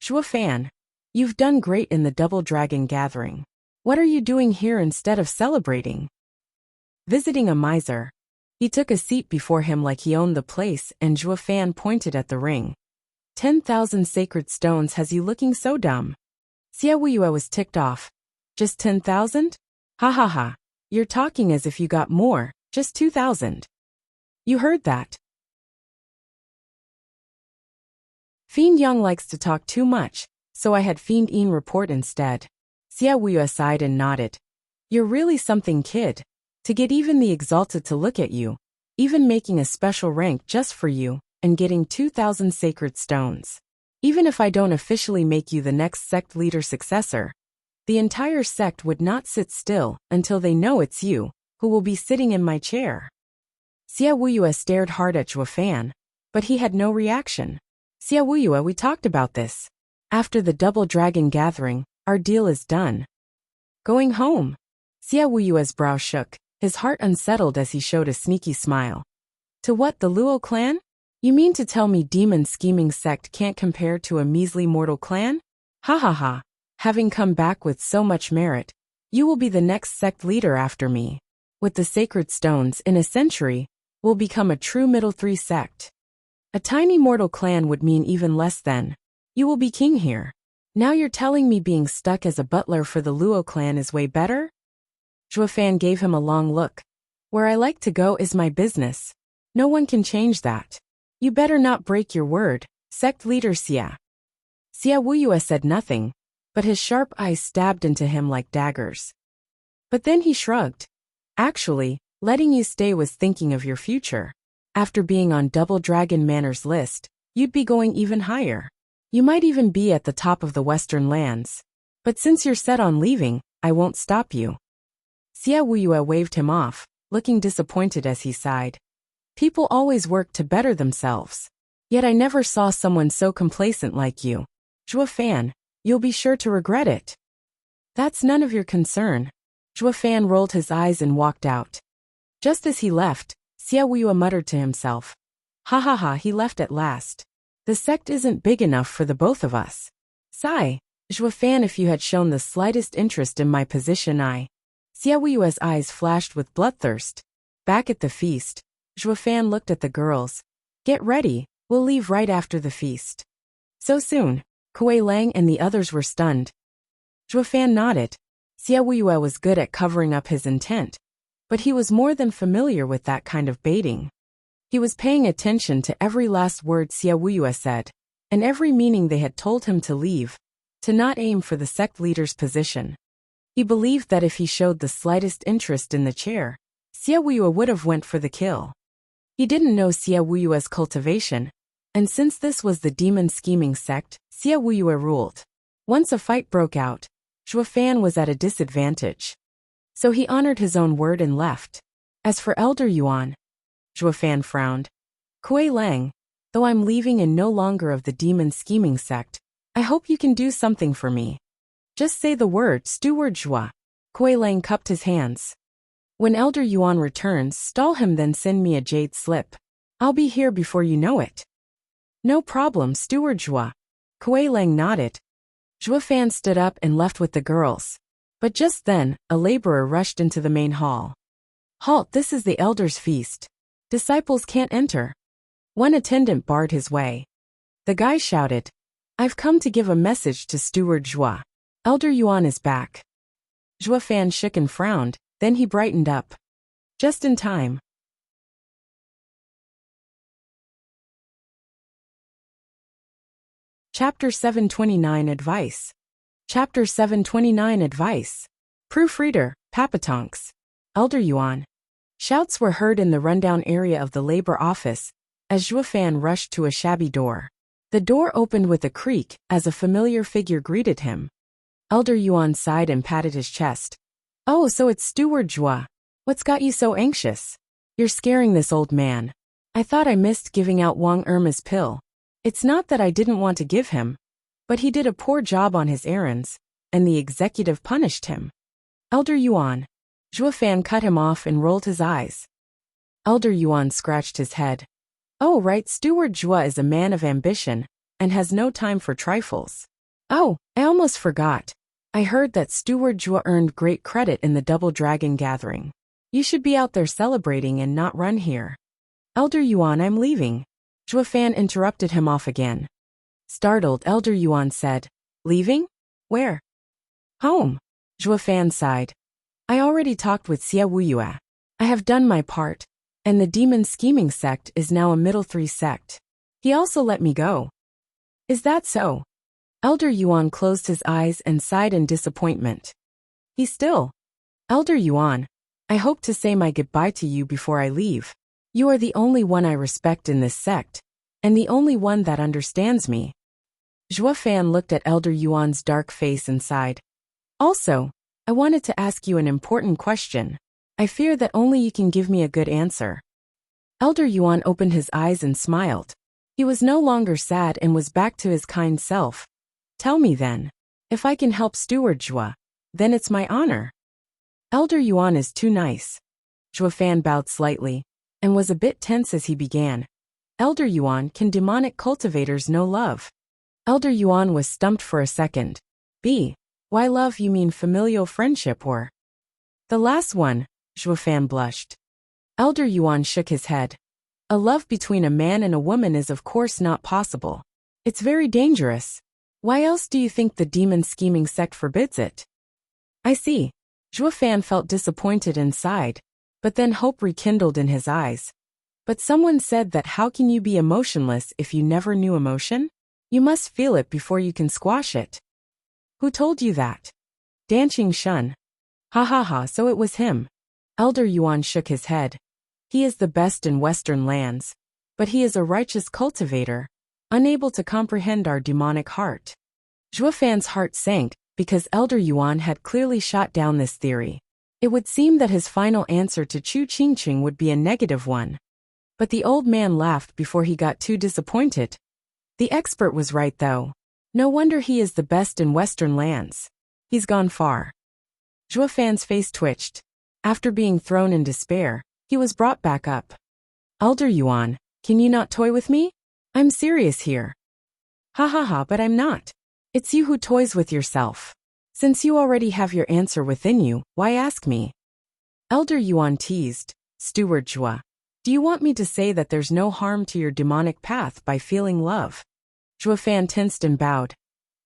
Zhuofan, you've done great in the Double Dragon gathering. What are you doing here instead of celebrating? Visiting a miser. He took a seat before him like he owned the place, and Zhuofan pointed at the ring. 10,000 sacred stones has you looking so dumb. Xia Wuyue was ticked off. Just 10,000? Ha ha ha. You're talking as if you got more, just 2,000. You heard that. Fiend Yang likes to talk too much, so I had Fiend Yin report instead. Xia Wuyue sighed and nodded. You're really something, kid. To get even the exalted to look at you, even making a special rank just for you, and getting 2,000 sacred stones. Even if I don't officially make you the next sect leader successor, the entire sect would not sit still until they know it's you who will be sitting in my chair. Xia Wuyue stared hard at Zhuofan, but he had no reaction. Xia Wuyue, we talked about this. After the Double Dragon gathering, our deal is done. Going home. Xia Wuyue's brow shook, his heart unsettled as he showed a sneaky smile. To what, the Luo clan? You mean to tell me demon scheming sect can't compare to a measly mortal clan? Ha ha ha. Having come back with so much merit, you will be the next sect leader after me. With the sacred stones in a century, we'll become a true middle three sect. A tiny mortal clan would mean even less than. You will be king here. Now you're telling me being stuck as a butler for the Luo clan is way better? Zhuofan gave him a long look. Where I like to go is my business. No one can change that. You better not break your word, sect leader Xia. Xia Wuyue said nothing, but his sharp eyes stabbed into him like daggers. But then he shrugged. Actually, letting you stay was thinking of your future. After being on Double Dragon Manor's list, you'd be going even higher. You might even be at the top of the Western lands. But since you're set on leaving, I won't stop you. Xia Wuyue waved him off, looking disappointed as he sighed. People always work to better themselves. Yet I never saw someone so complacent like you. Zhuofan, you'll be sure to regret it. That's none of your concern. Zhuofan rolled his eyes and walked out. Just as he left, Xia Wuyue muttered to himself. Ha ha ha, he left at last. The sect isn't big enough for the both of us. Sigh. Zhuofan, if you had shown the slightest interest in my position, Xia Wuyue's eyes flashed with bloodthirst. Back at the feast, Zhuofan looked at the girls. Get ready, we'll leave right after the feast. So soon? Kuei Lang and the others were stunned. Zhuofan nodded. Xia Wuyue was good at covering up his intent, but he was more than familiar with that kind of baiting. He was paying attention to every last word Xia Wuyue said, and every meaning they had told him to leave, to not aim for the sect leader's position. He believed that if he showed the slightest interest in the chair, Xia Wuyue would have went for the kill. He didn't know Xia Wuyue's cultivation, and since this was the demon scheming sect, Xia Wuyue ruled. Once a fight broke out, Zhuofan was at a disadvantage. So he honored his own word and left. As for Elder Yuan, Zhuofan frowned. Kuei Lang, though I'm leaving and no longer of the demon scheming sect, I hope you can do something for me. Just say the word, Steward Zhua. Kuei Lang cupped his hands. When Elder Yuan returns, stall him, then send me a jade slip. I'll be here before you know it. No problem, Steward Zhua. Kuei Lang nodded. Zhuofan stood up and left with the girls. But just then, a laborer rushed into the main hall. Halt, this is the elder's feast. Disciples can't enter. One attendant barred his way. The guy shouted, I've come to give a message to Steward Zhua. Elder Yuan is back. Zhuofan shook and frowned, then he brightened up. Just in time. Chapter 729 Advice. Chapter 729 Advice. Proofreader, Papatonks. Elder Yuan. Shouts were heard in the rundown area of the labor office as Zhuofan rushed to a shabby door. The door opened with a creak as a familiar figure greeted him. Elder Yuan sighed and patted his chest. Oh, so it's Steward Zhua. What's got you so anxious? You're scaring this old man. I thought I missed giving out Wang Irma's pill. It's not that I didn't want to give him, but he did a poor job on his errands, and the executive punished him. Elder Yuan. Zhua Fan cut him off and rolled his eyes. Elder Yuan scratched his head. Oh, right, Steward Zhua is a man of ambition, and has no time for trifles. Oh, I almost forgot. I heard that Steward Zhua earned great credit in the Double Dragon gathering. You should be out there celebrating and not run here. Elder Yuan, I'm leaving. Zhua Fan interrupted him off again. Startled, Elder Yuan said, Leaving? Where? Home. Zhua Fan sighed. I already talked with Xia Wuyue. I have done my part, and the demon scheming sect is now a middle three sect. He also let me go. Is that so? Elder Yuan closed his eyes and sighed in disappointment. He still. Elder Yuan, I hope to say my goodbye to you before I leave. You are the only one I respect in this sect, and the only one that understands me. Zhua Fan looked at Elder Yuan's dark face and sighed. Also, I wanted to ask you an important question. I fear that only you can give me a good answer. Elder Yuan opened his eyes and smiled. He was no longer sad and was back to his kind self. Tell me then. If I can help Steward Zhua, then it's my honor. Elder Yuan is too nice. Zhua Fan bowed slightly, and was a bit tense as he began. Elder Yuan, can demonic cultivators know love? Elder Yuan was stumped for a second. Why love, you mean familial friendship or? The last one, Zhua Fan blushed. Elder Yuan shook his head. A love between a man and a woman is of course not possible. It's very dangerous. Why else do you think the demon scheming sect forbids it? I see. Zhua Fan felt disappointed and sighed, but then hope rekindled in his eyes. But someone said that how can you be emotionless if you never knew emotion? You must feel it before you can squash it. Who told you that? Danqing Shun. Ha ha ha, so it was him. Elder Yuan shook his head. He is the best in Western lands, but he is a righteous cultivator, unable to comprehend our demonic heart. Zhua Fan's heart sank, because Elder Yuan had clearly shot down this theory. It would seem that his final answer to Chu Qingqing would be a negative one. But the old man laughed before he got too disappointed. The expert was right though. No wonder he is the best in Western lands. He's gone far. Zhua Fan's face twitched. After being thrown in despair, he was brought back up. Elder Yuan, can you not toy with me? I'm serious here. Ha ha ha, but I'm not. It's you who toys with yourself. Since you already have your answer within you, why ask me? Elder Yuan teased. Steward Zhua, do you want me to say that there's no harm to your demonic path by feeling love? Zhua Fan tensed and bowed.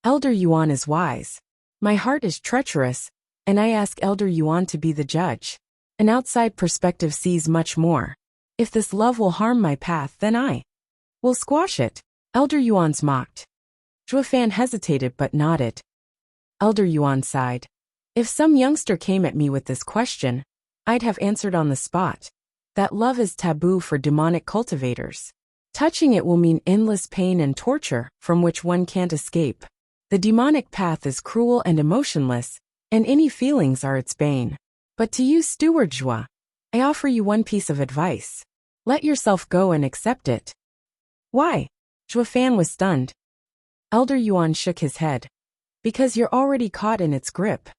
Elder Yuan is wise. My heart is treacherous, and I ask Elder Yuan to be the judge. An outside perspective sees much more. If this love will harm my path, then I will squash it. Elder Yuan's mocked. Zhua Fan hesitated but nodded. Elder Yuan sighed. If some youngster came at me with this question, I'd have answered on the spot. That love is taboo for demonic cultivators. Touching it will mean endless pain and torture from which one can't escape. The demonic path is cruel and emotionless, and any feelings are its bane. But to you, Steward Zhua, I offer you one piece of advice. Let yourself go and accept it. Why? Zhua Fan was stunned. Elder Yuan shook his head. Because you're already caught in its grip.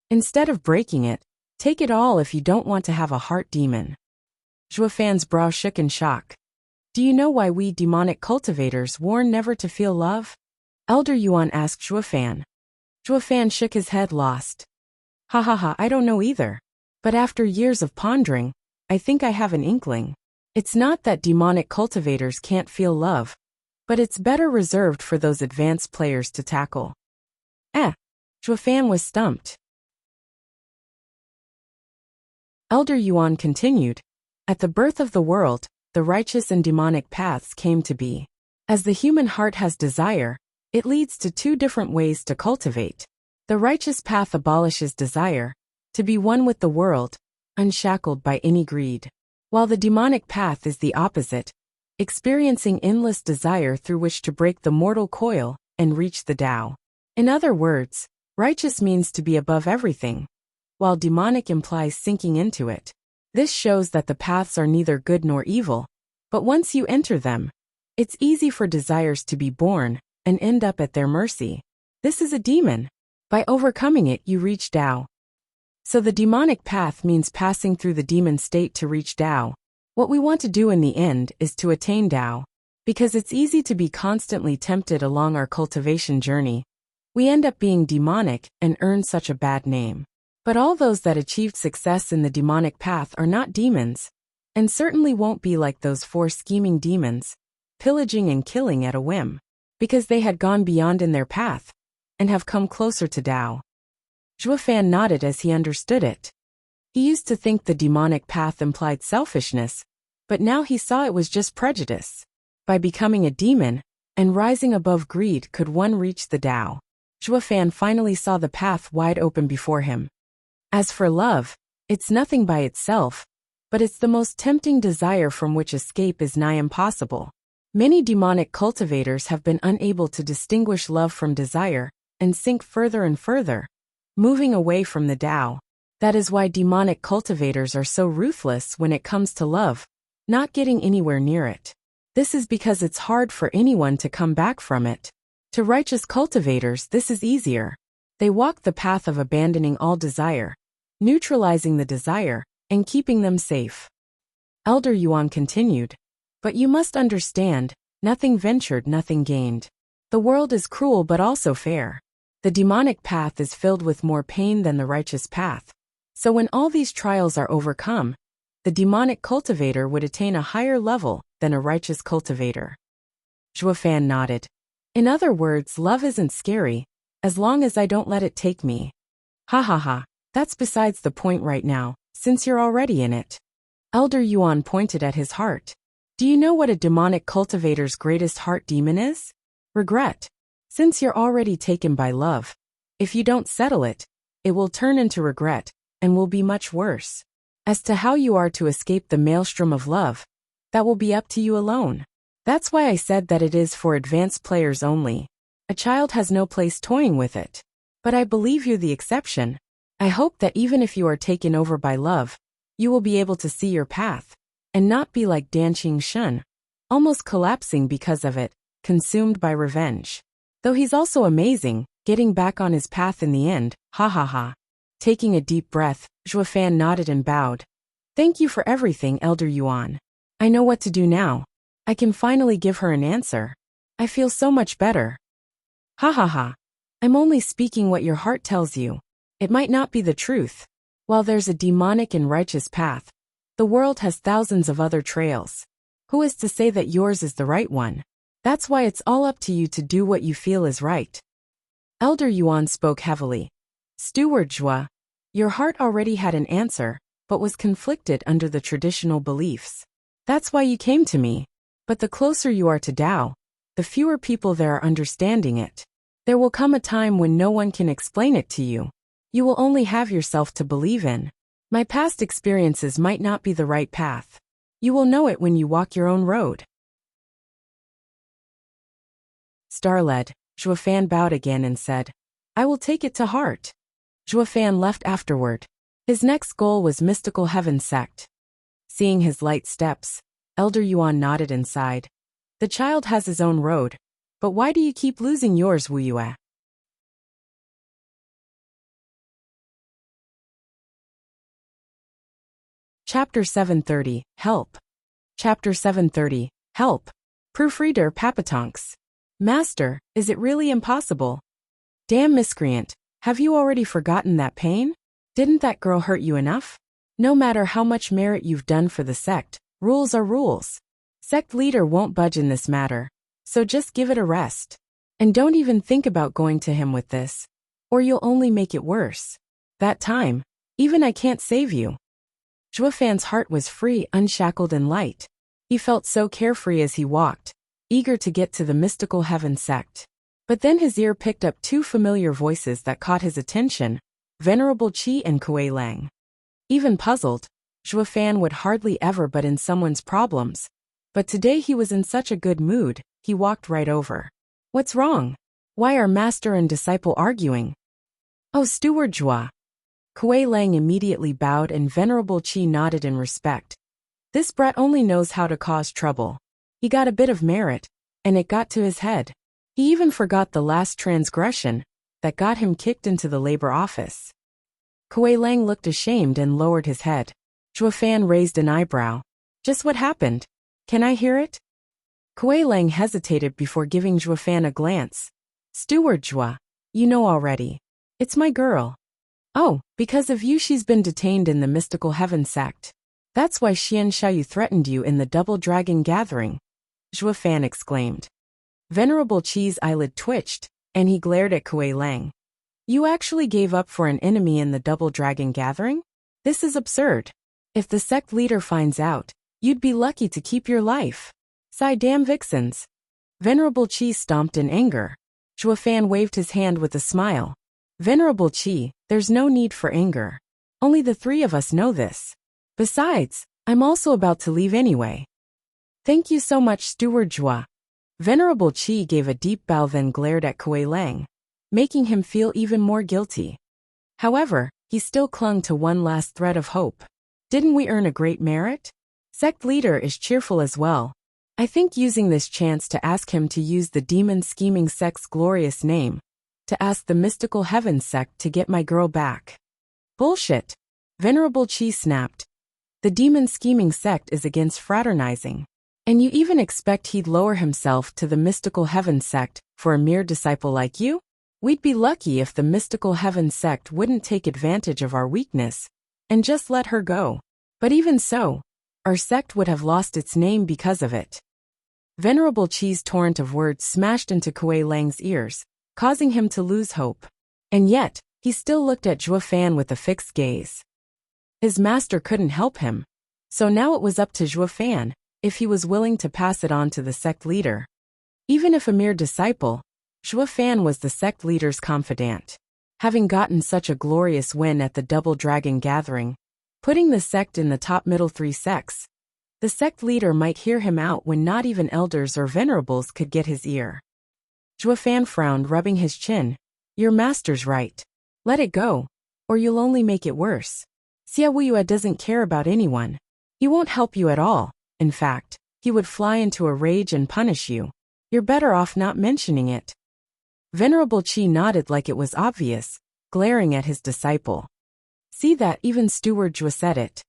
Instead of breaking it, take it all if you don't want to have a heart demon. Zhua Fan's brow shook in shock. Do you know why we demonic cultivators warn never to feel love? Elder Yuan asked Zhua Fan. Zhua Fan shook his head lost. Ha ha ha, I don't know either. But after years of pondering, I think I have an inkling. It's not that demonic cultivators can't feel love, but it's better reserved for those advanced players to tackle. Zhua Fan was stumped. Elder Yuan continued. At the birth of the world, the righteous and demonic paths came to be. As the human heart has desire, it leads to two different ways to cultivate. The righteous path abolishes desire, to be one with the world, unshackled by any greed. While the demonic path is the opposite, experiencing endless desire through which to break the mortal coil and reach the Tao. In other words, righteous means to be above everything, while demonic implies sinking into it. This shows that the paths are neither good nor evil, but once you enter them, it's easy for desires to be born and end up at their mercy. This is a demon. By overcoming it, you reach Tao. So the demonic path means passing through the demon state to reach Tao. What we want to do in the end is to attain Tao. Because it's easy to be constantly tempted along our cultivation journey, we end up being demonic and earn such a bad name. But all those that achieved success in the demonic path are not demons, and certainly won't be like those 4 scheming demons, pillaging and killing at a whim, because they had gone beyond in their path, and have come closer to Tao. Zhuofan nodded as he understood it. He used to think the demonic path implied selfishness, but now he saw it was just prejudice. By becoming a demon and rising above greed could one reach the Tao. Zhuofan finally saw the path wide open before him. As for love, it's nothing by itself, but it's the most tempting desire from which escape is nigh impossible. Many demonic cultivators have been unable to distinguish love from desire, and sink further and further, moving away from the Tao. That is why demonic cultivators are so ruthless when it comes to love, not getting anywhere near it. This is because it's hard for anyone to come back from it. To righteous cultivators, this is easier. They walk the path of abandoning all desire, neutralizing the desire, and keeping them safe. Elder Yuan continued, but you must understand, nothing ventured, nothing gained. The world is cruel but also fair. The demonic path is filled with more pain than the righteous path. So when all these trials are overcome, the demonic cultivator would attain a higher level than a righteous cultivator. Zhuofan nodded. In other words, love isn't scary, as long as I don't let it take me. Ha ha ha, that's besides the point right now, since you're already in it. Elder Yuan pointed at his heart. Do you know what a demonic cultivator's greatest heart demon is? Regret. Since you're already taken by love, if you don't settle it, it will turn into regret, and will be much worse. As to how you are to escape the maelstrom of love, that will be up to you alone. That's why I said that it is for advanced players only. A child has no place toying with it. But I believe you're the exception. I hope that even if you are taken over by love, you will be able to see your path, and not be like Dan Qingshun, almost collapsing because of it, consumed by revenge. Though he's also amazing, getting back on his path in the end, ha ha ha. Taking a deep breath, Zhuofan nodded and bowed. Thank you for everything, Elder Yuan. I know what to do now. I can finally give her an answer. I feel so much better. Ha ha ha. I'm only speaking what your heart tells you. It might not be the truth. While there's a demonic and righteous path, the world has thousands of other trails. Who is to say that yours is the right one? That's why it's all up to you to do what you feel is right. Elder Yuan spoke heavily. Steward Zhua, your heart already had an answer, but was conflicted under the traditional beliefs. That's why you came to me. But the closer you are to Tao, the fewer people there are understanding it. There will come a time when no one can explain it to you. You will only have yourself to believe in. My past experiences might not be the right path. You will know it when you walk your own road. Star-led, Zhuofan bowed again and said, I will take it to heart. Zhuofan left afterward. His next goal was Mystical Heaven Sect. Seeing his light steps, Elder Yuan nodded and sighed. The child has his own road, but why do you keep losing yours, Wu Yue? Chapter 730, Help. Chapter 730, Help. Proofreader Papatonks. Master, is it really impossible? Damn miscreant, have you already forgotten that pain? Didn't that girl hurt you enough? No matter how much merit you've done for the sect, rules are rules. Sect leader won't budge in this matter, so just give it a rest. And don't even think about going to him with this, or you'll only make it worse. That time, even I can't save you. Zhuofan's heart was free, unshackled and light. He felt so carefree as he walked, eager to get to the Mystical Heaven Sect. But then his ear picked up two familiar voices that caught his attention, Venerable Qi and Kuei Lang. Even puzzled, Zhuofan would hardly ever butt in someone's problems. But today he was in such a good mood, he walked right over. What's wrong? Why are master and disciple arguing? Oh, Steward Zhua. Kuei Lang immediately bowed and Venerable Qi nodded in respect. This brat only knows how to cause trouble. He got a bit of merit, and it got to his head. He even forgot the last transgression that got him kicked into the labor office. Kuei Lang looked ashamed and lowered his head. Zhua Fan raised an eyebrow. Just what happened? Can I hear it? Kuei Lang hesitated before giving Zhua Fan a glance. Steward Zhua, you know already. It's my girl. Oh, because of you she's been detained in the mystical heaven sect. That's why Xian Xiaoyu threatened you in the double dragon gathering, Zhua Fan exclaimed. Venerable Qi's eyelid twitched, and he glared at Kuei Lang. You actually gave up for an enemy in the double dragon gathering? This is absurd. If the sect leader finds out, you'd be lucky to keep your life. Sigh damn vixens. Venerable Qi stomped in anger. Zhua Fan waved his hand with a smile. Venerable Qi, there's no need for anger. Only the three of us know this. Besides, I'm also about to leave anyway. Thank you so much, Steward Zhua. Venerable Qi gave a deep bow then glared at Kuei Lang, making him feel even more guilty. However, he still clung to one last thread of hope. Didn't we earn a great merit? Sect leader is cheerful as well. I think using this chance to ask him to use the demon scheming sect's glorious name, to ask the mystical heaven sect to get my girl back. Bullshit. Venerable Qi snapped. The demon scheming sect is against fraternizing. And you even expect he'd lower himself to the mystical heaven sect for a mere disciple like you? We'd be lucky if the mystical heaven sect wouldn't take advantage of our weakness and just let her go. But even so, our sect would have lost its name because of it. Venerable Qi's torrent of words smashed into Kuei Lang's ears, causing him to lose hope. And yet, he still looked at Zhua Fan with a fixed gaze. His master couldn't help him, so now it was up to Zhua Fan if he was willing to pass it on to the sect leader. Even if a mere disciple, Zhua Fan was the sect leader's confidant. Having gotten such a glorious win at the Double Dragon Gathering, putting the sect in the top middle three sects, the sect leader might hear him out when not even elders or venerables could get his ear. Zhua Fan frowned, rubbing his chin. Your master's right. Let it go, or you'll only make it worse. Xia Wuyue doesn't care about anyone. He won't help you at all. In fact, he would fly into a rage and punish you. You're better off not mentioning it. Venerable Qi nodded like it was obvious, glaring at his disciple. See that, even Steward Zhua said it.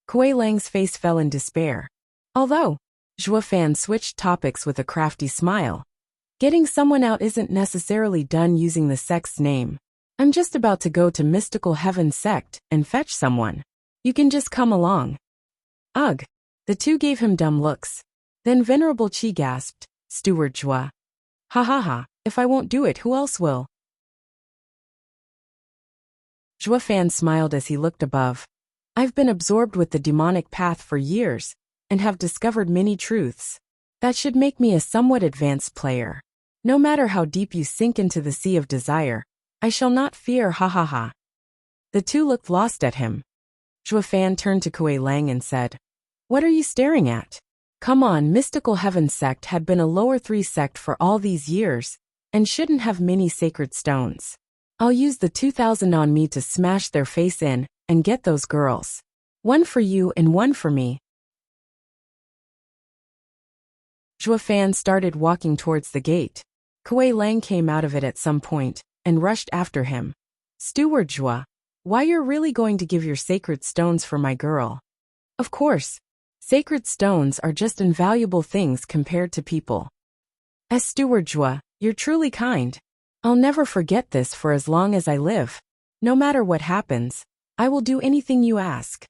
Kuei Lang's face fell in despair. Although, Zhua Fan switched topics with a crafty smile. Getting someone out isn't necessarily done using the sect's name. I'm just about to go to Mystical Heaven Sect and fetch someone. You can just come along. Ugh. The two gave him dumb looks. Then Venerable Qi gasped, Steward Zhua. Ha ha ha, if I won't do it, who else will? Zhua Fan smiled as he looked above. I've been absorbed with the demonic path for years, and have discovered many truths. That should make me a somewhat advanced player. No matter how deep you sink into the sea of desire, I shall not fear, ha ha ha. The two looked lost at him. Zhua Fan turned to Kuei Lang and said, What are you staring at? Come on, Mystical Heaven Sect had been a lower three sect for all these years, and shouldn't have many sacred stones. I'll use the 2,000 on me to smash their face in, and get those girls. One for you and one for me. Zhua Fan started walking towards the gate. Kuei Lang came out of it at some point, and rushed after him. Steward Zhua, why you're really going to give your sacred stones for my girl? Of course. Sacred stones are just invaluable things compared to people. As Steward Zhua, you're truly kind. I'll never forget this for as long as I live. No matter what happens, I will do anything you ask.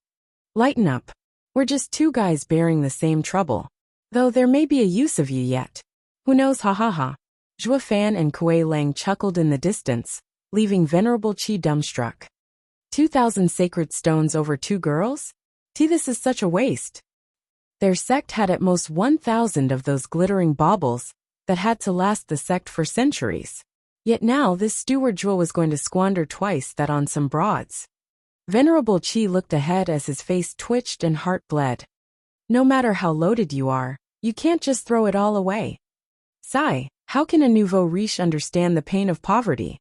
Lighten up. We're just two guys bearing the same trouble. Though there may be a use of you yet. Who knows, ha ha ha. Zhua Fan and Kuei Lang chuckled in the distance, leaving Venerable Qi dumbstruck. 2,000 sacred stones over 2 girls? This is such a waste. Their sect had at most 1,000 of those glittering baubles that had to last the sect for centuries. Yet now this Steward Zhua was going to squander twice that on some broads. Venerable Qi looked ahead as his face twitched and heart bled. No matter how loaded you are, you can't just throw it all away. Sigh, How can a nouveau riche understand the pain of poverty?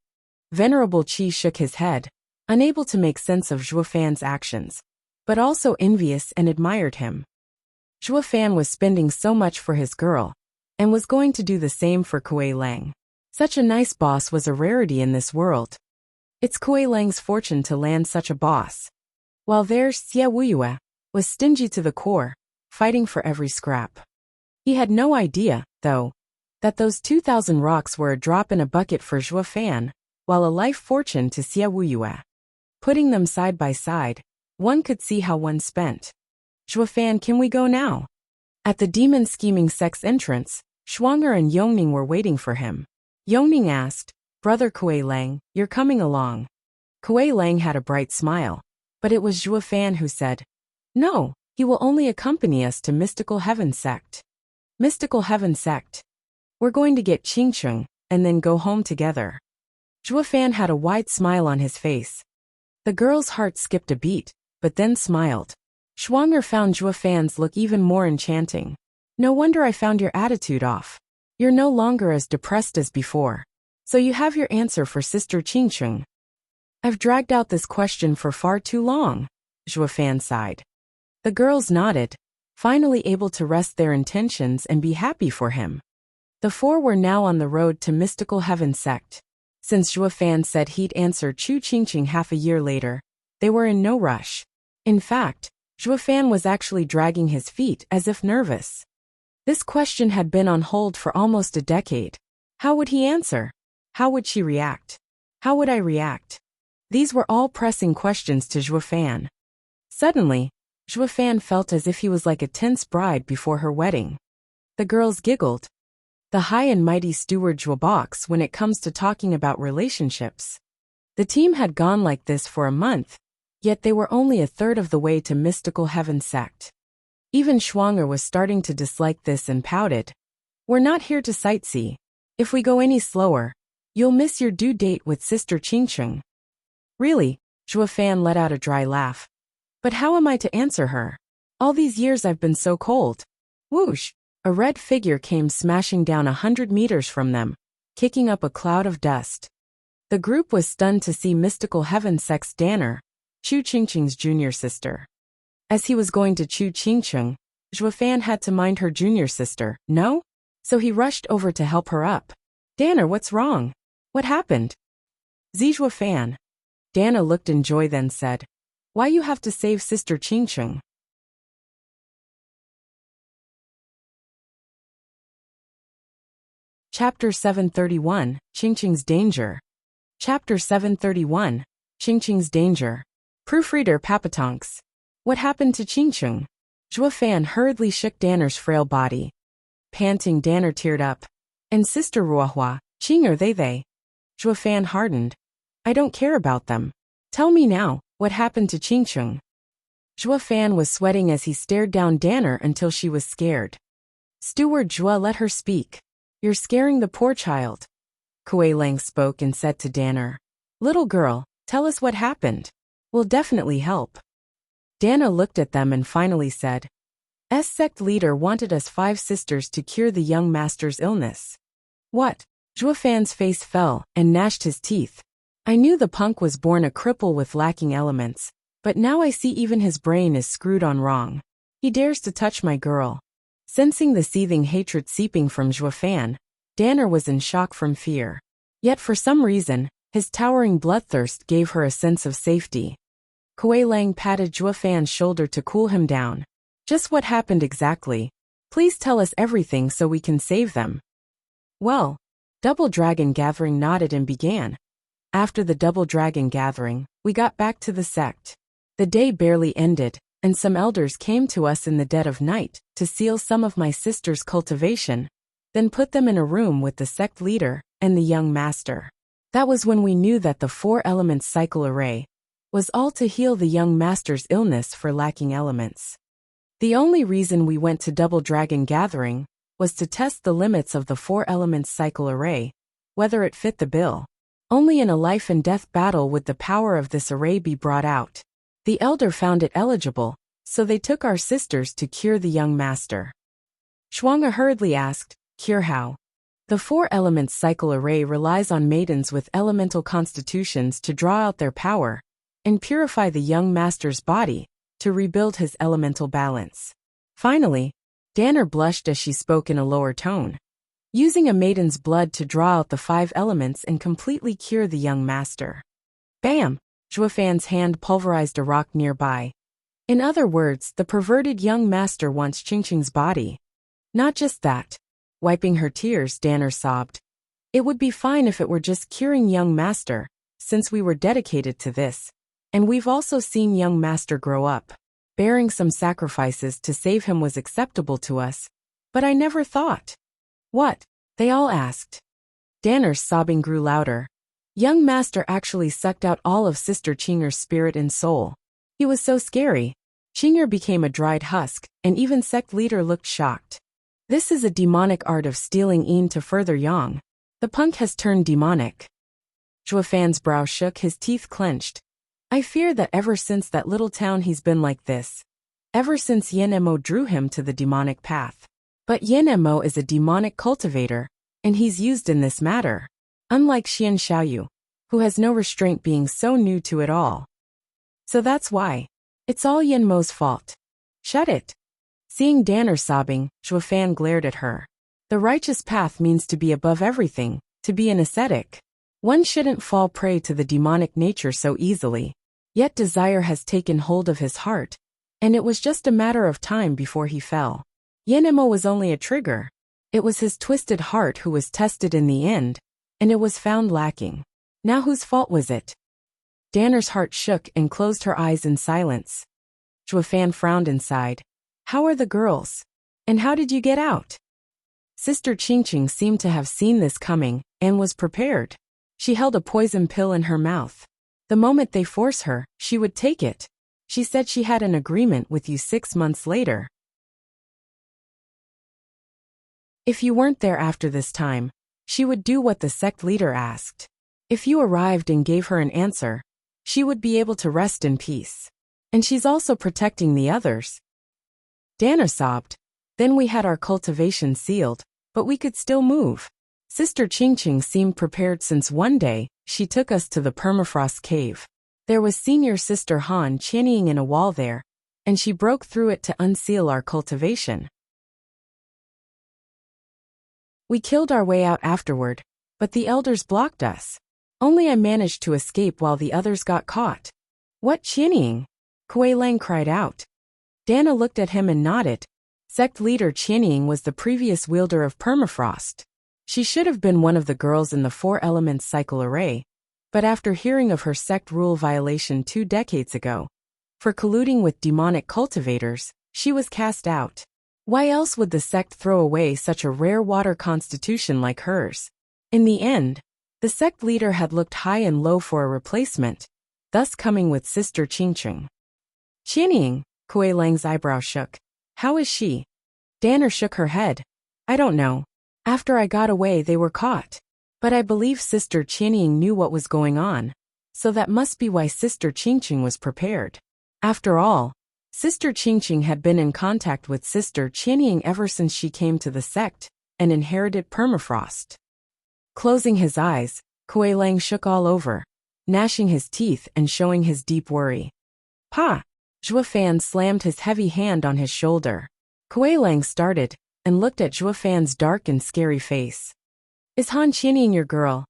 Venerable Qi shook his head, unable to make sense of Zhuo Fan's actions, but also envious and admired him. Zhuo Fan was spending so much for his girl, and was going to do the same for Kuei Lang. Such a nice boss was a rarity in this world. It's Kuei Lang's fortune to land such a boss. While theirs, Xie Wuyue, was stingy to the core, fighting for every scrap. He had no idea, though, that those 2,000 rocks were a drop in a bucket for Zhuo Fan, while a life fortune to Xie Wuyue. Putting them side by side, one could see how one spent. Zhuo Fan, can we go now? At the demon scheming sex entrance, Shuang'er and Yongning were waiting for him. Yongning asked, Brother Kuei Lang, you're coming along. Kuei Lang had a bright smile, but it was Zhuo Fan who said, No, he will only accompany us to Mystical Heaven Sect. Mystical Heaven Sect. We're going to get Qingcheng, and then go home together. Zhuo Fan had a wide smile on his face. The girl's heart skipped a beat, but then smiled. Shuang'er found Zhuo Fan's look even more enchanting. No wonder I found your attitude off. You're no longer as depressed as before. So you have your answer for Sister Qingcheng. I've dragged out this question for far too long, Zhuo Fan sighed. The girls nodded, finally able to rest their intentions and be happy for him. The four were now on the road to Mystical Heaven Sect. Since Zhuo Fan said he'd answer Chu Qingcheng half a year later, they were in no rush. In fact, Zhuo Fan was actually dragging his feet as if nervous. This question had been on hold for almost a decade. How would he answer? How would she react? How would I react? These were all pressing questions to Zhuo Fan. Suddenly, Zhuo Fan felt as if he was like a tense bride before her wedding. The girls giggled. The high and mighty Steward Zhuo box when it comes to talking about relationships. The team had gone like this for a month, yet they were only a third of the way to Mystical Heaven Sect. Even Shuang'er was starting to dislike this and pouted. We're not here to sightsee. If we go any slower, you'll miss your due date with Sister Qingcheng. Really? Zhuo Fan let out a dry laugh. But how am I to answer her? All these years I've been so cold. Whoosh! A red figure came smashing down 100 meters from them, kicking up a cloud of dust. The group was stunned to see Mystical Heaven Sect's Danner, Chu Qingcheng's junior sister. As he was going to Chu Qingcheng, Zhuo Fan had to mind her junior sister, no? So he rushed over to help her up. Danner, what's wrong? What happened? Zhuo Fan. Danner looked in joy then said, Why you have to save Sister Qingcheng? Chapter 731, Qingcheng's Danger. Chapter 731, Qingcheng's Danger. Proofreader Papatonks. What happened to Qingcheng? Zhuo Fan hurriedly shook Danner's frail body. Panting, Danner teared up. And Sister Ruohua, Qing are they? Zhuo Fan hardened. I don't care about them. Tell me now, what happened to Qingcheng? Zhuo Fan was sweating as he stared down Danner until she was scared. Steward Zhuo let her speak. You're scaring the poor child. Kuei Lang spoke and said to Danner, Little girl, tell us what happened. We'll definitely help. Danner looked at them and finally said, Sect leader wanted us 5 sisters to cure the young master's illness. What? Zhuo Fan's face fell and gnashed his teeth. I knew the punk was born a cripple with lacking elements, but now I see even his brain is screwed on wrong. He dares to touch my girl. Sensing the seething hatred seeping from Zhuo Fan, Danner was in shock from fear. Yet for some reason, his towering bloodthirst gave her a sense of safety. Kuei Lang patted Zhuo Fan's shoulder to cool him down. Just what happened exactly? Please tell us everything so we can save them. Well, Double Dragon Gathering nodded and began. After the Double Dragon Gathering, we got back to the sect. The day barely ended, and some elders came to us in the dead of night to seal some of my sister's cultivation, then put them in a room with the sect leader and the young master. That was when we knew that the 4 elements cycle array was all to heal the young master's illness for lacking elements. The only reason we went to Double Dragon Gathering was to test the limits of the 4 elements cycle array, whether it fit the bill. Only in a life and death battle would the power of this array be brought out. The elder found it eligible, so they took our sisters to cure the young master. Shuang'er hurriedly asked, Cure how? The four elements cycle array relies on maidens with elemental constitutions to draw out their power and purify the young master's body to rebuild his elemental balance. Finally, Danner blushed as she spoke in a lower tone. Using a maiden's blood to draw out the 5 elements and completely cure the young master. Bam! Zhuofan's hand pulverized a rock nearby. In other words, the perverted young master wants Qingqing's body. Not just that. Wiping her tears, Danner sobbed. It would be fine if it were just curing young master, since we were dedicated to this. And we've also seen young master grow up. Bearing some sacrifices to save him was acceptable to us. But I never thought. What? They all asked. Danner's sobbing grew louder. Young master actually sucked out all of Sister Qing'er's spirit and soul. He was so scary. Qing'er became a dried husk, and even sect leader looked shocked. This is a demonic art of stealing Yin to further Yang. The punk has turned demonic. Zhuofan's brow shook, his teeth clenched. I fear that ever since that little town he's been like this. Ever since Yin Mo drew him to the demonic path. But Yin Mo is a demonic cultivator, and he's used in this matter. Unlike Xian Xiaoyu, who has no restraint being so new to it all. So that's why. It's all Yin Mo's fault. Shut it. Seeing Danner sobbing, Zhuofan glared at her. The righteous path means to be above everything, to be an ascetic. One shouldn't fall prey to the demonic nature so easily. Yet desire has taken hold of his heart, and it was just a matter of time before he fell. Yin Mo was only a trigger. It was his twisted heart who was tested in the end, and it was found lacking. Now whose fault was it? Danner's heart shook and closed her eyes in silence. Zhuofan frowned inside. How are the girls? And how did you get out? Sister Qingqing seemed to have seen this coming and was prepared. She held a poison pill in her mouth. The moment they force her, she would take it. She said she had an agreement with you 6 months later. If you weren't there after this time, she would do what the sect leader asked. If you arrived and gave her an answer, she would be able to rest in peace. And she's also protecting the others. Danner sobbed. Then we had our cultivation sealed, but we could still move. Sister Qingqing seemed prepared since one day, she took us to the permafrost cave. There was senior sister Han chinnying in a wall there, and she broke through it to unseal our cultivation. We killed our way out afterward, but the elders blocked us. Only I managed to escape while the others got caught. What chinnying? Kuei Lang cried out. Danna looked at him and nodded. Sect leader Qianying was the previous wielder of permafrost. She should have been one of the girls in the 4 elements cycle array, but after hearing of her sect rule violation 2 decades ago, for colluding with demonic cultivators, she was cast out. Why else would the sect throw away such a rare water constitution like hers? In the end, the sect leader had looked high and low for a replacement, thus coming with Sister Qingqing. Qianying, Kuei Lang's eyebrow shook. How is she? Danner shook her head. I don't know. After I got away they were caught. But I believe Sister Qianying knew what was going on, so that must be why Sister Qingqing was prepared. After all, Sister Qingqing had been in contact with Sister Qianying ever since she came to the sect and inherited permafrost. Closing his eyes, Kuei Lang shook all over, gnashing his teeth and showing his deep worry. Pa! Zhuofan slammed his heavy hand on his shoulder. Kuei Lang started and looked at Zhuofan's dark and scary face. Is Han Qianying your girl?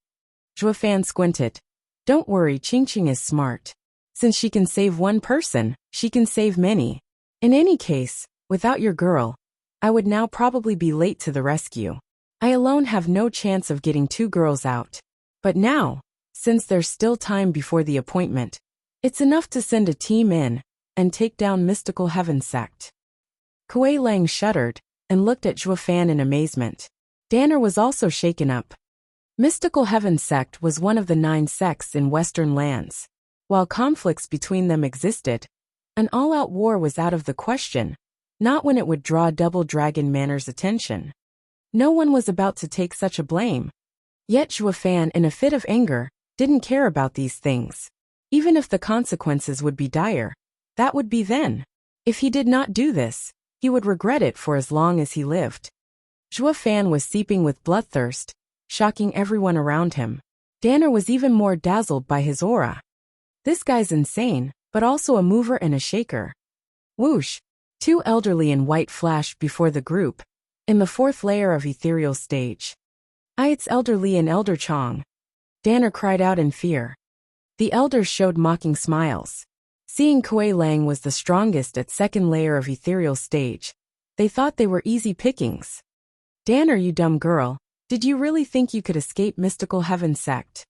Zhuofan squinted. Don't worry, Qingqing is smart. Since she can save one person, she can save many. In any case, without your girl, I would now probably be late to the rescue. I alone have no chance of getting 2 girls out. But now, since there's still time before the appointment, it's enough to send a team in and take down Mystical Heaven sect. Kuei Lang shuddered and looked at Zhuofan in amazement. Danner was also shaken up. Mystical Heaven sect was one of the 9 sects in Western lands. While conflicts between them existed, an all-out war was out of the question, not when it would draw Double Dragon Manor's attention. No one was about to take such a blame. Yet Zhuofan, in a fit of anger, didn't care about these things. Even if the consequences would be dire, that would be then. If he did not do this, he would regret it for as long as he lived. Zhua Fan was seeping with bloodthirst, shocking everyone around him. Danner was even more dazzled by his aura. This guy's insane, but also a mover and a shaker. Whoosh! Two elderly in white flashed before the group, in the fourth layer of ethereal stage. It's Elderly and Elder Chong. Danner cried out in fear. The elders showed mocking smiles. Seeing Kuei Lang was the strongest at second layer of ethereal stage, they thought they were easy pickings. Danner, you dumb girl, did you really think you could escape mystical heaven sect?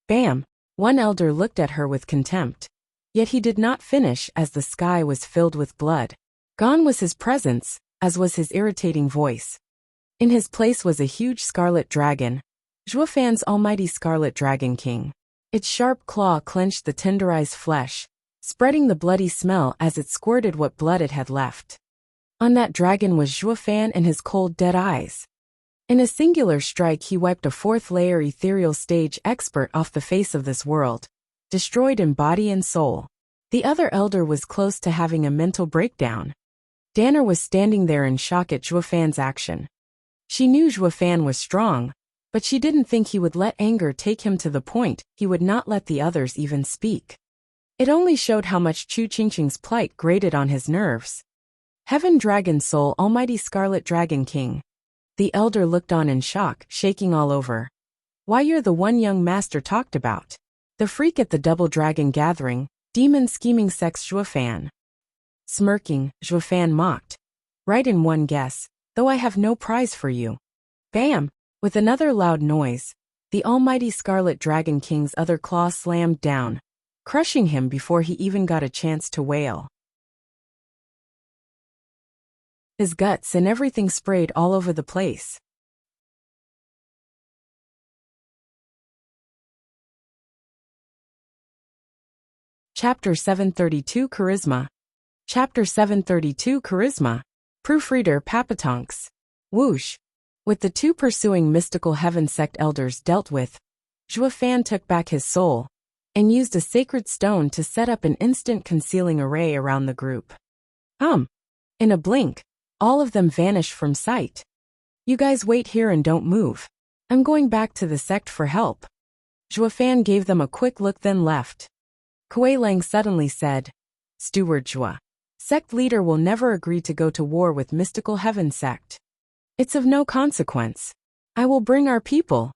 Bam! One elder looked at her with contempt. Yet he did not finish as the sky was filled with blood. Gone was his presence, as was his irritating voice. In his place was a huge scarlet dragon, Zhua Fan's almighty scarlet dragon king. Its sharp claw clenched the tenderized flesh, spreading the bloody smell as it squirted what blood it had left. On that dragon was Zhua Fan and his cold dead eyes. In a singular strike he wiped a fourth layer ethereal stage expert off the face of this world, destroyed in body and soul. The other elder was close to having a mental breakdown. Danner was standing there in shock at Zhua Fan's action. She knew Zhua Fan was strong, but she didn't think he would let anger take him to the point he would not let the others even speak. It only showed how much Chu Qingqing's plight grated on his nerves. Heaven Dragon Soul, Almighty Scarlet Dragon King. The elder looked on in shock, shaking all over. Why, you're the one young master talked about. The freak at the Double Dragon Gathering, demon scheming sex Zhua Fan. Smirking, Zhua Fan mocked. Right in one guess, though I have no prize for you. Bam! With another loud noise, the almighty Scarlet Dragon King's other claw slammed down, crushing him before he even got a chance to wail. His guts and everything sprayed all over the place. Chapter 732 Charisma. Chapter 732 Charisma. Proofreader Papatonks. Whoosh. With the two pursuing mystical heaven sect elders dealt with, Zhua Fan took back his soul, and used a sacred stone to set up an instant concealing array around the group. In a blink, all of them vanished from sight. You guys wait here and don't move. I'm going back to the sect for help. Zhua Fan gave them a quick look then left. Kuei Lang suddenly said, Steward Zhua, sect leader will never agree to go to war with mystical heaven sect. It's of no consequence. I will bring our people.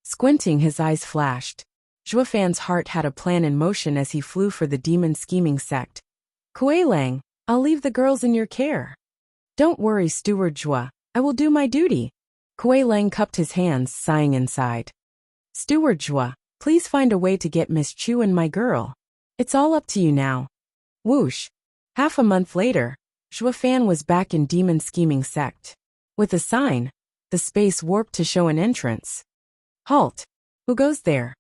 Squinting, his eyes flashed. Zhua Fan's heart had a plan in motion as he flew for the demon scheming sect. Kuei Lang, I'll leave the girls in your care. Don't worry, Steward Zhua, I will do my duty. Kuei Lang cupped his hands, sighing inside. Steward Zhua, please find a way to get Miss Chu and my girl. It's all up to you now. Whoosh. Half a month later, Zhua Fan was back in demon scheming sect. With a sign, the space warped to show an entrance. Halt! Who goes there?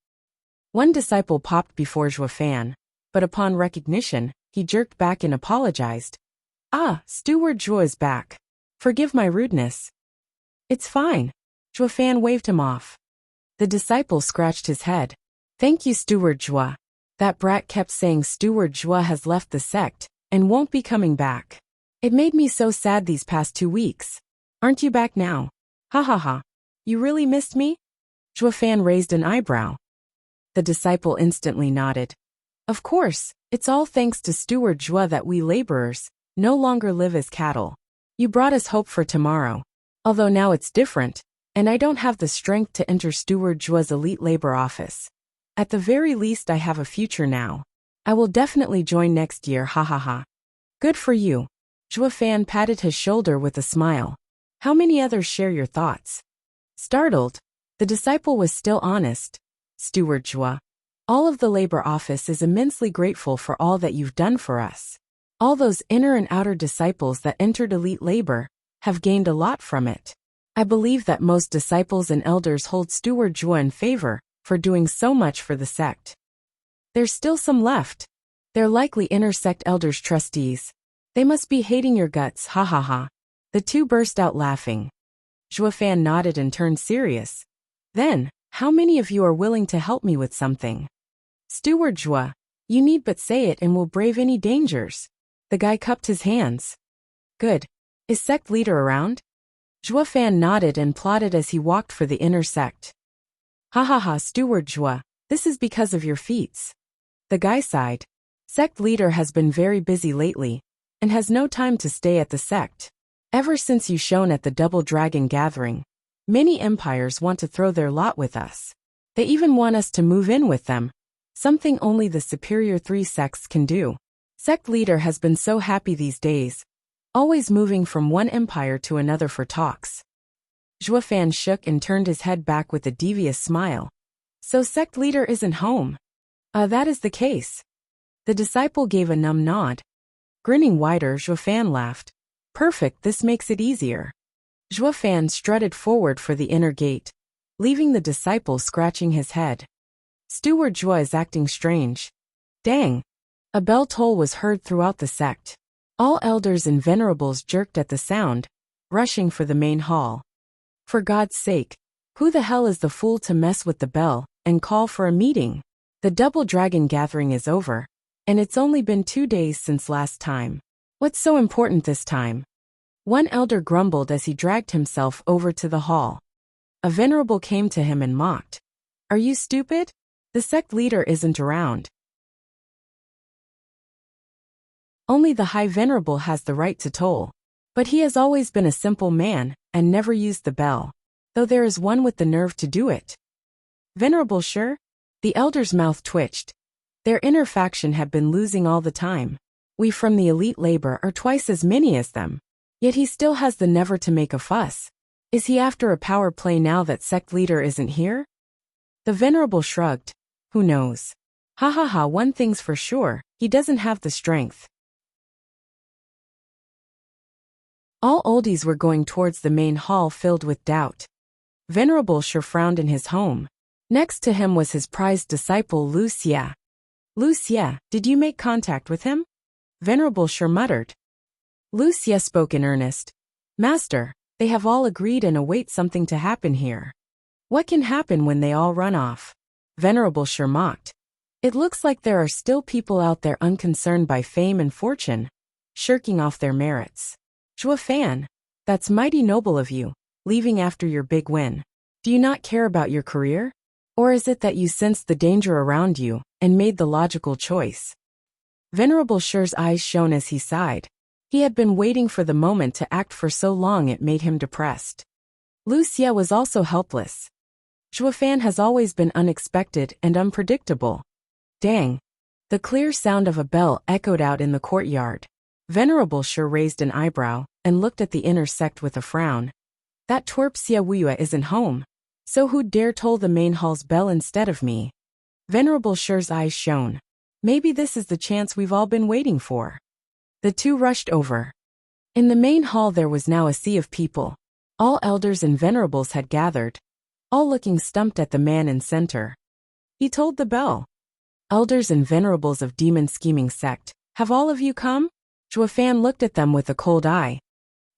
One disciple popped before Zhua Fan, but upon recognition, he jerked back and apologized. Steward Zhua is back. Forgive my rudeness. It's fine. Zhua Fan waved him off. The disciple scratched his head. Thank you, Steward Zhua. That brat kept saying Steward Zhua has left the sect, and won't be coming back. It made me so sad these past 2 weeks. Aren't you back now? Ha ha ha. You really missed me? Zhua Fan raised an eyebrow. The disciple instantly nodded. Of course, it's all thanks to Steward Zhua that we laborers no longer live as cattle. You brought us hope for tomorrow. Although now it's different, and I don't have the strength to enter Steward Zhua's elite labor office. At the very least I have a future now. I will definitely join next year, ha ha ha. Good for you. Zhua Fan patted his shoulder with a smile. How many others share your thoughts? Startled, the disciple was still honest. Steward Zhua, all of the labor office is immensely grateful for all that you've done for us. All those inner and outer disciples that entered elite labor have gained a lot from it. I believe that most disciples and elders hold Steward Zhua in favor for doing so much for the sect. There's still some left. They're likely inner sect elders trustees. They must be hating your guts, ha ha ha. The two burst out laughing. Zhua Fan nodded and turned serious. Then, how many of you are willing to help me with something? Steward Zhua, you need but say it and we'll brave any dangers. The guy cupped his hands. Good. Is sect leader around? Zhua Fan nodded and plodded as he walked for the inner sect. Ha ha ha, Steward Zhua, this is because of your feats. The guy sighed. Sect leader has been very busy lately, and has no time to stay at the sect. Ever since you shone at the Double Dragon gathering, many empires want to throw their lot with us. They even want us to move in with them, something only the superior 3 sects can do. Sect leader has been so happy these days, always moving from one empire to another for talks. Zhua Fan shook and turned his head back with a devious smile. So sect leader isn't home? That is the case. The disciple gave a numb nod. Grinning wider, Zhua Fan laughed. Perfect, this makes it easier. Zhua Fan strutted forward for the inner gate, leaving the disciple scratching his head. Steward Zhua is acting strange. Dang. A bell toll was heard throughout the sect. All elders and venerables jerked at the sound, rushing for the main hall. For God's sake, who the hell is the fool to mess with the bell and call for a meeting? The Double Dragon gathering is over, and it's only been 2 days since last time. What's so important this time? One elder grumbled as he dragged himself over to the hall. A venerable came to him and mocked. Are you stupid? The sect leader isn't around. Only the High Venerable has the right to toll. But he has always been a simple man, and never used the bell. Though there is one with the nerve to do it. Venerable sure? The elder's mouth twitched. Their inner faction had been losing all the time. We from the elite labor are twice as many as them. Yet he still has the never to make a fuss. Is he after a power play now that sect leader isn't here? The venerable shrugged. Who knows? Ha ha ha, one thing's for sure, he doesn't have the strength. All oldies were going towards the main hall filled with doubt. Venerable sure frowned in his home. Next to him was his prized disciple Wuxia. Wuxia, did you make contact with him? Venerable sure muttered. Wuxia spoke in earnest. Master, they have all agreed and await something to happen here. What can happen when they all run off? Venerable sure mocked. It looks like there are still people out there unconcerned by fame and fortune, shirking off their merits. Zhua Fan, that's mighty noble of you, leaving after your big win. Do you not care about your career? Or is it that you sensed the danger around you, and made the logical choice? Venerable Shure's eyes shone as he sighed. He had been waiting for the moment to act for so long it made him depressed. Wuxia was also helpless. Zhua Fan has always been unexpected and unpredictable. Dang. The clear sound of a bell echoed out in the courtyard. Venerable Shure raised an eyebrow, and looked at the inner sect with a frown. That twerp Wuxia isn't home. So who'd dare toll the main hall's bell instead of me? Venerable Shure's eyes shone. Maybe this is the chance we've all been waiting for. The two rushed over. In the main hall there was now a sea of people. All elders and venerables had gathered, all looking stumped at the man in center. He tolled the bell. Elders and venerables of demon scheming sect, have all of you come? Zhua Fan looked at them with a cold eye.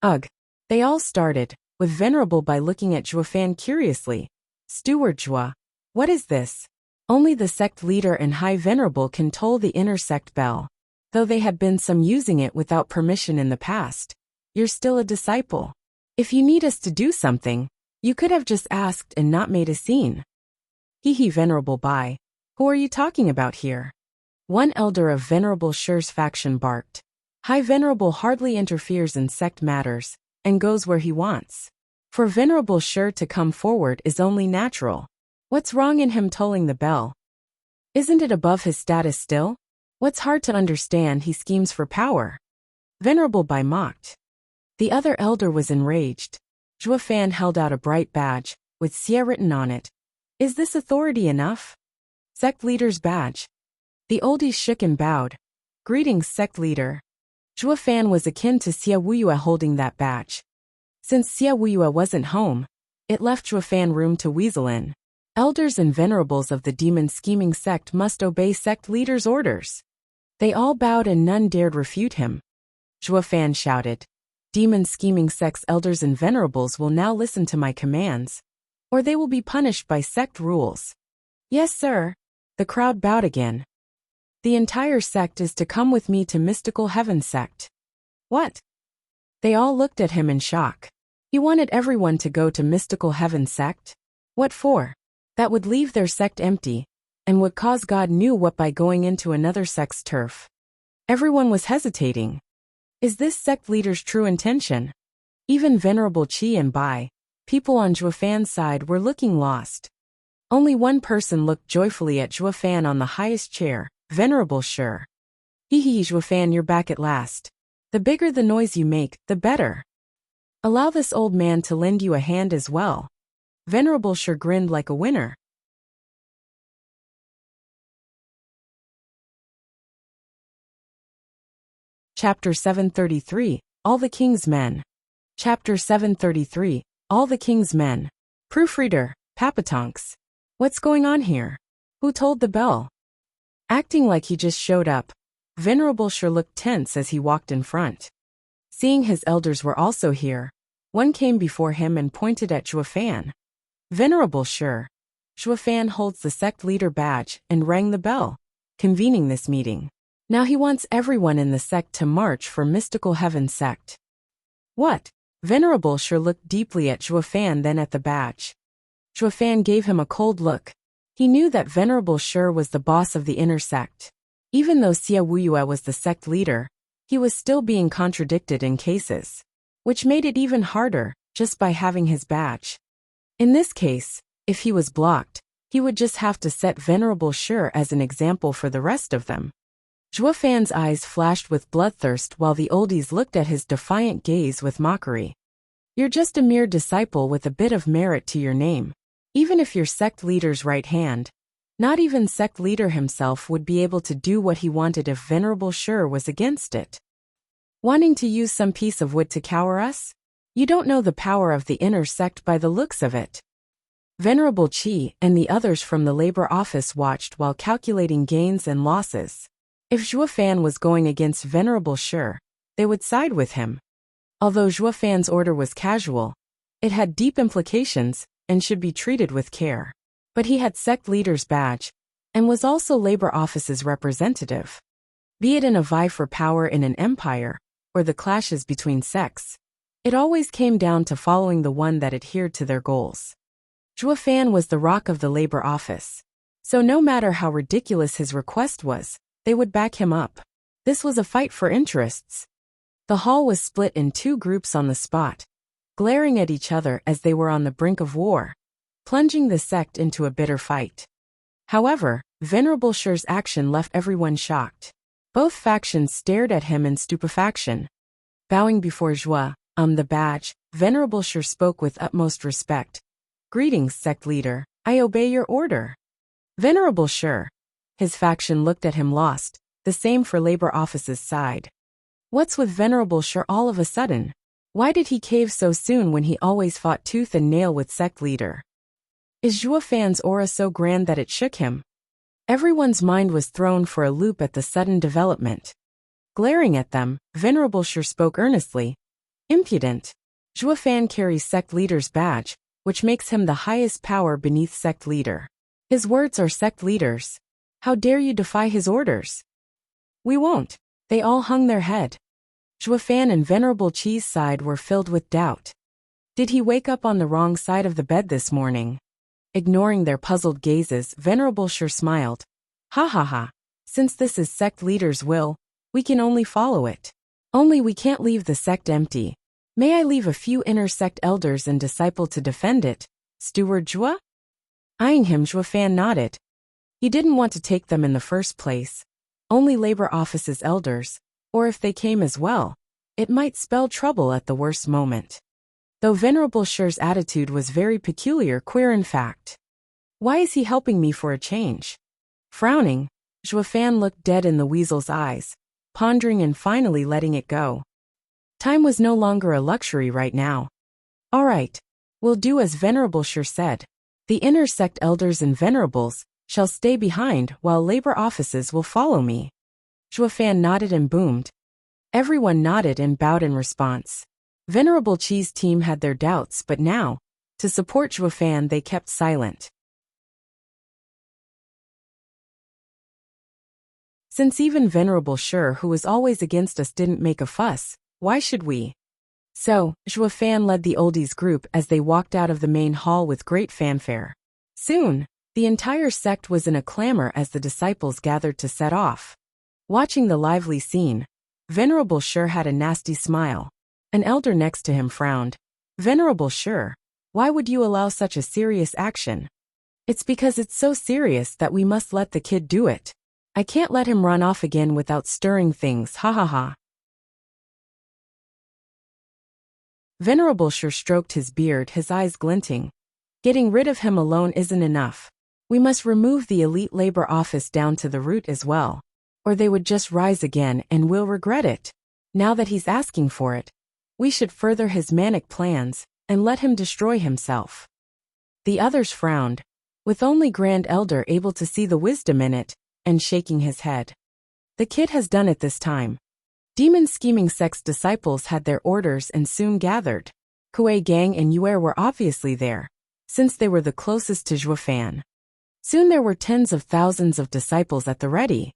Ugh. They all started, with venerable by looking at Zhua Fan curiously. Steward Zhua, what is this? Only the sect leader and high venerable can toll the inner sect bell. Though they had been some using it without permission in the past. You're still a disciple. If you need us to do something, you could have just asked and not made a scene. Hee venerable Bai. Who are you talking about here? One elder of Venerable Shure's faction barked. High Venerable hardly interferes in sect matters, and goes where he wants. For Venerable Shure to come forward is only natural. What's wrong in him tolling the bell? Isn't it above his status still? What's hard to understand he schemes for power? Venerable Bai mocked. The other elder was enraged. Zhua Fan held out a bright badge, with Xia written on it. Is this authority enough? Sect leader's badge. The oldies shook and bowed. Greetings, sect leader. Zhua Fan was akin to Wuxia holding that badge. Since Wuxia wasn't home, it left Zhua Fan room to weasel in. Elders and venerables of the demon scheming sect must obey sect leader's orders. They all bowed and none dared refute him. Zhua Fan shouted. Demon scheming sect's elders and venerables will now listen to my commands, or they will be punished by sect rules. Yes, sir. The crowd bowed again. The entire sect is to come with me to Mystical Heaven sect. What? They all looked at him in shock. He wanted everyone to go to Mystical Heaven sect. What for? That would leave their sect empty, and would cause God knew what by going into another sect's turf. Everyone was hesitating. Is this sect leader's true intention? Even Venerable Qi and Bai, people on Zhuofan's side, were looking lost. Only one person looked joyfully at Zhuofan on the highest chair, Venerable Shi. Hee Zhuofan, you're back at last. The bigger the noise you make, the better. Allow this old man to lend you a hand as well. Venerable Shi grinned like a winner. Chapter 733, All the King's Men. Chapter 733, All the King's Men. Proofreader, Papatonks. What's going on here? Who told the bell? Acting like he just showed up, Venerable Shi looked tense as he walked in front. Seeing his elders were also here, one came before him and pointed at Zhuofan. Venerable Shi. Zhuofan holds the sect leader badge and rang the bell, convening this meeting. Now he wants everyone in the sect to march for Mystical Heaven sect. What? Venerable Shi looked deeply at Zhuofan, then at the badge. Zhuofan gave him a cold look. He knew that Venerable Shi was the boss of the inner sect. Even though Xia Wuyue was the sect leader, he was still being contradicted in cases, which made it even harder, just by having his badge. In this case, if he was blocked, he would just have to set Venerable Shi as an example for the rest of them. Zhuofan's eyes flashed with bloodthirst while the oldies looked at his defiant gaze with mockery. You're just a mere disciple with a bit of merit to your name. Even if you're sect leader's right hand, not even sect leader himself would be able to do what he wanted if Venerable Shi was against it. Wanting to use some piece of wood to cower us? You don't know the power of the inner sect by the looks of it. Venerable Qi and the others from the labor office watched while calculating gains and losses. If Zhuofan was going against Venerable Shi, they would side with him. Although Zhuofan's order was casual, it had deep implications and should be treated with care. But he had sect leader's badge, and was also labor office's representative. Be it in a vie for power in an empire, or the clashes between sects, it always came down to following the one that adhered to their goals. Zhuofan was the rock of the labor office, so no matter how ridiculous his request was, they would back him up. This was a fight for interests. The hall was split in two groups on the spot, glaring at each other as they were on the brink of war, plunging the sect into a bitter fight. However, Venerable Shi's action left everyone shocked. Both factions stared at him in stupefaction. Bowing before Zhuo, the badge, Venerable Shi spoke with utmost respect. Greetings, sect leader. I obey your order. Venerable Shi. His faction looked at him lost, the same for labor office's side. What's with Venerable Shi all of a sudden? Why did he cave so soon when he always fought tooth and nail with sect leader? Is Zhuofan's aura so grand that it shook him? Everyone's mind was thrown for a loop at the sudden development. Glaring at them, Venerable Shi spoke earnestly. Impudent. Zhuofan carries sect leader's badge, which makes him the highest power beneath sect leader. His words are sect leader's. How dare you defy his orders? We won't. They all hung their head. Zhuofan and Venerable Qi's side were filled with doubt. Did he wake up on the wrong side of the bed this morning? Ignoring their puzzled gazes, Venerable Shi smiled. Ha ha ha. Since this is sect leader's will, we can only follow it. Only we can't leave the sect empty. May I leave a few inner sect elders and disciple to defend it, Steward Zhuo? Eyeing him, Zhuofan nodded. He didn't want to take them in the first place. Only labor office's elders, or if they came as well, it might spell trouble at the worst moment. Though Venerable Shi's attitude was very peculiar, queer in fact. Why is he helping me for a change? Frowning, Zhuofan looked dead in the weasel's eyes, pondering and finally letting it go. Time was no longer a luxury right now. All right, we'll do as Venerable Shi said. The inner sect elders and venerables shall stay behind while labor offices will follow me. Zhuofan nodded and boomed. Everyone nodded and bowed in response. Venerable Qi's team had their doubts, but now, to support Zhuofan, they kept silent. Since even Venerable Shi, who was always against us, didn't make a fuss, why should we? So, Zhuofan led the oldies group as they walked out of the main hall with great fanfare. Soon, the entire sect was in a clamor as the disciples gathered to set off. Watching the lively scene, Venerable Sure had a nasty smile. An elder next to him frowned. Venerable Sure, why would you allow such a serious action? It's because it's so serious that we must let the kid do it. I can't let him run off again without stirring things, ha ha ha. Venerable Sure stroked his beard, his eyes glinting. Getting rid of him alone isn't enough. We must remove the elite labor office down to the root as well. Or they would just rise again and we'll regret it. Now that he's asking for it, we should further his manic plans and let him destroy himself. The others frowned, with only Grand Elder able to see the wisdom in it, and shaking his head. The kid has done it this time. Demon Scheming Sect's disciples had their orders and soon gathered. Kuei Gang and Yuer were obviously there, since they were the closest to Zhuofan. Soon there were tens of thousands of disciples at the ready.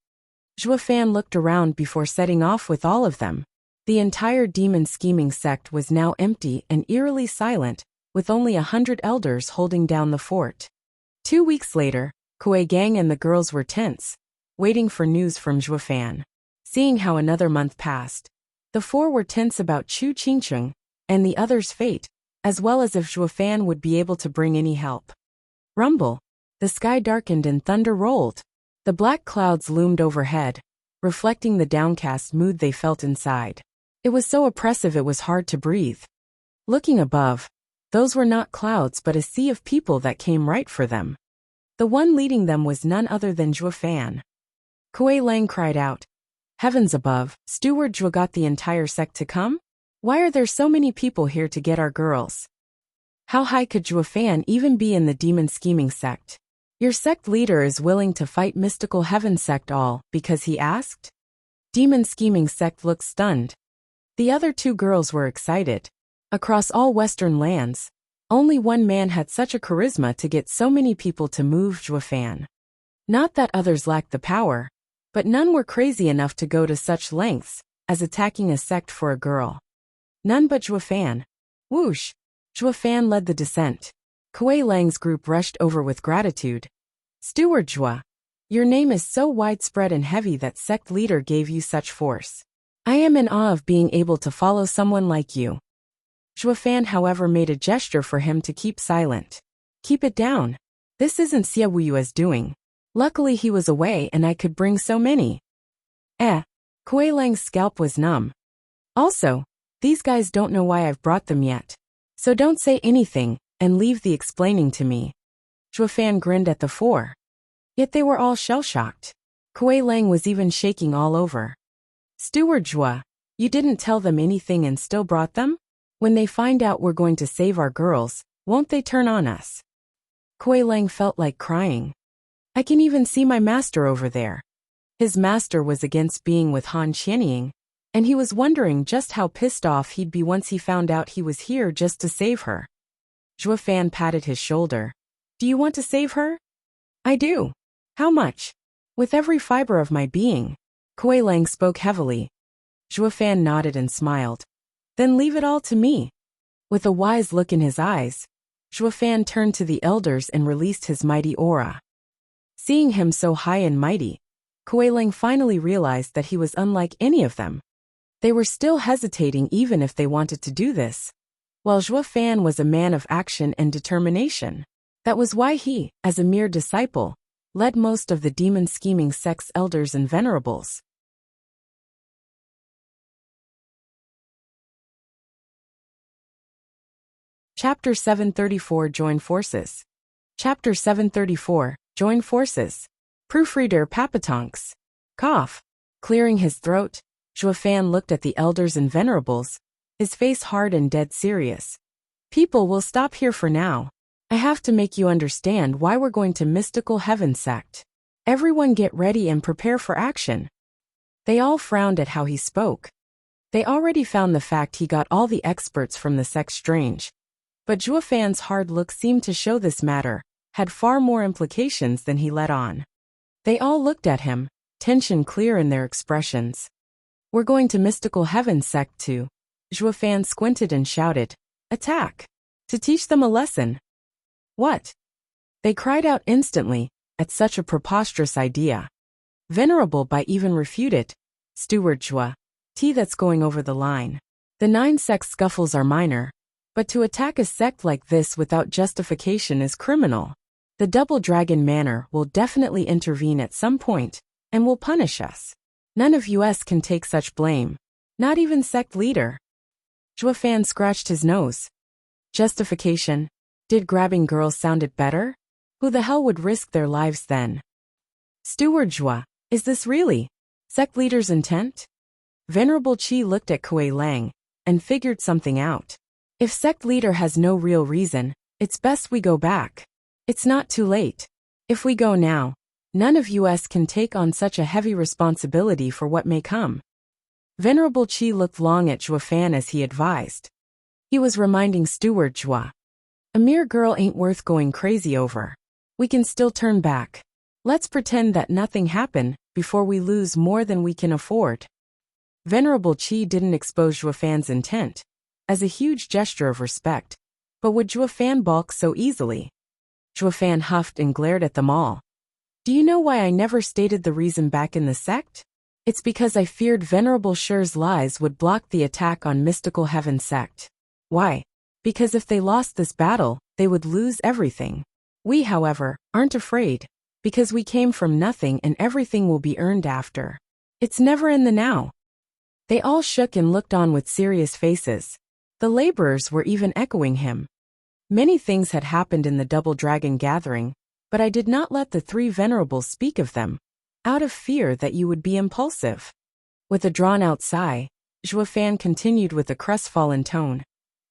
Zhuofan looked around before setting off with all of them. The entire Demon Scheming Sect was now empty and eerily silent, with only 100 elders holding down the fort. 2 weeks later, Kuei Gang and the girls were tense, waiting for news from Zhuofan. Seeing how another month passed, the four were tense about Chu Qingcheng and the others' fate, as well as if Zhuofan would be able to bring any help. Rumble. The sky darkened and thunder rolled. The black clouds loomed overhead, reflecting the downcast mood they felt inside. It was so oppressive it was hard to breathe. Looking above, those were not clouds but a sea of people that came right for them. The one leading them was none other than Zhuofan. Kuei Lang cried out, "Heavens above, Steward Zhuo got the entire sect to come? Why are there so many people here to get our girls? How high could Zhuofan even be in the Demon Scheming Sect? Your sect leader is willing to fight Mystical Heaven Sect all because he asked?" Demon Scheming Sect looked stunned. The other two girls were excited. Across all Western lands, only one man had such a charisma to get so many people to move Zhuofan. Not that others lacked the power, but none were crazy enough to go to such lengths as attacking a sect for a girl. None but Zhuofan. Whoosh! Zhuofan led the descent. Kuei Lang's group rushed over with gratitude. "Steward Zhuo, your name is so widespread and heavy that sect leader gave you such force. I am in awe of being able to follow someone like you." Zhuofan, however, made a gesture for him to keep silent. "Keep it down. This isn't Xia Wuyue's doing. Luckily he was away and I could bring so many." Kuei Lang's scalp was numb. "Also, these guys don't know why I've brought them yet. So don't say anything, and leave the explaining to me." Zhuofan grinned at the four. Yet they were all shell-shocked. Kuei Lang was even shaking all over. "Steward Zhuo, you didn't tell them anything and still brought them? When they find out we're going to save our girls, won't they turn on us?" Kuei Lang felt like crying. "I can even see my master over there." His master was against being with Han Qianying, and he was wondering just how pissed off he'd be once he found out he was here just to save her. Zhuofan patted his shoulder. "Do you want to save her?" "I do." "How much?" "With every fiber of my being." Kuei Lang spoke heavily. Zhuofan nodded and smiled. "Then leave it all to me." With a wise look in his eyes, Zhuofan turned to the elders and released his mighty aura. Seeing him so high and mighty, Kuei Lang finally realized that he was unlike any of them. They were still hesitating even if they wanted to do this, while Zhuofan was a man of action and determination. That was why he, as a mere disciple, led most of the Demon Scheming Sect's elders and venerables. Chapter 734 Join Forces. Chapter 734 Join Forces. Proofreader Papatonks. Cough. Clearing his throat, Zhuofan looked at the elders and venerables, his face hard and dead serious. "People will stop here for now. I have to make you understand why we're going to Mystical Heaven Sect. Everyone get ready and prepare for action." They all frowned at how he spoke. They already found the fact he got all the experts from the sect strange. But Zhuofan's hard look seemed to show this matter had far more implications than he let on. They all looked at him, tension clear in their expressions. "We're going to Mystical Heaven Sect too. Zhuo Fan squinted and shouted, "Attack! To teach them a lesson." "What?" They cried out instantly, at such a preposterous idea. Venerable Bai even refute it. "Steward Zhuo, that's going over the line. The 9 sect scuffles are minor, but to attack a sect like this without justification is criminal. The Double Dragon Manor will definitely intervene at some point, and will punish us. None of us can take such blame. Not even sect leader." Zhuo Fan scratched his nose. Justification? Did grabbing girls sounded better? Who the hell would risk their lives then? "Steward Zhuo, is this really sect leader's intent?" Venerable Qi looked at Kuei Lang, and figured something out. "If sect leader has no real reason, it's best we go back. It's not too late. If we go now, none of us can take on such a heavy responsibility for what may come." Venerable Qi looked long at Zhuo Fan as he advised. He was reminding Steward Zhuo, "A mere girl ain't worth going crazy over. We can still turn back. Let's pretend that nothing happened before we lose more than we can afford." Venerable Qi didn't expose Zhuo Fan's intent, as a huge gesture of respect, but would Zhuo Fan balk so easily? Zhuo Fan huffed and glared at them all. "Do you know why I never stated the reason back in the sect? It's because I feared Venerable Shi's lies would block the attack on Mystical Heaven sect." "Why?" "Because if they lost this battle, they would lose everything. We, however, aren't afraid, because we came from nothing and everything will be earned after. It's never in the now." They all shook and looked on with serious faces. The laborers were even echoing him. Many things had happened in the Double Dragon gathering, but I did not let the 3 venerables speak of them, out of fear that you would be impulsive. With a drawn-out sigh, Zhuo Fan continued with a crestfallen tone.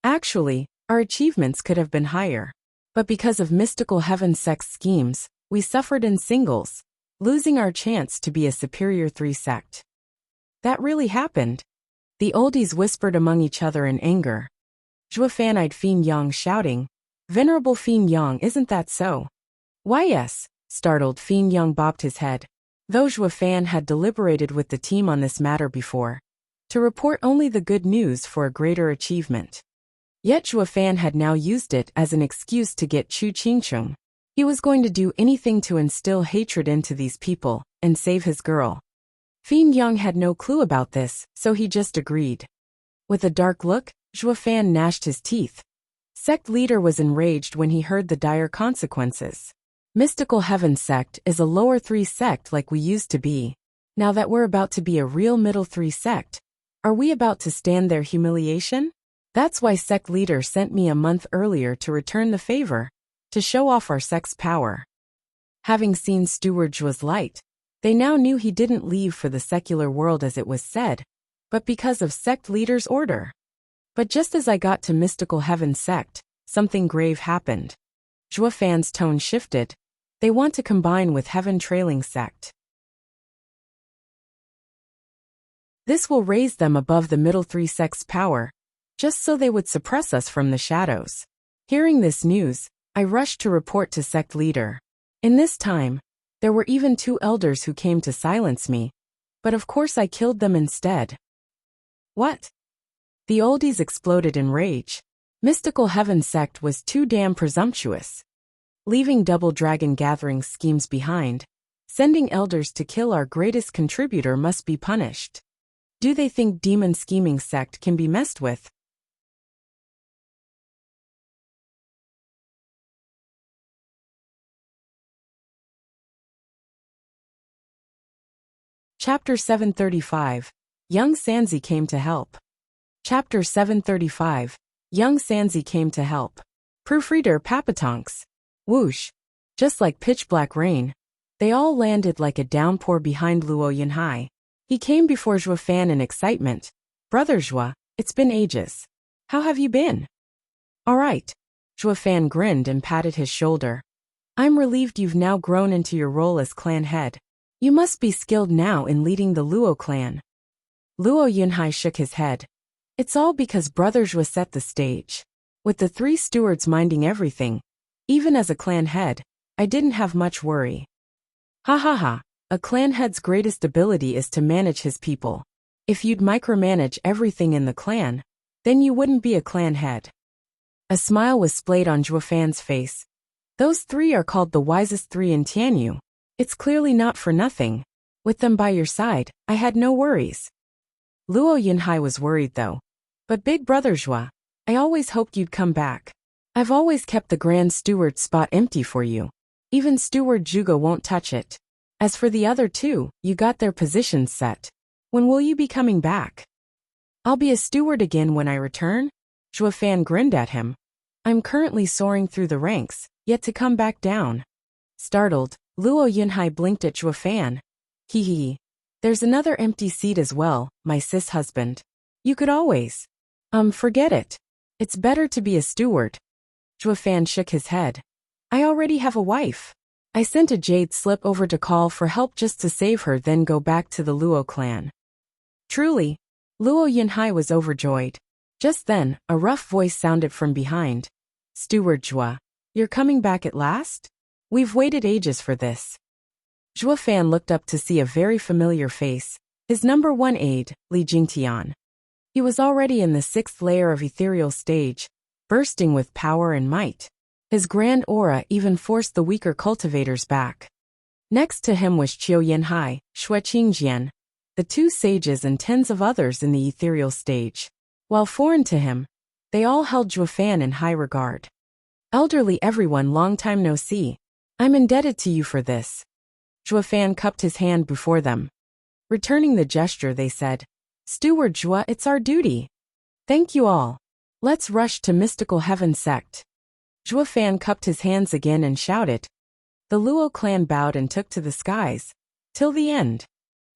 "Actually, our achievements could have been higher. But because of Mystical Heaven sect's schemes, we suffered in singles, losing our chance to be a superior 3 sect." "That really happened?" The oldies whispered among each other in anger. Zhuo Fan eyed Fin Yang shouting, "Venerable Fin Yang, isn't that so?" "Why yes," startled Fin Yang bobbed his head. Though Zhuo Fan had deliberated with the team on this matter before, to report only the good news for a greater achievement. Yet Zhuo Fan had now used it as an excuse to get Chu Qingcheng. He was going to do anything to instill hatred into these people, and save his girl. Fin Yang had no clue about this, so he just agreed. With a dark look, Zhuo Fan gnashed his teeth. Sect leader was enraged when he heard the dire consequences. Mystical Heaven sect is a lower 3 sect like we used to be. Now that we're about to be a real middle 3 sect, are we about to stand their humiliation? That's why sect leader sent me a month earlier to return the favor, to show off our sect's power. Having seen Steward Zhuo's light, they now knew he didn't leave for the secular world as it was said, but because of sect leader's order. But just as I got to Mystical Heaven sect, something grave happened. Zhuo Fan's tone shifted. They want to combine with Heaven Trailing sect. This will raise them above the middle 3 sect's power, just so they would suppress us from the shadows. Hearing this news, I rushed to report to sect leader. In this time, there were even 2 elders who came to silence me, but of course I killed them instead. What? The oldies exploded in rage. Mystical Heaven sect was too damn presumptuous. Leaving Double Dragon gathering schemes behind, sending elders to kill our greatest contributor must be punished. Do they think demon scheming sect can be messed with? Chapter 735. Young Sanzi came to help. Chapter 735. Young Sanzi came to help. Proofreader Papatonks. Whoosh. Just like pitch-black rain, they all landed like a downpour behind Luo Yunhai. He came before Zhuo Fan in excitement. "Brother Zhuo, it's been ages. How have you been?" "All right." Zhuo Fan grinned and patted his shoulder. "I'm relieved you've now grown into your role as clan head. You must be skilled now in leading the Luo clan." Luo Yunhai shook his head. "It's all because Brother Zhuo set the stage. With the 3 stewards minding everything, even as a clan head, I didn't have much worry." "Ha ha ha, a clan head's greatest ability is to manage his people. If you'd micromanage everything in the clan, Then you wouldn't be a clan head. A smile was splayed on Zhuofan's face. Those three are called the wisest three in Tianyu. It's clearly not for nothing. With them by your side, I had no worries. Luo Yinhai was worried though. But big brother Zhua, I always hoped you'd come back. I've always kept the Grand Steward spot empty for you. Even Steward Zhuge won't touch it. As for the other two, you got their positions set. When will you be coming back? I'll be a steward again when I return? Zhuofan grinned at him. I'm currently soaring through the ranks, yet to come back down. Startled, Luo Yinhai blinked at Zhuofan. Hee. There's another empty seat as well, my cis-husband. You could always. Forget it. It's better to be a steward. Zhuofan shook his head. I already have a wife. I sent a jade slip over to call for help just to save her, then go back to the Luo clan. Truly. Luo Yinhai was overjoyed. Just then, a rough voice sounded from behind. Steward Zhua, you're coming back at last? We've waited ages for this. Zhuofan looked up to see a very familiar face, his number one aide, Li Jingtian. He was already in the 6th layer of ethereal stage, bursting with power and might. His grand aura even forced the weaker cultivators back. Next to him was Qiu Yinhai, Xue Qingjian, the two sages and tens of others in the ethereal stage. While foreign to him, they all held Zhuofan in high regard. Elderly everyone, long time no see. I'm indebted to you for this. Zhuofan cupped his hand before them. Returning the gesture, they said, Steward Zhua, it's our duty. Thank you all. Let's rush to Mystical Heaven Sect. Zhuofan cupped his hands again and shouted. The Luo clan bowed and took to the skies. Till the end.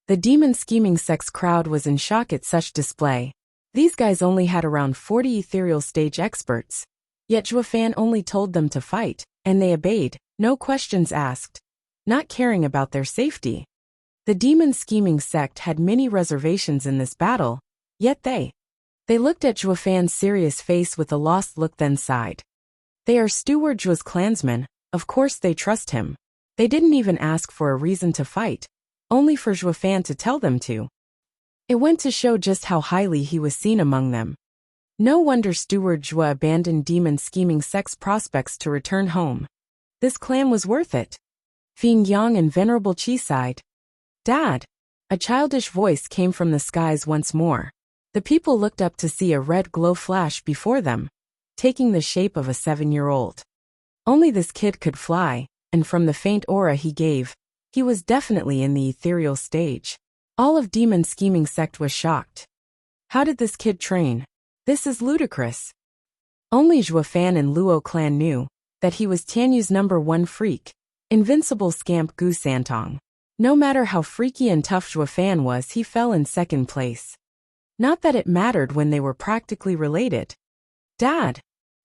The demon scheming sect's crowd was in shock at such display. These guys only had around 40 ethereal stage experts. Yet Zhuofan only told them to fight, and they obeyed, no questions asked, not caring about their safety. The demon scheming sect had many reservations in this battle, yet they looked at Zhuofan's serious face with a lost look, then sighed. They are Steward Zhuo's clansmen, of course they trust him. They didn't even ask for a reason to fight, only for Zhuofan to tell them to. It went to show just how highly he was seen among them. No wonder Steward Zhua abandoned demon scheming sect's prospects to return home. This clan was worth it. Fing Yang and Venerable Qi sighed. Dad! A childish voice came from the skies once more. The people looked up to see a red glow flash before them, taking the shape of a 7-year-old. Only this kid could fly, and from the faint aura he gave, he was definitely in the ethereal stage. All of Demon Scheming Sect was shocked. How did this kid train? This is ludicrous. Only Zhuofan and Luo clan knew that he was Tianyu's number one freak, invincible scamp Gu Santong. No matter how freaky and tough Zhuofan was, he fell in second place. Not that it mattered when they were practically related. Dad!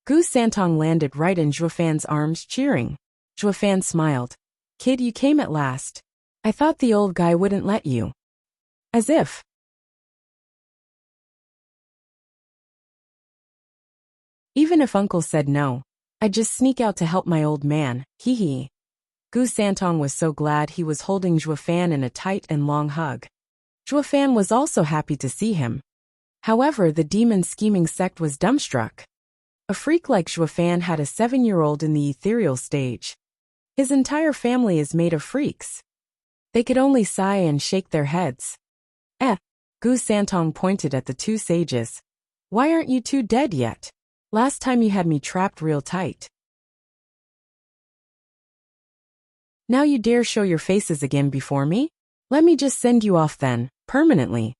Gu Santong landed right in Zhuofan's arms, cheering. Zhuofan smiled. Kid, you came at last. I thought the old guy wouldn't let you. As if. Even if Uncle said no, I'd just sneak out to help my old man, hee hee. Gu Santong was so glad he was holding Zhuofan in a tight and long hug. Zhuofan was also happy to see him. However, the demon scheming sect was dumbstruck. A freak like Zhuofan had a 7-year-old in the ethereal stage. His entire family is made of freaks. They could only sigh and shake their heads. Gu Santong pointed at the two sages. Why aren't you two dead yet? Last time you had me trapped real tight. Now you dare show your faces again before me? Let me just send you off then, permanently.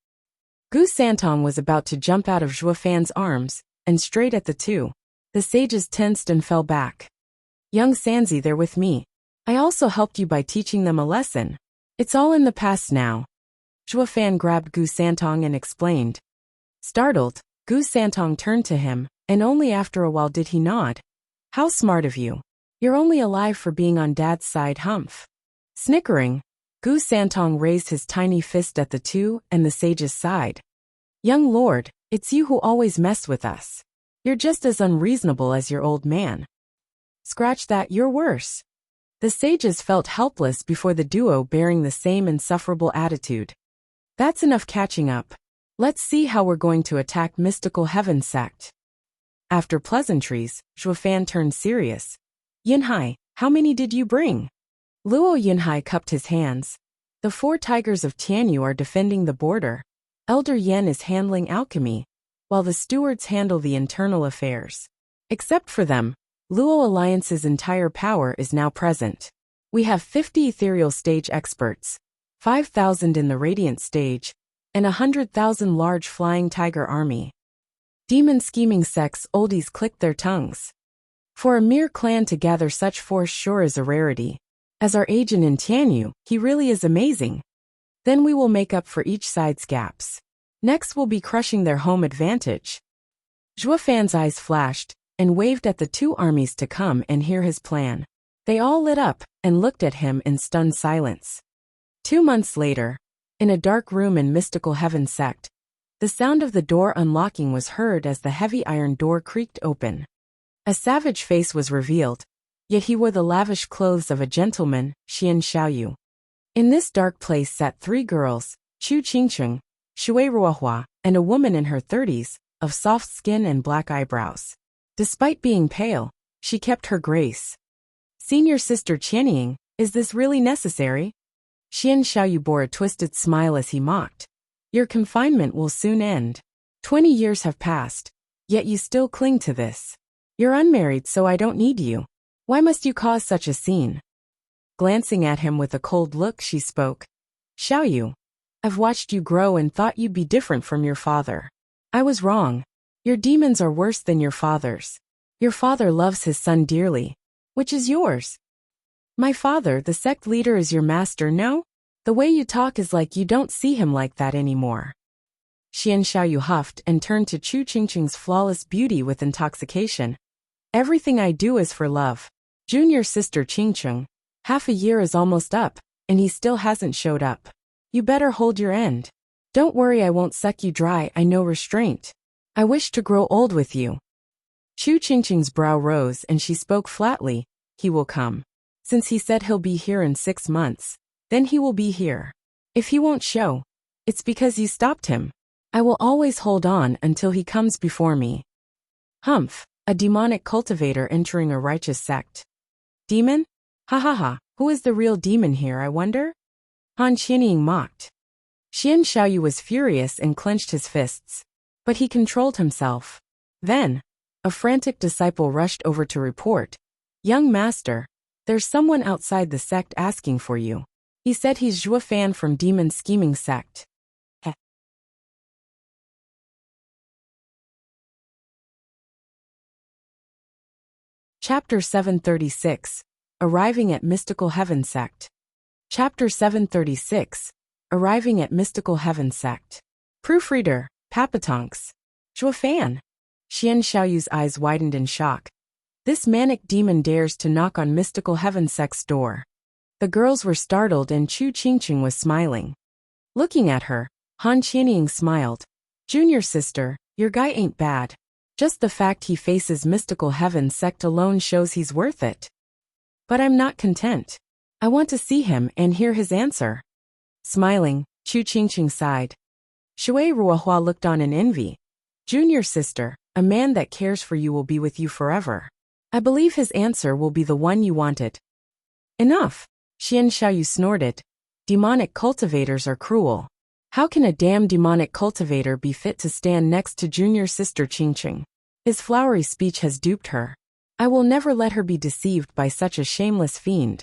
Gu Santong was about to jump out of Zhuofan's arms, and straight at the two. The sages tensed and fell back. Young Sanzi, they're with me. I also helped you by teaching them a lesson. It's all in the past now. Zhuofan grabbed Gu Santong and explained. Startled, Gu Santong turned to him, and only after a while did he nod. How smart of you. You're only alive for being on Dad's side, humph. Snickering, Gu Santong raised his tiny fist at the two and the sage's side. Young lord, it's you who always mess with us. You're just as unreasonable as your old man. Scratch that, you're worse. The sages felt helpless before the duo bearing the same insufferable attitude. That's enough catching up. Let's see how we're going to attack Mystical Heaven sect. After pleasantries, Zhuofan turned serious. Yinhai, how many did you bring? Luo Yinhai cupped his hands. The 4 tigers of Tianyu are defending the border. Elder Yen is handling alchemy, while the stewards handle the internal affairs. Except for them, Luo Alliance's entire power is now present. We have 50 ethereal stage experts, 5,000 in the radiant stage, and 100,000 large flying tiger army. Demon scheming sects oldies clicked their tongues. For a mere clan to gather such force sure is a rarity. As our agent in Tianyu, he really is amazing. Then we will make up for each side's gaps. Next we'll be crushing their home advantage. Zhuofan's eyes flashed, and waved at the 2 armies to come and hear his plan. They all lit up, and looked at him in stunned silence. 2 months later, in a dark room in Mystical Heaven sect, the sound of the door unlocking was heard as the heavy iron door creaked open. A savage face was revealed, yet he wore the lavish clothes of a gentleman, Xian Xiaoyu. In this dark place sat 3 girls, Chu Qingcheng, Shui Ruohua, and a woman in her 30s, of soft skin and black eyebrows. Despite being pale, she kept her grace. Senior Sister Qianying, is this really necessary? Xian Xiaoyu bore a twisted smile as he mocked. Your confinement will soon end. 20 years have passed, yet you still cling to this. You're unmarried, so I don't need you. Why must you cause such a scene? Glancing at him with a cold look, she spoke. Xiaoyu, I've watched you grow and thought you'd be different from your father. I was wrong. Your demons are worse than your father's. Your father loves his son dearly. Which is yours? My father, the sect leader, is your master, no? The way you talk is like you don't see him like that anymore. Xian Xiaoyu huffed and turned to Chu Qingcheng's flawless beauty with intoxication. Everything I do is for love. Junior Sister Qingcheng, half a year is almost up, and he still hasn't showed up. You better hold your end. Don't worry, I won't suck you dry, I know restraint. I wish to grow old with you. Chu Qingcheng's brow rose and she spoke flatly. He will come. Since he said he'll be here in 6 months, then he will be here. If he won't show, it's because you stopped him. I will always hold on until he comes before me. Humph, a demonic cultivator entering a righteous sect. Demon? Ha ha ha, who is the real demon here, I wonder? Han Qianying mocked. Xian Xiaoyu was furious and clenched his fists. But he controlled himself. Then, a frantic disciple rushed over to report. Young master, there's someone outside the sect asking for you. He said he's Zhuofan from Demon Scheming Sect. Heh. Chapter 736. Arriving at Mystical Heaven Sect. Chapter 736. Arriving at Mystical Heaven Sect. Proofreader, Papatonks. Zhuofan. Xian Xiaoyu's eyes widened in shock. This manic demon dares to knock on Mystical Heaven Sect's door. The girls were startled and Chu Qingcheng was smiling. Looking at her, Han Qianying smiled. Junior sister, your guy ain't bad. Just the fact he faces Mystical Heaven Sect alone shows he's worth it. But I'm not content. I want to see him and hear his answer. Smiling, Chu Qingcheng sighed. Shui Ruohua looked on in envy. Junior sister, a man that cares for you will be with you forever. I believe his answer will be the one you wanted. Enough, Xian Xiaoyu snorted. Demonic cultivators are cruel. How can a damn demonic cultivator be fit to stand next to junior sister Qingcheng? His flowery speech has duped her. I will never let her be deceived by such a shameless fiend.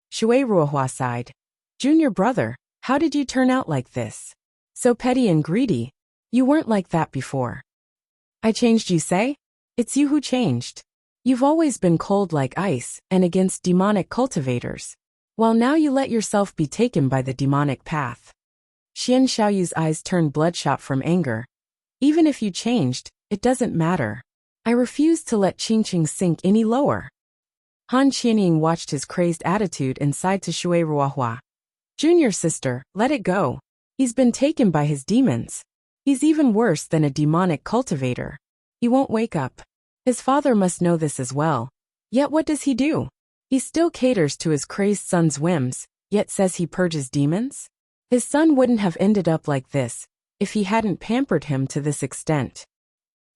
Shui Ruohua sighed. Junior brother, how did you turn out like this? So petty and greedy. You weren't like that before. I changed, you say? It's you who changed. You've always been cold like ice and against demonic cultivators, while now you let yourself be taken by the demonic path. Xian Xiaoyu's eyes turned bloodshot from anger. Even if you changed, it doesn't matter. I refuse to let Qingcheng sink any lower. Han Qianying watched his crazed attitude and sighed to Shui Ruohua. Junior sister, let it go. He's been taken by his demons. He's even worse than a demonic cultivator. He won't wake up. His father must know this as well. Yet what does he do? He still caters to his crazed son's whims, yet says he purges demons? His son wouldn't have ended up like this if he hadn't pampered him to this extent.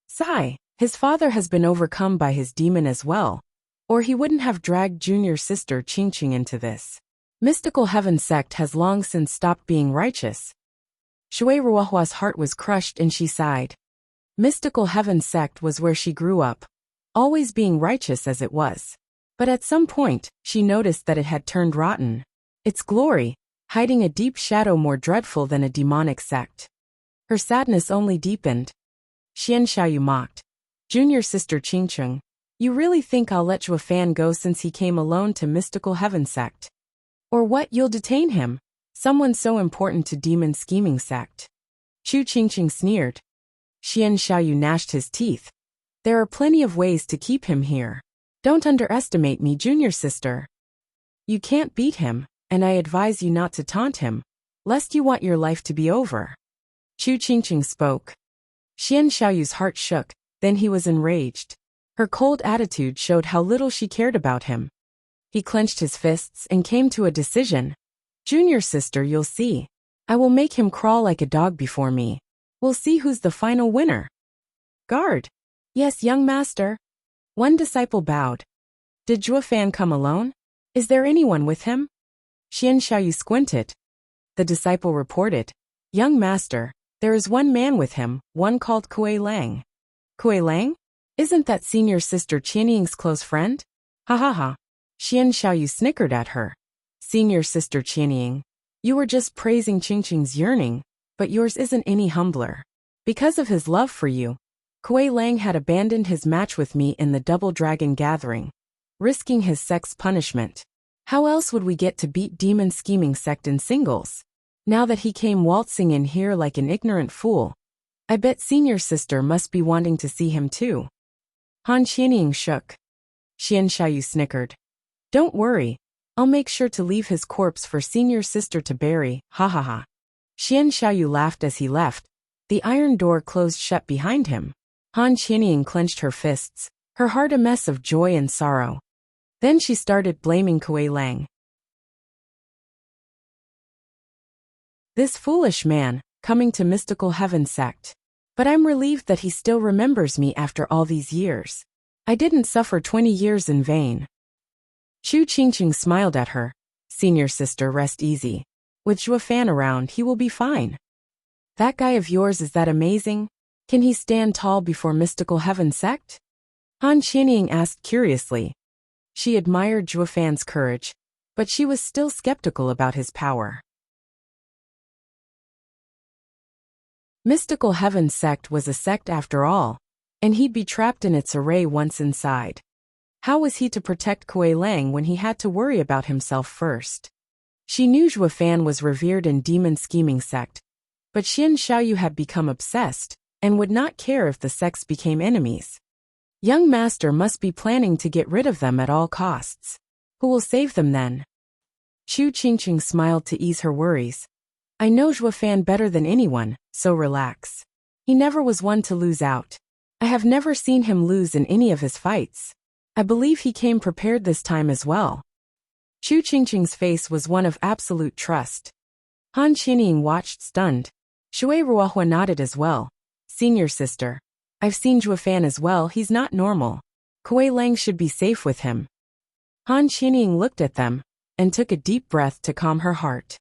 Sigh, his father has been overcome by his demon as well, or he wouldn't have dragged junior sister Qingqing into this. Mystical Heaven sect has long since stopped being righteous. Shui Ruohua's heart was crushed and she sighed. Mystical Heaven sect was where she grew up, always being righteous as it was. But at some point, she noticed that it had turned rotten. Its glory, hiding a deep shadow more dreadful than a demonic sect. Her sadness only deepened. Xian Xiaoyu mocked. Junior sister Qingqing, you really think I'll let Zhuo Fan go since he came alone to Mystical Heaven sect? Or what, you'll detain him? Someone so important to demon scheming sect. Chu Qingqing sneered. Xian Xiaoyu gnashed his teeth. There are plenty of ways to keep him here. Don't underestimate me, junior sister. You can't beat him, and I advise you not to taunt him, lest you want your life to be over. Chu Qingqing spoke. Xian Xiaoyu's heart shook, then he was enraged. Her cold attitude showed how little she cared about him. He clenched his fists and came to a decision. Junior sister, you'll see. I will make him crawl like a dog before me. We'll see who's the final winner. Guard. Yes, young master. One disciple bowed. Did Zhuo Fan come alone? Is there anyone with him? Xian Xiaoyu squinted. The disciple reported. Young master, there is one man with him, one called Kuei Lang. Kuei Lang? Isn't that senior sister Qianying's close friend? Ha ha ha. Xian Xiaoyu snickered at her. Senior sister Qianying, you were just praising Qingqing's yearning, but yours isn't any humbler. Because of his love for you, Kuei Lang had abandoned his match with me in the Double Dragon Gathering, risking his sex punishment. How else would we get to beat demon scheming sect in singles? Now that he came waltzing in here like an ignorant fool, I bet senior sister must be wanting to see him too. Han Qianying shook. Xian Xiaoyu snickered. Don't worry, I'll make sure to leave his corpse for senior sister to bury, ha ha ha. Xian Xiaoyu laughed as he left. The iron door closed shut behind him. Han Qianying clenched her fists, her heart a mess of joy and sorrow. Then she started blaming Kuei Lang. This foolish man, coming to Mystical Heaven sect. But I'm relieved that he still remembers me after all these years. I didn't suffer 20 years in vain. Chu Qingqing smiled at her. Senior sister, rest easy. With Zhuo Fan around, he will be fine. That guy of yours, is that amazing? Can he stand tall before Mystical Heaven sect? Han Qianying asked curiously. She admired Zhuo Fan's courage, but she was still skeptical about his power. Mystical Heaven sect was a sect after all, and he'd be trapped in its array once inside. How was he to protect Kuei Lang when he had to worry about himself first? She knew Zhuo Fan was revered in demon scheming sect, but Xian Xiaoyu had become obsessed, and would not care if the sects became enemies. Young master must be planning to get rid of them at all costs. Who will save them then? Chu Qingqing smiled to ease her worries. I know Zhuo Fan better than anyone, so relax. He never was one to lose out. I have never seen him lose in any of his fights. I believe he came prepared this time as well. Chu Qingqing's face was one of absolute trust. Han Qianying watched stunned. Shui Ruohua nodded as well. Senior sister. I've seen Zhuo Fan as well, he's not normal. Kuei Lang should be safe with him. Han Qianying looked at them, and took a deep breath to calm her heart.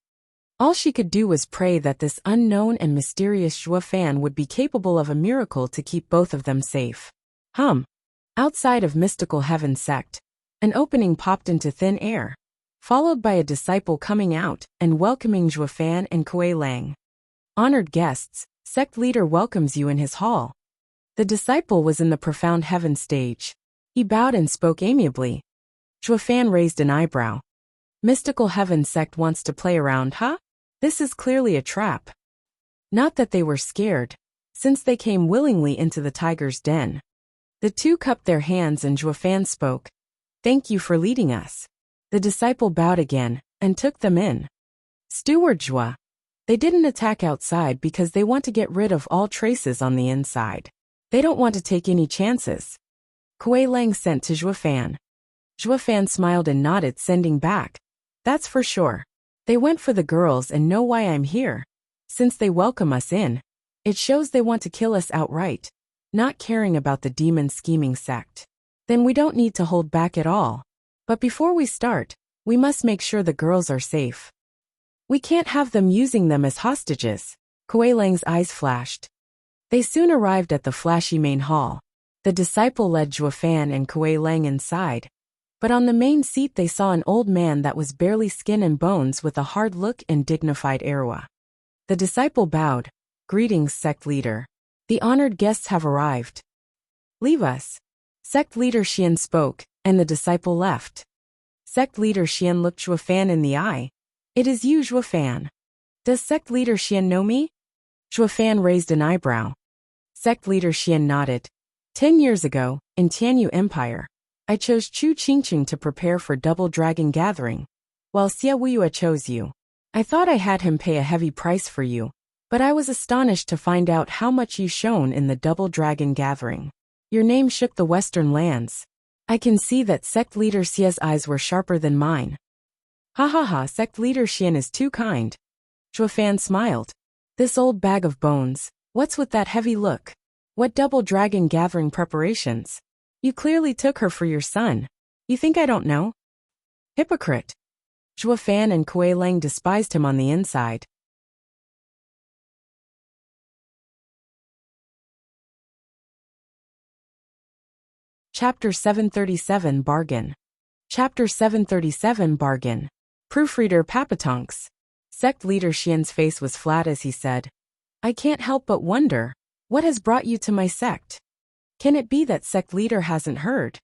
All she could do was pray that this unknown and mysterious Zhuo Fan would be capable of a miracle to keep both of them safe. Outside of Mystical Heaven sect, an opening popped into thin air, followed by a disciple coming out and welcoming Zhuo Fan and Kuei Lang. Honored guests, sect leader welcomes you in his hall. The disciple was in the profound heaven stage. He bowed and spoke amiably. Zhuo Fan raised an eyebrow. Mystical Heaven sect wants to play around, huh? This is clearly a trap. Not that they were scared, since they came willingly into the tiger's den. The two cupped their hands and Zhuo Fan spoke. Thank you for leading us. The disciple bowed again, and took them in. Steward Zhuo. They didn't attack outside because they want to get rid of all traces on the inside. They don't want to take any chances. Kuei Lang sent to Zhuo Fan. Zhuo Fan smiled and nodded, sending back. That's for sure. They went for the girls and know why I'm here. Since they welcome us in, It shows they want to kill us outright, not caring about the demon scheming sect. Then we don't need to hold back at all. But before we start, we must make sure the girls are safe. We can't have them using them as hostages. Kuei Lang's eyes flashed. They soon arrived at the flashy main hall. The disciple led Zhuofan and Kuei Lang inside. But on the main seat they saw an old man that was barely skin and bones with a hard look and dignified air. The disciple bowed. Greetings, sect leader. The honored guests have arrived. Leave us. Sect leader Xian spoke, and the disciple left. Sect leader Xian looked Zhuofan in the eye. It is you, Zhuofan. Does sect leader Xian know me? Zhuofan raised an eyebrow. Sect leader Xian nodded. 10 years ago, in Tianyu Empire, I chose Chu Qingqing to prepare for Double Dragon Gathering, while Xia Wuyue chose you. I thought I had him pay a heavy price for you, but I was astonished to find out how much you shone in the Double Dragon Gathering. Your name shook the western lands. I can see that sect leader Xia's eyes were sharper than mine. Ha ha ha, sect leader Xian is too kind. Zhuofan smiled. This old bag of bones, what's with that heavy look? What Double Dragon Gathering preparations? You clearly took her for your son. You think I don't know? Hypocrite. Zhuofan and Kuei Lang despised him on the inside. Chapter 737 Bargain. Chapter 737 Bargain. Proofreader Papatonks. Sect leader Xian's face was flat as he said, I can't help but wonder, what has brought you to my sect? Can it be that sect leader hasn't heard?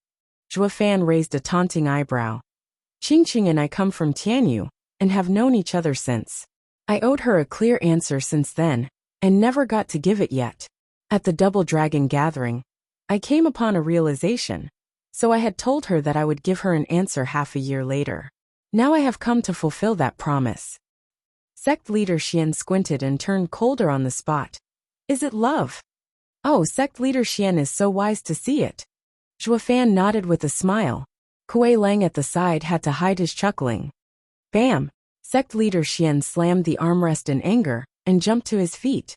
Zhuofan raised a taunting eyebrow. Qingqing and I come from Tianyu, and have known each other since. I owed her a clear answer since then, and never got to give it yet. At the Double Dragon Gathering, I came upon a realization, so I had told her that I would give her an answer half a year later. Now I have come to fulfill that promise. Sect leader Xian squinted and turned colder on the spot. Is it love? Oh, sect leader Xian is so wise to see it. Zhuofan nodded with a smile. Kuei Lang at the side had to hide his chuckling. Bam! Sect leader Xian slammed the armrest in anger, and jumped to his feet.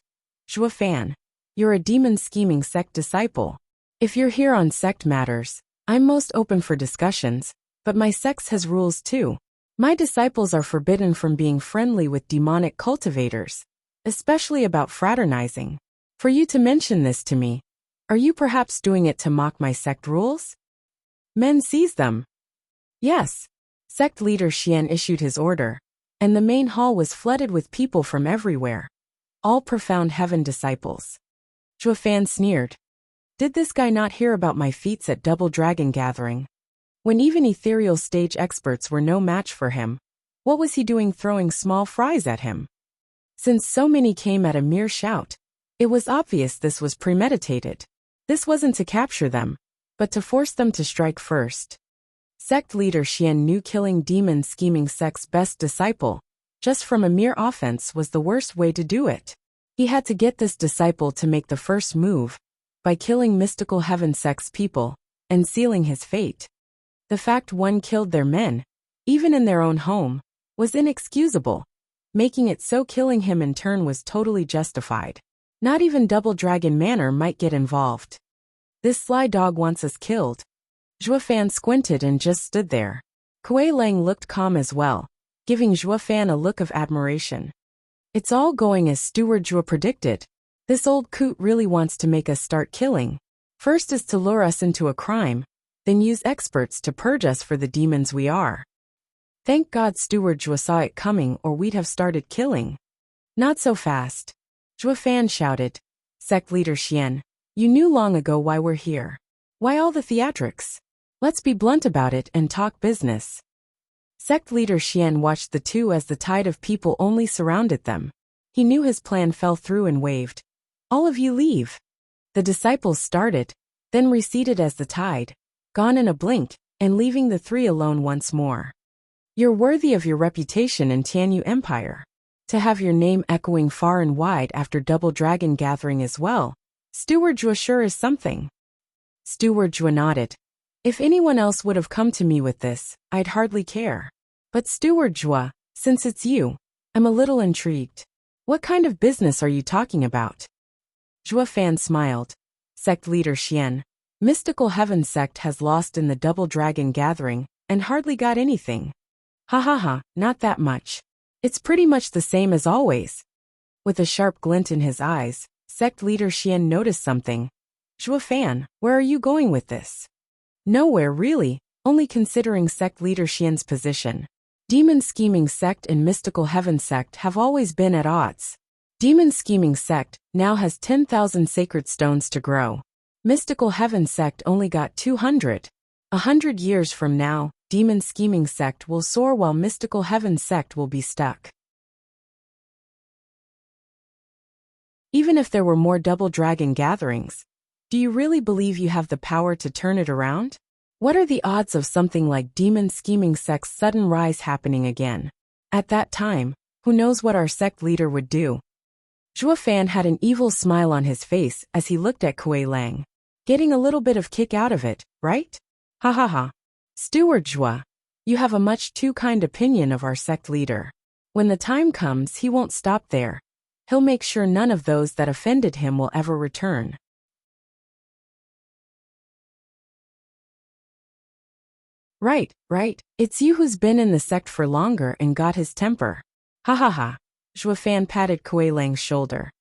Zhuofan, you're a demon-scheming sect disciple. If you're here on sect matters, I'm most open for discussions, but my sect has rules too. My disciples are forbidden from being friendly with demonic cultivators, especially about fraternizing. For you to mention this to me, are you perhaps doing it to mock my sect rules? Men seize them. Yes. Sect leader Xian issued his order, and the main hall was flooded with people from everywhere. All profound heaven disciples. Zhuofan sneered. Did this guy not hear about my feats at Double Dragon Gathering? When even ethereal stage experts were no match for him, what was he doing throwing small fries at him? Since so many came at a mere shout, it was obvious this was premeditated. This wasn't to capture them, but to force them to strike first. Sect leader Xian knew killing demon scheming sect's best disciple, just from a mere offense, was the worst way to do it. He had to get this disciple to make the first move, by killing mystical heaven sect's people, and sealing his fate. The fact one killed their men, even in their own home, was inexcusable, making it so killing him in turn was totally justified. Not even Double Dragon Manor might get involved. This sly dog wants us killed. Zhuofan squinted and just stood there. Kuei Lang looked calm as well, giving Zhuofan a look of admiration. It's all going as Steward Zhuo predicted. This old coot really wants to make us start killing. First is to lure us into a crime, then use experts to purge us for the demons we are. Thank God Steward Zhuo saw it coming, or we'd have started killing. Not so fast. Zhuofan shouted. Sect leader Xian, you knew long ago why we're here. Why all the theatrics? Let's be blunt about it and talk business. Sect leader Xian watched the two as the tide of people only surrounded them. He knew his plan fell through and waved. All of you leave. The disciples started, then receded as the tide, gone in a blink, and leaving the three alone once more. You're worthy of your reputation in Tianyu Empire. To have your name echoing far and wide after Double Dragon Gathering as well, Steward Zhuo sure is something. Steward Zhuo nodded. If anyone else would have come to me with this, I'd hardly care. But Steward Zhuo, since it's you, I'm a little intrigued. What kind of business are you talking about? Zhua Fan smiled. Sect leader Xian. Mystical Heaven sect has lost in the Double Dragon gathering, and hardly got anything. Ha ha ha, not that much. It's pretty much the same as always. With a sharp glint in his eyes, sect leader Xian noticed something. Zhua Fan, where are you going with this? Nowhere really, only considering sect leader Xian's position. Demon Scheming Sect and Mystical Heaven Sect have always been at odds. Demon Scheming Sect now has 10,000 sacred stones to grow. Mystical Heaven Sect only got 200. 100 years from now, Demon Scheming Sect will soar while Mystical Heaven Sect will be stuck. Even if there were more Double Dragon gatherings, do you really believe you have the power to turn it around? What are the odds of something like Demon Scheming Sect's sudden rise happening again? At that time, who knows what our sect leader would do? Zhua Fan had an evil smile on his face as he looked at Kuei Lang. Getting a little bit of kick out of it, right? Ha ha ha. Steward Zhua, you have a much too kind opinion of our sect leader. When the time comes, he won't stop there. He'll make sure none of those that offended him will ever return. Right. It's you who's been in the sect for longer and got his temper. Ha ha ha. Zhua Fan patted Kuei Lang's shoulder.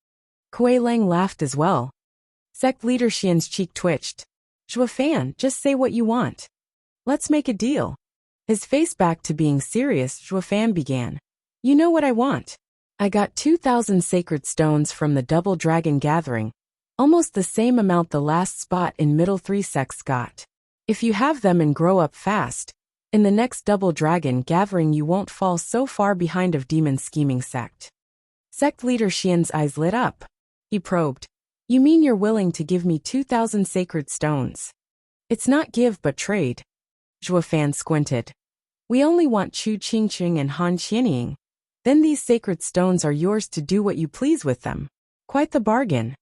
Kuei Lang laughed as well. Sect leader Xian's cheek twitched. Zhua Fan, just say what you want. Let's make a deal. His face back to being serious, Zhua Fan began. You know what I want. I got 2,000 sacred stones from the Double Dragon gathering, almost the same amount the last spot in Middle 3 sects got. If you have them and grow up fast, in the next Double Dragon gathering you won't fall so far behind of Demon Scheming Sect. Sect leader Xian's eyes lit up. He probed. You mean you're willing to give me 2,000 sacred stones? It's not give but trade. Zhua Fan squinted. We only want Chu Qingqing and Han Qianying. Then these sacred stones are yours to do what you please with them. Quite the bargain.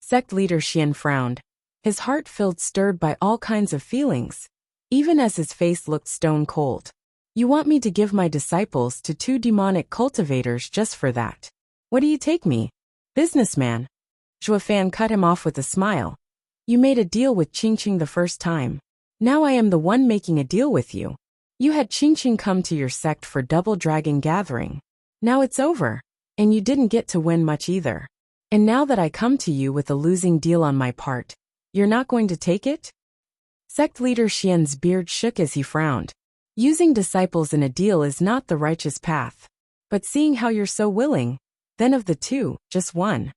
Sect leader Xian frowned. His heart filled stirred by all kinds of feelings, even as his face looked stone cold. You want me to give my disciples to 2 demonic cultivators just for that? What do you take me? Businessman. Zhua Fan cut him off with a smile. You made a deal with Qingqing the first time. Now I am the one making a deal with you. You had Qingqing come to your sect for Double Dragon gathering. Now it's over, and you didn't get to win much either. And now that I come to you with a losing deal on my part, you're not going to take it? Sect leader Xian's beard shook as he frowned. Using disciples in a deal is not the righteous path. But seeing how you're so willing, then of the two, just one.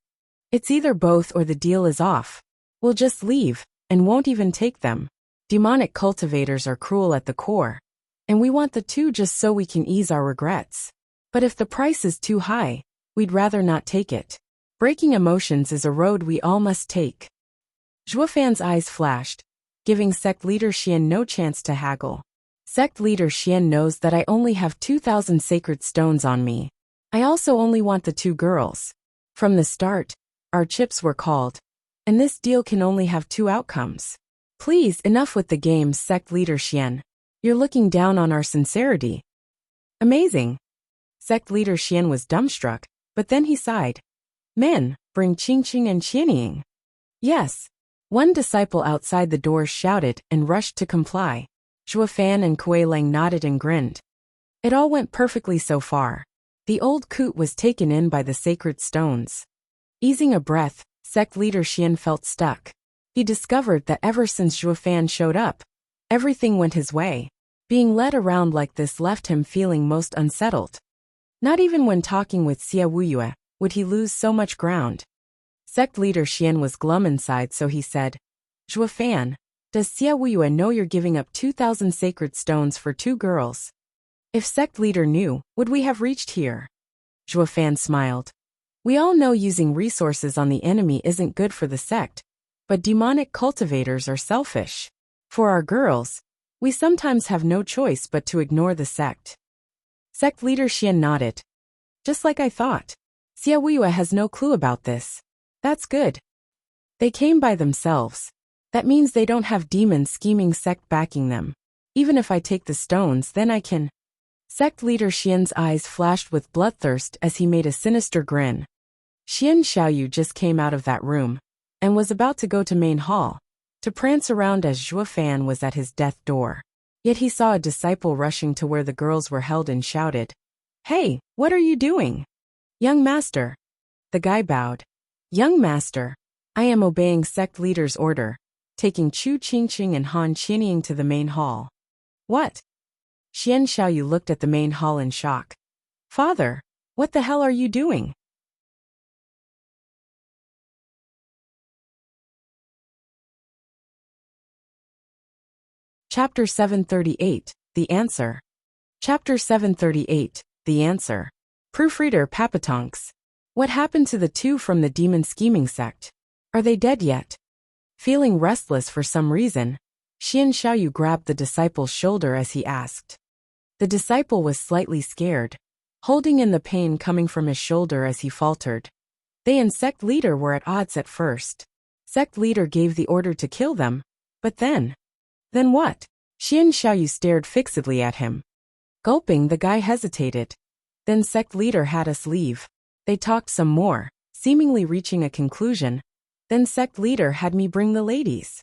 It's either both or the deal is off. We'll just leave, and won't even take them. Demonic cultivators are cruel at the core, and we want the 2 just so we can ease our regrets. But if the price is too high, we'd rather not take it. Breaking emotions is a road we all must take. Zhua Fan's eyes flashed, giving sect leader Xian no chance to haggle. Sect leader Xian knows that I only have 2,000 sacred stones on me. I also only want the 2 girls. From the start, our chips were called, and this deal can only have 2 outcomes. Please, enough with the games, sect leader Xian. You're looking down on our sincerity. Amazing. Sect leader Xian was dumbstruck, but then he sighed. Men, bring Qingqing and Qianying. Yes. One disciple outside the doors shouted and rushed to comply. Zhua Fan and Kuei Lang nodded and grinned. It all went perfectly so far. The old coot was taken in by the sacred stones. Easing a breath, sect leader Xian felt stuck. He discovered that ever since Zhua Fan showed up, everything went his way. Being led around like this left him feeling most unsettled. Not even when talking with Xia Wuyue would he lose so much ground. Sect leader Xian was glum inside, so he said, Zhua Fan, does Xia Wuyue know you're giving up 2,000 sacred stones for 2 girls? If sect leader knew, would we have reached here? Zhua Fan smiled. We all know using resources on the enemy isn't good for the sect, but demonic cultivators are selfish. For our girls, we sometimes have no choice but to ignore the sect. Sect leader Xian nodded. Just like I thought. Xia Wuyue has no clue about this. That's good. They came by themselves. That means they don't have Demon Scheming Sect backing them. Even if I take the stones, then I can. Sect leader Xian's eyes flashed with bloodthirst as he made a sinister grin. Xian Xiaoyu just came out of that room and was about to go to main hall to prance around as Zhuo Fan was at his death door. Yet he saw a disciple rushing to where the girls were held and shouted, "Hey, what are you doing?" "Young master." The guy bowed. "Young master, I am obeying sect leader's order, taking Chu Qingqing and Han Qianying to the main hall." "What?" Xian Xiaoyu looked at the main hall in shock. "Father, what the hell are you doing?" Chapter 738, The Answer. Chapter 738, The Answer. Proofreader Papatonks. What happened to the two from the demon scheming sect? Are they dead yet? Feeling restless for some reason, Xian Xiaoyu grabbed the disciple's shoulder as he asked. The disciple was slightly scared, holding in the pain coming from his shoulder as he faltered. They and sect leader were at odds at first. Sect leader gave the order to kill them, but then what? Xian Xiaoyu stared fixedly at him. Gulping, the guy hesitated. Then sect leader had us leave. They talked some more, seemingly reaching a conclusion. Then sect leader had me bring the ladies.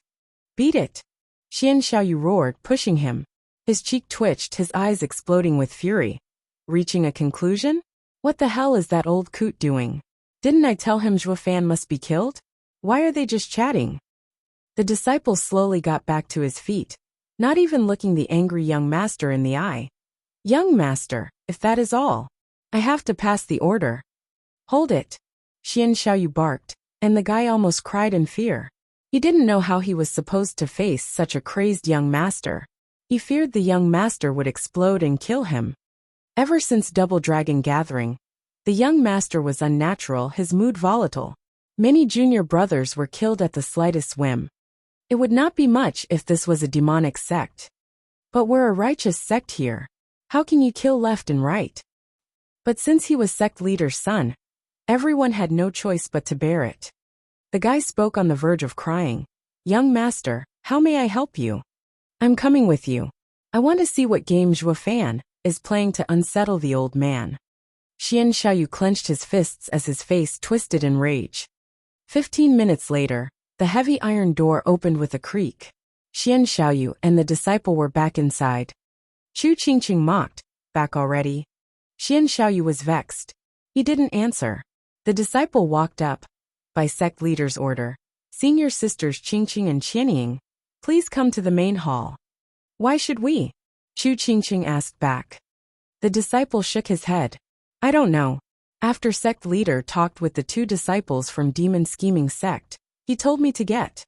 Beat it! Xian Xiaoyu roared, pushing him. His cheek twitched, his eyes exploding with fury. Reaching a conclusion? What the hell is that old coot doing? Didn't I tell him Zhuo Fan must be killed? Why are they just chatting? The disciple slowly got back to his feet, not even looking the angry young master in the eye. "Young master, if that is all, I have to pass the order." "Hold it!" Xian Xiaoyu barked, and the guy almost cried in fear. He didn't know how he was supposed to face such a crazed young master. He feared the young master would explode and kill him. Ever since Double Dragon Gathering, the young master was unnatural, his mood volatile. Many junior brothers were killed at the slightest whim. It would not be much if this was a demonic sect. But we're a righteous sect here. How can you kill left and right? But since he was sect leader's son, everyone had no choice but to bear it. The guy spoke on the verge of crying. "Young master, how may I help you? I'm coming with you. I want to see what game Zhuo Fan is playing to unsettle the old man." Xian Xiaoyu clenched his fists as his face twisted in rage. 15 minutes later, the heavy iron door opened with a creak. Xian Xiaoyu and the disciple were back inside. Chu Qingqing mocked, "Back already?" Xian Xiaoyu was vexed. He didn't answer. The disciple walked up. "By sect leader's order, senior sisters Qingqing and Qianying, please come to the main hall." "Why should we?" Chu Qingqing asked back. The disciple shook his head. "I don't know. After sect leader talked with the two disciples from demon scheming sect, he told me to get."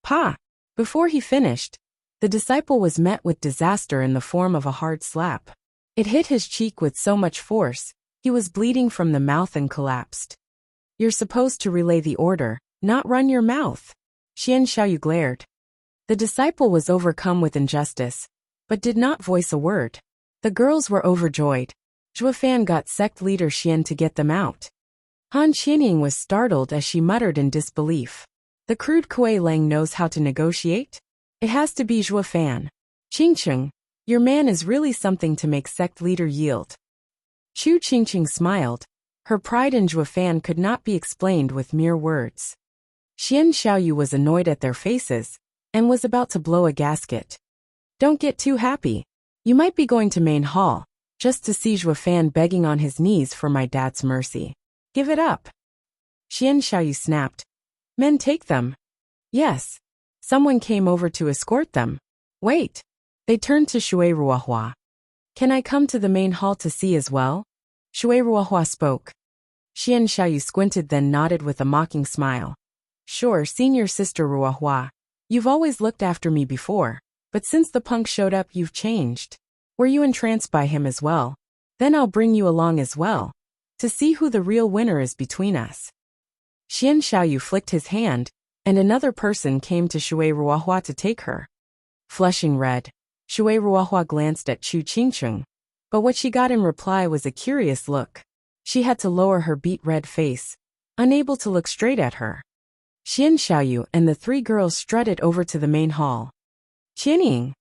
"Pa!" Before he finished, the disciple was met with disaster in the form of a hard slap. It hit his cheek with so much force, he was bleeding from the mouth and collapsed. "You're supposed to relay the order, not run your mouth." Xian Xiaoyu glared. The disciple was overcome with injustice, but did not voice a word. The girls were overjoyed. Zhuo Fan got sect leader Xian to get them out. Han Qianying was startled as she muttered in disbelief. "The crude Kuei Lang knows how to negotiate? It has to be Zhuo Fan. Qingqing, your man is really something to make sect leader yield." Chu Qingqing smiled. Her pride in Zhuo Fan could not be explained with mere words. Xian Xiaoyu was annoyed at their faces, and was about to blow a gasket. "Don't get too happy. You might be going to main hall, just to see Zhuo Fan begging on his knees for my dad's mercy. Give it up." Xian Xiaoyu snapped. "Men take them." "Yes. Someone came over to escort them." "Wait." They turned to Shui Ruohua. "Can I come to the main hall to see as well?" Shui Ruohua spoke. Xian Xiaoyu squinted, then nodded with a mocking smile. "Sure, senior sister Ruohua. You've always looked after me before, but since the punk showed up you've changed. Were you entranced by him as well? Then I'll bring you along as well, to see who the real winner is between us." Xian Xiaoyu flicked his hand, and another person came to Shui Ruohua to take her. Flushing red, Shui Ruohua glanced at Chu Qingqing, but what she got in reply was a curious look. She had to lower her beet-red face, unable to look straight at her. Xian Xiaoyu and the three girls strutted over to the main hall. "Qianying."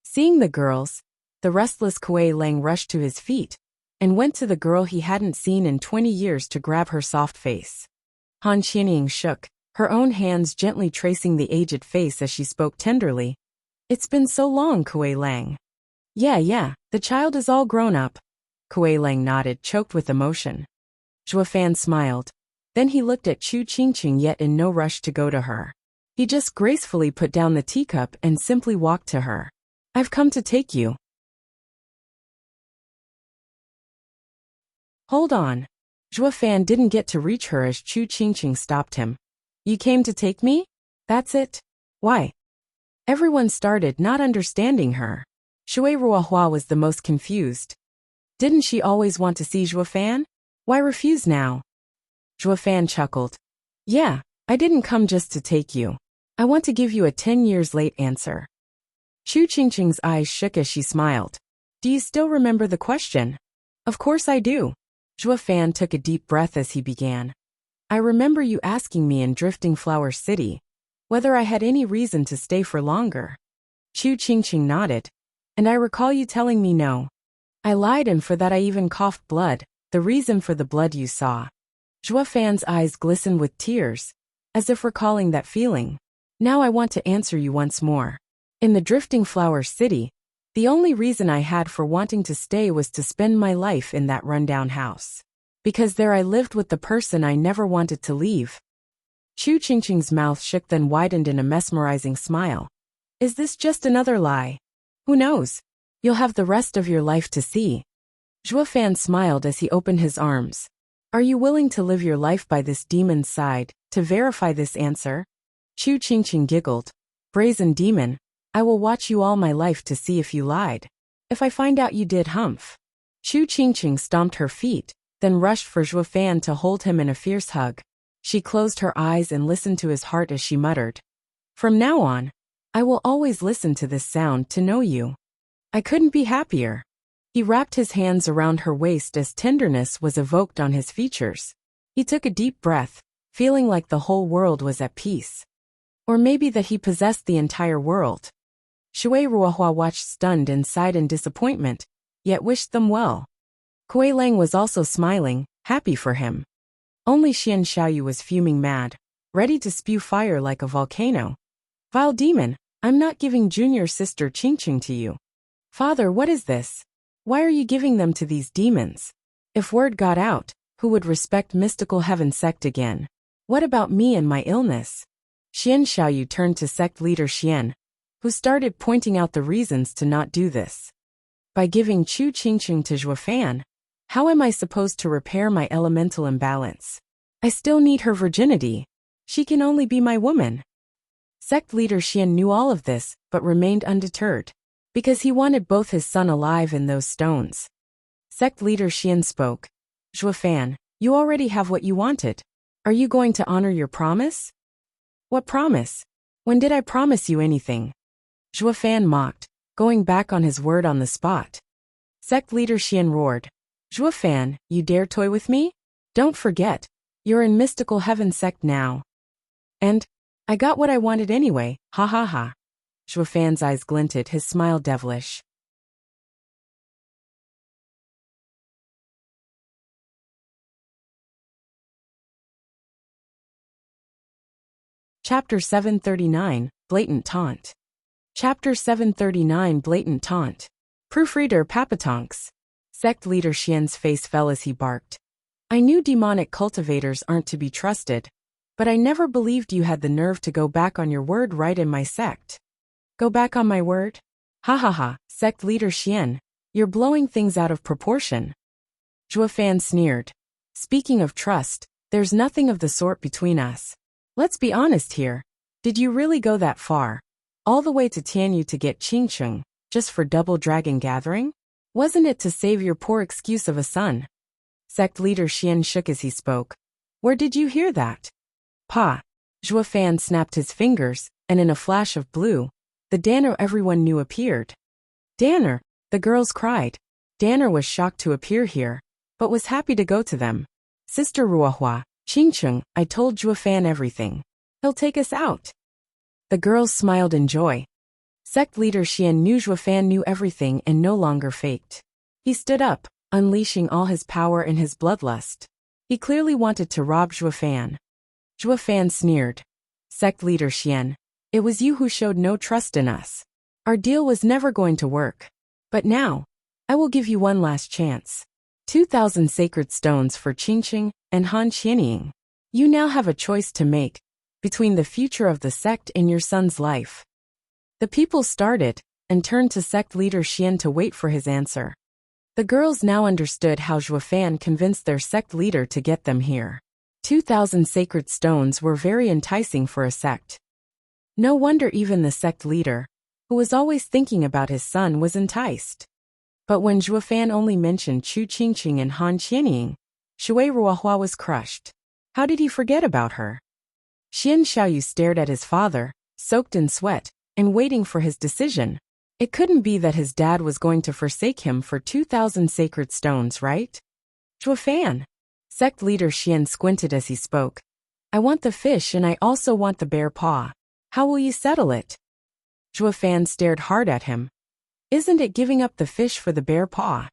Seeing the girls, the restless Kuei Lang rushed to his feet, and went to the girl he hadn't seen in 20 years to grab her soft face. Han Qianying shook, her own hands gently tracing the aged face as she spoke tenderly. It's been so long, Kuei Lang. Yeah, the child is all grown up. Kuei Lang nodded, choked with emotion. Zhuo Fan smiled. Then he looked at Chu Qingqing, yet in no rush to go to her. He just gracefully put down the teacup and simply walked to her. I've come to take you. Hold on. Zhuo Fan didn't get to reach her as Chu Qingqing stopped him. You came to take me? That's it? Why? Everyone started not understanding her. Shui Ruohua was the most confused. Didn't she always want to see Zhuo Fan? Why refuse now? Zhuo Fan chuckled. Yeah, I didn't come just to take you. I want to give you a 10 years late answer. Chu Qingqing's eyes shook as she smiled. Do you still remember the question? Of course I do. Zhuo Fan took a deep breath as he began. I remember you asking me in Drifting Flower City whether I had any reason to stay for longer. Chu Qingqing nodded. And I recall you telling me no. I lied, and for that I even coughed blood, the reason for the blood you saw. Zhuo Fan's eyes glistened with tears, as if recalling that feeling. Now I want to answer you once more. In the Drifting Flower City, the only reason I had for wanting to stay was to spend my life in that rundown house. Because there I lived with the person I never wanted to leave. Chu Qingqing's mouth shook, then widened in a mesmerizing smile. Is this just another lie? Who knows? You'll have the rest of your life to see. Zhuo Fan smiled as he opened his arms. Are you willing to live your life by this demon's side, to verify this answer? Chu Qingqing giggled. Brazen demon, I will watch you all my life to see if you lied. If I find out you did, humph. Chu Qingqing stomped her feet, then rushed for Zhuo Fan to hold him in a fierce hug. She closed her eyes and listened to his heart as she muttered. From now on, I will always listen to this sound to know you. I couldn't be happier. He wrapped his hands around her waist as tenderness was evoked on his features. He took a deep breath, feeling like the whole world was at peace. Or maybe that he possessed the entire world. Shui Ruohua watched stunned and sighed in disappointment, yet wished them well. Kuei Lang was also smiling, happy for him. Only Xian Xiaoyu was fuming mad, ready to spew fire like a volcano. Vile demon, I'm not giving junior sister Qingqing to you. Father, what is this? Why are you giving them to these demons? If word got out, who would respect mystical heaven sect again? What about me and my illness? Xian Xiaoyu turned to sect leader Xian, who started pointing out the reasons to not do this. By giving Chu Qingqing to Zhuo Fan, how am I supposed to repair my elemental imbalance? I still need her virginity. She can only be my woman. Sect leader Xian knew all of this, but remained undeterred. Because he wanted both his son alive and those stones. Sect leader Xian spoke. Zhuo Fan, you already have what you wanted. Are you going to honor your promise? What promise? When did I promise you anything? Zhuo Fan mocked, going back on his word on the spot. Sect leader Xian roared. Zhuo Fan, you dare toy with me? Don't forget, you're in mystical heaven sect now. And I got what I wanted anyway, ha ha ha. Zhuo Fan's eyes glinted, his smile devilish. Chapter 739, Blatant Taunt. Chapter 739, Blatant Taunt. Proofreader Papatonks. Sect leader Xian's face fell as he barked. I knew demonic cultivators aren't to be trusted, but I never believed you had the nerve to go back on your word right in my sect. Go back on my word? Ha ha ha, sect leader Xian, you're blowing things out of proportion. Zhuo Fan sneered. Speaking of trust, there's nothing of the sort between us. Let's be honest here. Did you really go that far? All the way to Tianyu to get Qingqing, just for double dragon gathering? Wasn't it to save your poor excuse of a son? Sect leader Xian shook as he spoke. Where did you hear that? Pa. Zhuo Fan snapped his fingers, and in a flash of blue, the Danner everyone knew appeared. Danner, the girls cried. Danner was shocked to appear here, but was happy to go to them. Sister Ruohua, Qingqing, I told Zhuo Fan everything. He'll take us out. The girls smiled in joy. Sect leader Xian knew Zhuo Fan knew everything and no longer faked. He stood up, unleashing all his power and his bloodlust. He clearly wanted to rob Zhuo Fan. Zhuo Fan sneered. Sect leader Xian, it was you who showed no trust in us. Our deal was never going to work. But now, I will give you one last chance. 2,000 sacred stones for Qingqing and Han Qianying. You now have a choice to make between the future of the sect and your son's life. The people started and turned to sect leader Xian to wait for his answer. The girls now understood how Zhuo Fan convinced their sect leader to get them here. 2,000 sacred stones were very enticing for a sect. No wonder even the sect leader, who was always thinking about his son, was enticed. But when Zhuo Fan only mentioned Chu Qingqing and Han Qianying, Shui Ruohua was crushed. How did he forget about her? Xian Xiaoyu stared at his father, soaked in sweat, and waiting for his decision. It couldn't be that his dad was going to forsake him for 2,000 sacred stones, right? Zhuo Fan. Sect leader Xian squinted as he spoke. I want the fish and I also want the bear paw. How will you settle it? Zhuo Fan stared hard at him. Isn't it giving up the fish for the bear paw?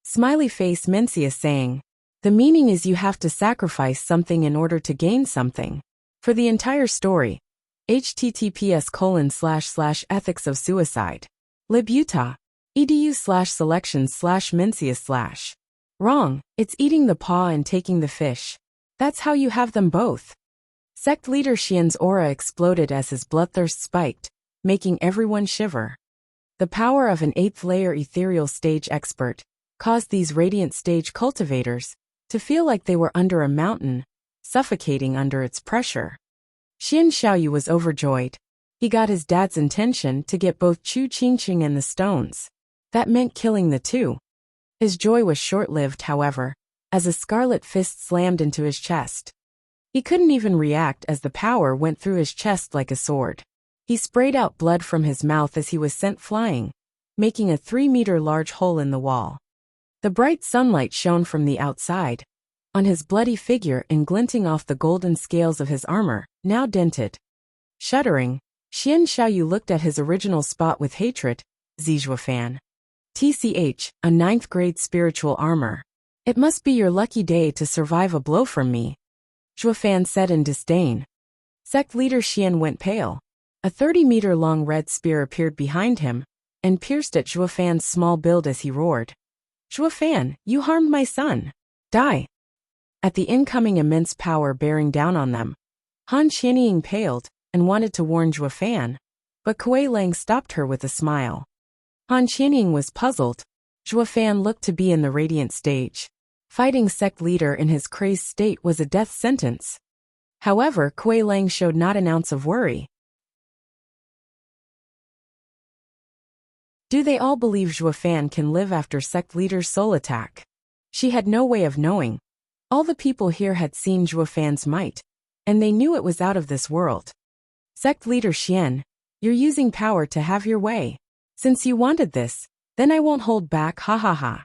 Smiley face Mencia saying. The meaning is you have to sacrifice something in order to gain something. For the entire story, https://ethics of suicide. Lib Utah. edu/selections/Mencia/. Wrong, it's eating the paw and taking the fish. That's how you have them both. Sect leader Xian's aura exploded as his bloodthirst spiked, making everyone shiver. The power of an 8th layer ethereal stage expert caused these radiant stage cultivators to feel like they were under a mountain, suffocating under its pressure. Xian Xiaoyu was overjoyed. He got his dad's intention to get both Chu Qingqing and the stones. That meant killing the two. His joy was short-lived, however, as a scarlet fist slammed into his chest. He couldn't even react as the power went through his chest like a sword. He sprayed out blood from his mouth as he was sent flying, making a 3-meter large hole in the wall. The bright sunlight shone from the outside on his bloody figure and glinting off the golden scales of his armor, now dented. Shuddering, Xian Xiaoyu looked at his original spot with hatred. Zhuo Fan. TCH, a 9th grade spiritual armor. It must be your lucky day to survive a blow from me. Zhuo Fan said in disdain. Sect leader Xian went pale. A 30-meter long red spear appeared behind him and pierced at Zhuo Fan's small build as he roared. Zhuo Fan, you harmed my son. Die. At the incoming immense power bearing down on them, Han Qianying paled and wanted to warn Zhuo Fan, but Kuei Lang stopped her with a smile. Han Qianying was puzzled. Zhuo Fan looked to be in the radiant stage. Fighting sect leader in his crazed state was a death sentence. However, Kuei Lang showed not an ounce of worry. Do they all believe Zhuo Fan can live after sect leader's soul attack? She had no way of knowing. All the people here had seen Zhuo Fan's might, and they knew it was out of this world. Sect leader Xian, you're using power to have your way. Since you wanted this, then I won't hold back, ha ha ha.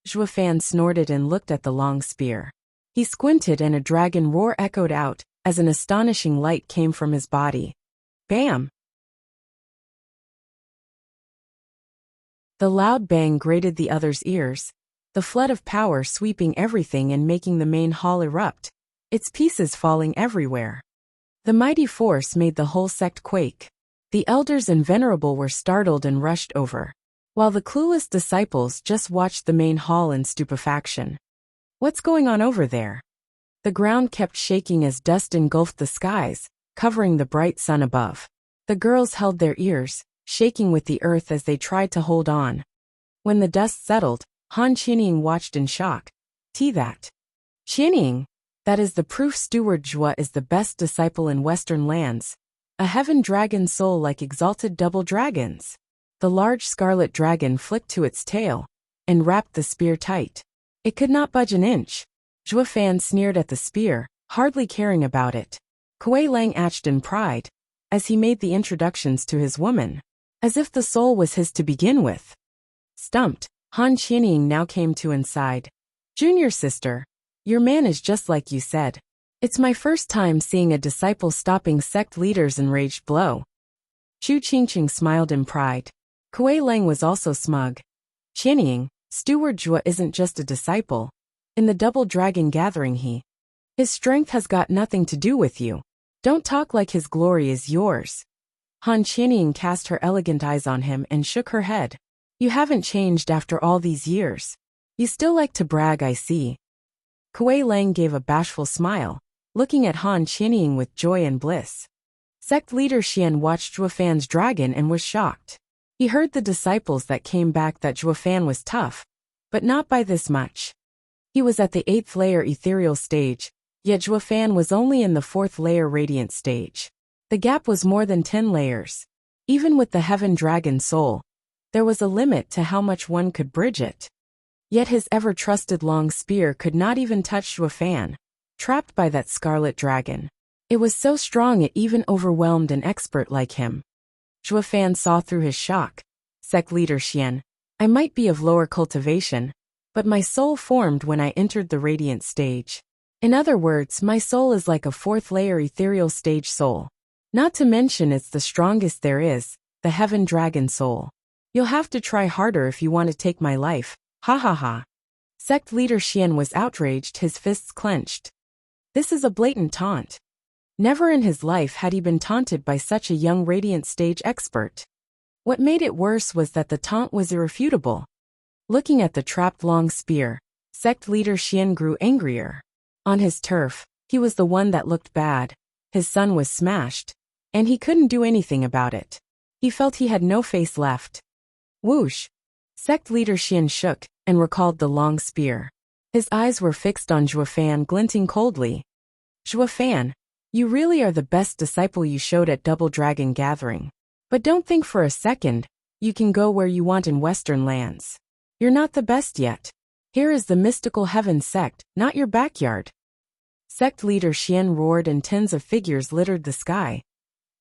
Zhuo Fan snorted and looked at the long spear. He squinted and a dragon roar echoed out as an astonishing light came from his body. Bam! The loud bang grated the other's ears, the flood of power sweeping everything and making the main hall erupt, its pieces falling everywhere. The mighty force made the whole sect quake. The elders and venerable were startled and rushed over, while the clueless disciples just watched the main hall in stupefaction. What's going on over there? The ground kept shaking as dust engulfed the skies, covering the bright sun above. The girls held their ears, shaking with the earth as they tried to hold on. When the dust settled, Han Qianying watched in shock. That. Qianying, that is the proof Steward Zhua is the best disciple in Western lands. A heaven dragon soul like exalted double dragons. The large scarlet dragon flicked to its tail and wrapped the spear tight. It could not budge an inch. Zhuo Fan sneered at the spear, hardly caring about it. Kuei Lang ached in pride as he made the introductions to his woman, as if the soul was his to begin with. Stumped, Han Qianying now came to inside. Junior sister, your man is just like you said. It's my first time seeing a disciple stopping sect leader's enraged blow. Chu Qingqing smiled in pride. Kuei Lang was also smug. Qianying, Steward Jua isn't just a disciple. In the Double Dragon Gathering his strength has got nothing to do with you. Don't talk like his glory is yours. Han Qianying cast her elegant eyes on him and shook her head. You haven't changed after all these years. You still like to brag, I see. Kuei Lang gave a bashful smile, looking at Han Qianying with joy and bliss. Sect leader Xian watched Zhuofan's dragon and was shocked. He heard the disciples that came back that Zhuofan was tough, but not by this much. He was at the 8th layer ethereal stage, yet Zhuofan was only in the 4th layer radiant stage. The gap was more than 10 layers. Even with the heaven dragon soul, there was a limit to how much one could bridge it. Yet his ever-trusted long spear could not even touch Zhuofan, trapped by that scarlet dragon. It was so strong it even overwhelmed an expert like him. Zhuofan saw through his shock. Sect leader Xian, I might be of lower cultivation, but my soul formed when I entered the radiant stage. In other words, my soul is like a 4th layer ethereal stage soul. Not to mention it's the strongest there is, the heaven dragon soul. You'll have to try harder if you want to take my life, ha ha ha. Sect leader Xian was outraged, his fists clenched. This is a blatant taunt. Never in his life had he been taunted by such a young radiant stage expert. What made it worse was that the taunt was irrefutable. Looking at the trapped long spear, sect leader Xian grew angrier. On his turf, he was the one that looked bad. His son was smashed, and he couldn't do anything about it. He felt he had no face left. Whoosh! Sect leader Xian shook and recalled the long spear. His eyes were fixed on Zhuofan, glinting coldly. Zhuofan, you really are the best disciple you showed at Double Dragon Gathering. But don't think for a second you can go where you want in Western lands. You're not the best yet. Here is the mystical heaven sect, not your backyard. Sect leader Xian roared and tens of figures littered the sky.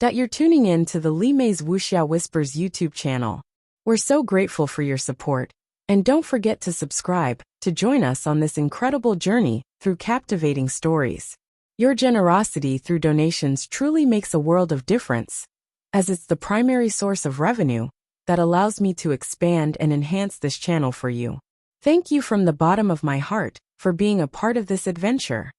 You're tuning in to the Li Mei's Wuxia Whispers YouTube channel. We're so grateful for your support, and don't forget to subscribe to join us on this incredible journey through captivating stories. Your generosity through donations truly makes a world of difference, as it's the primary source of revenue that allows me to expand and enhance this channel for you. Thank you from the bottom of my heart for being a part of this adventure.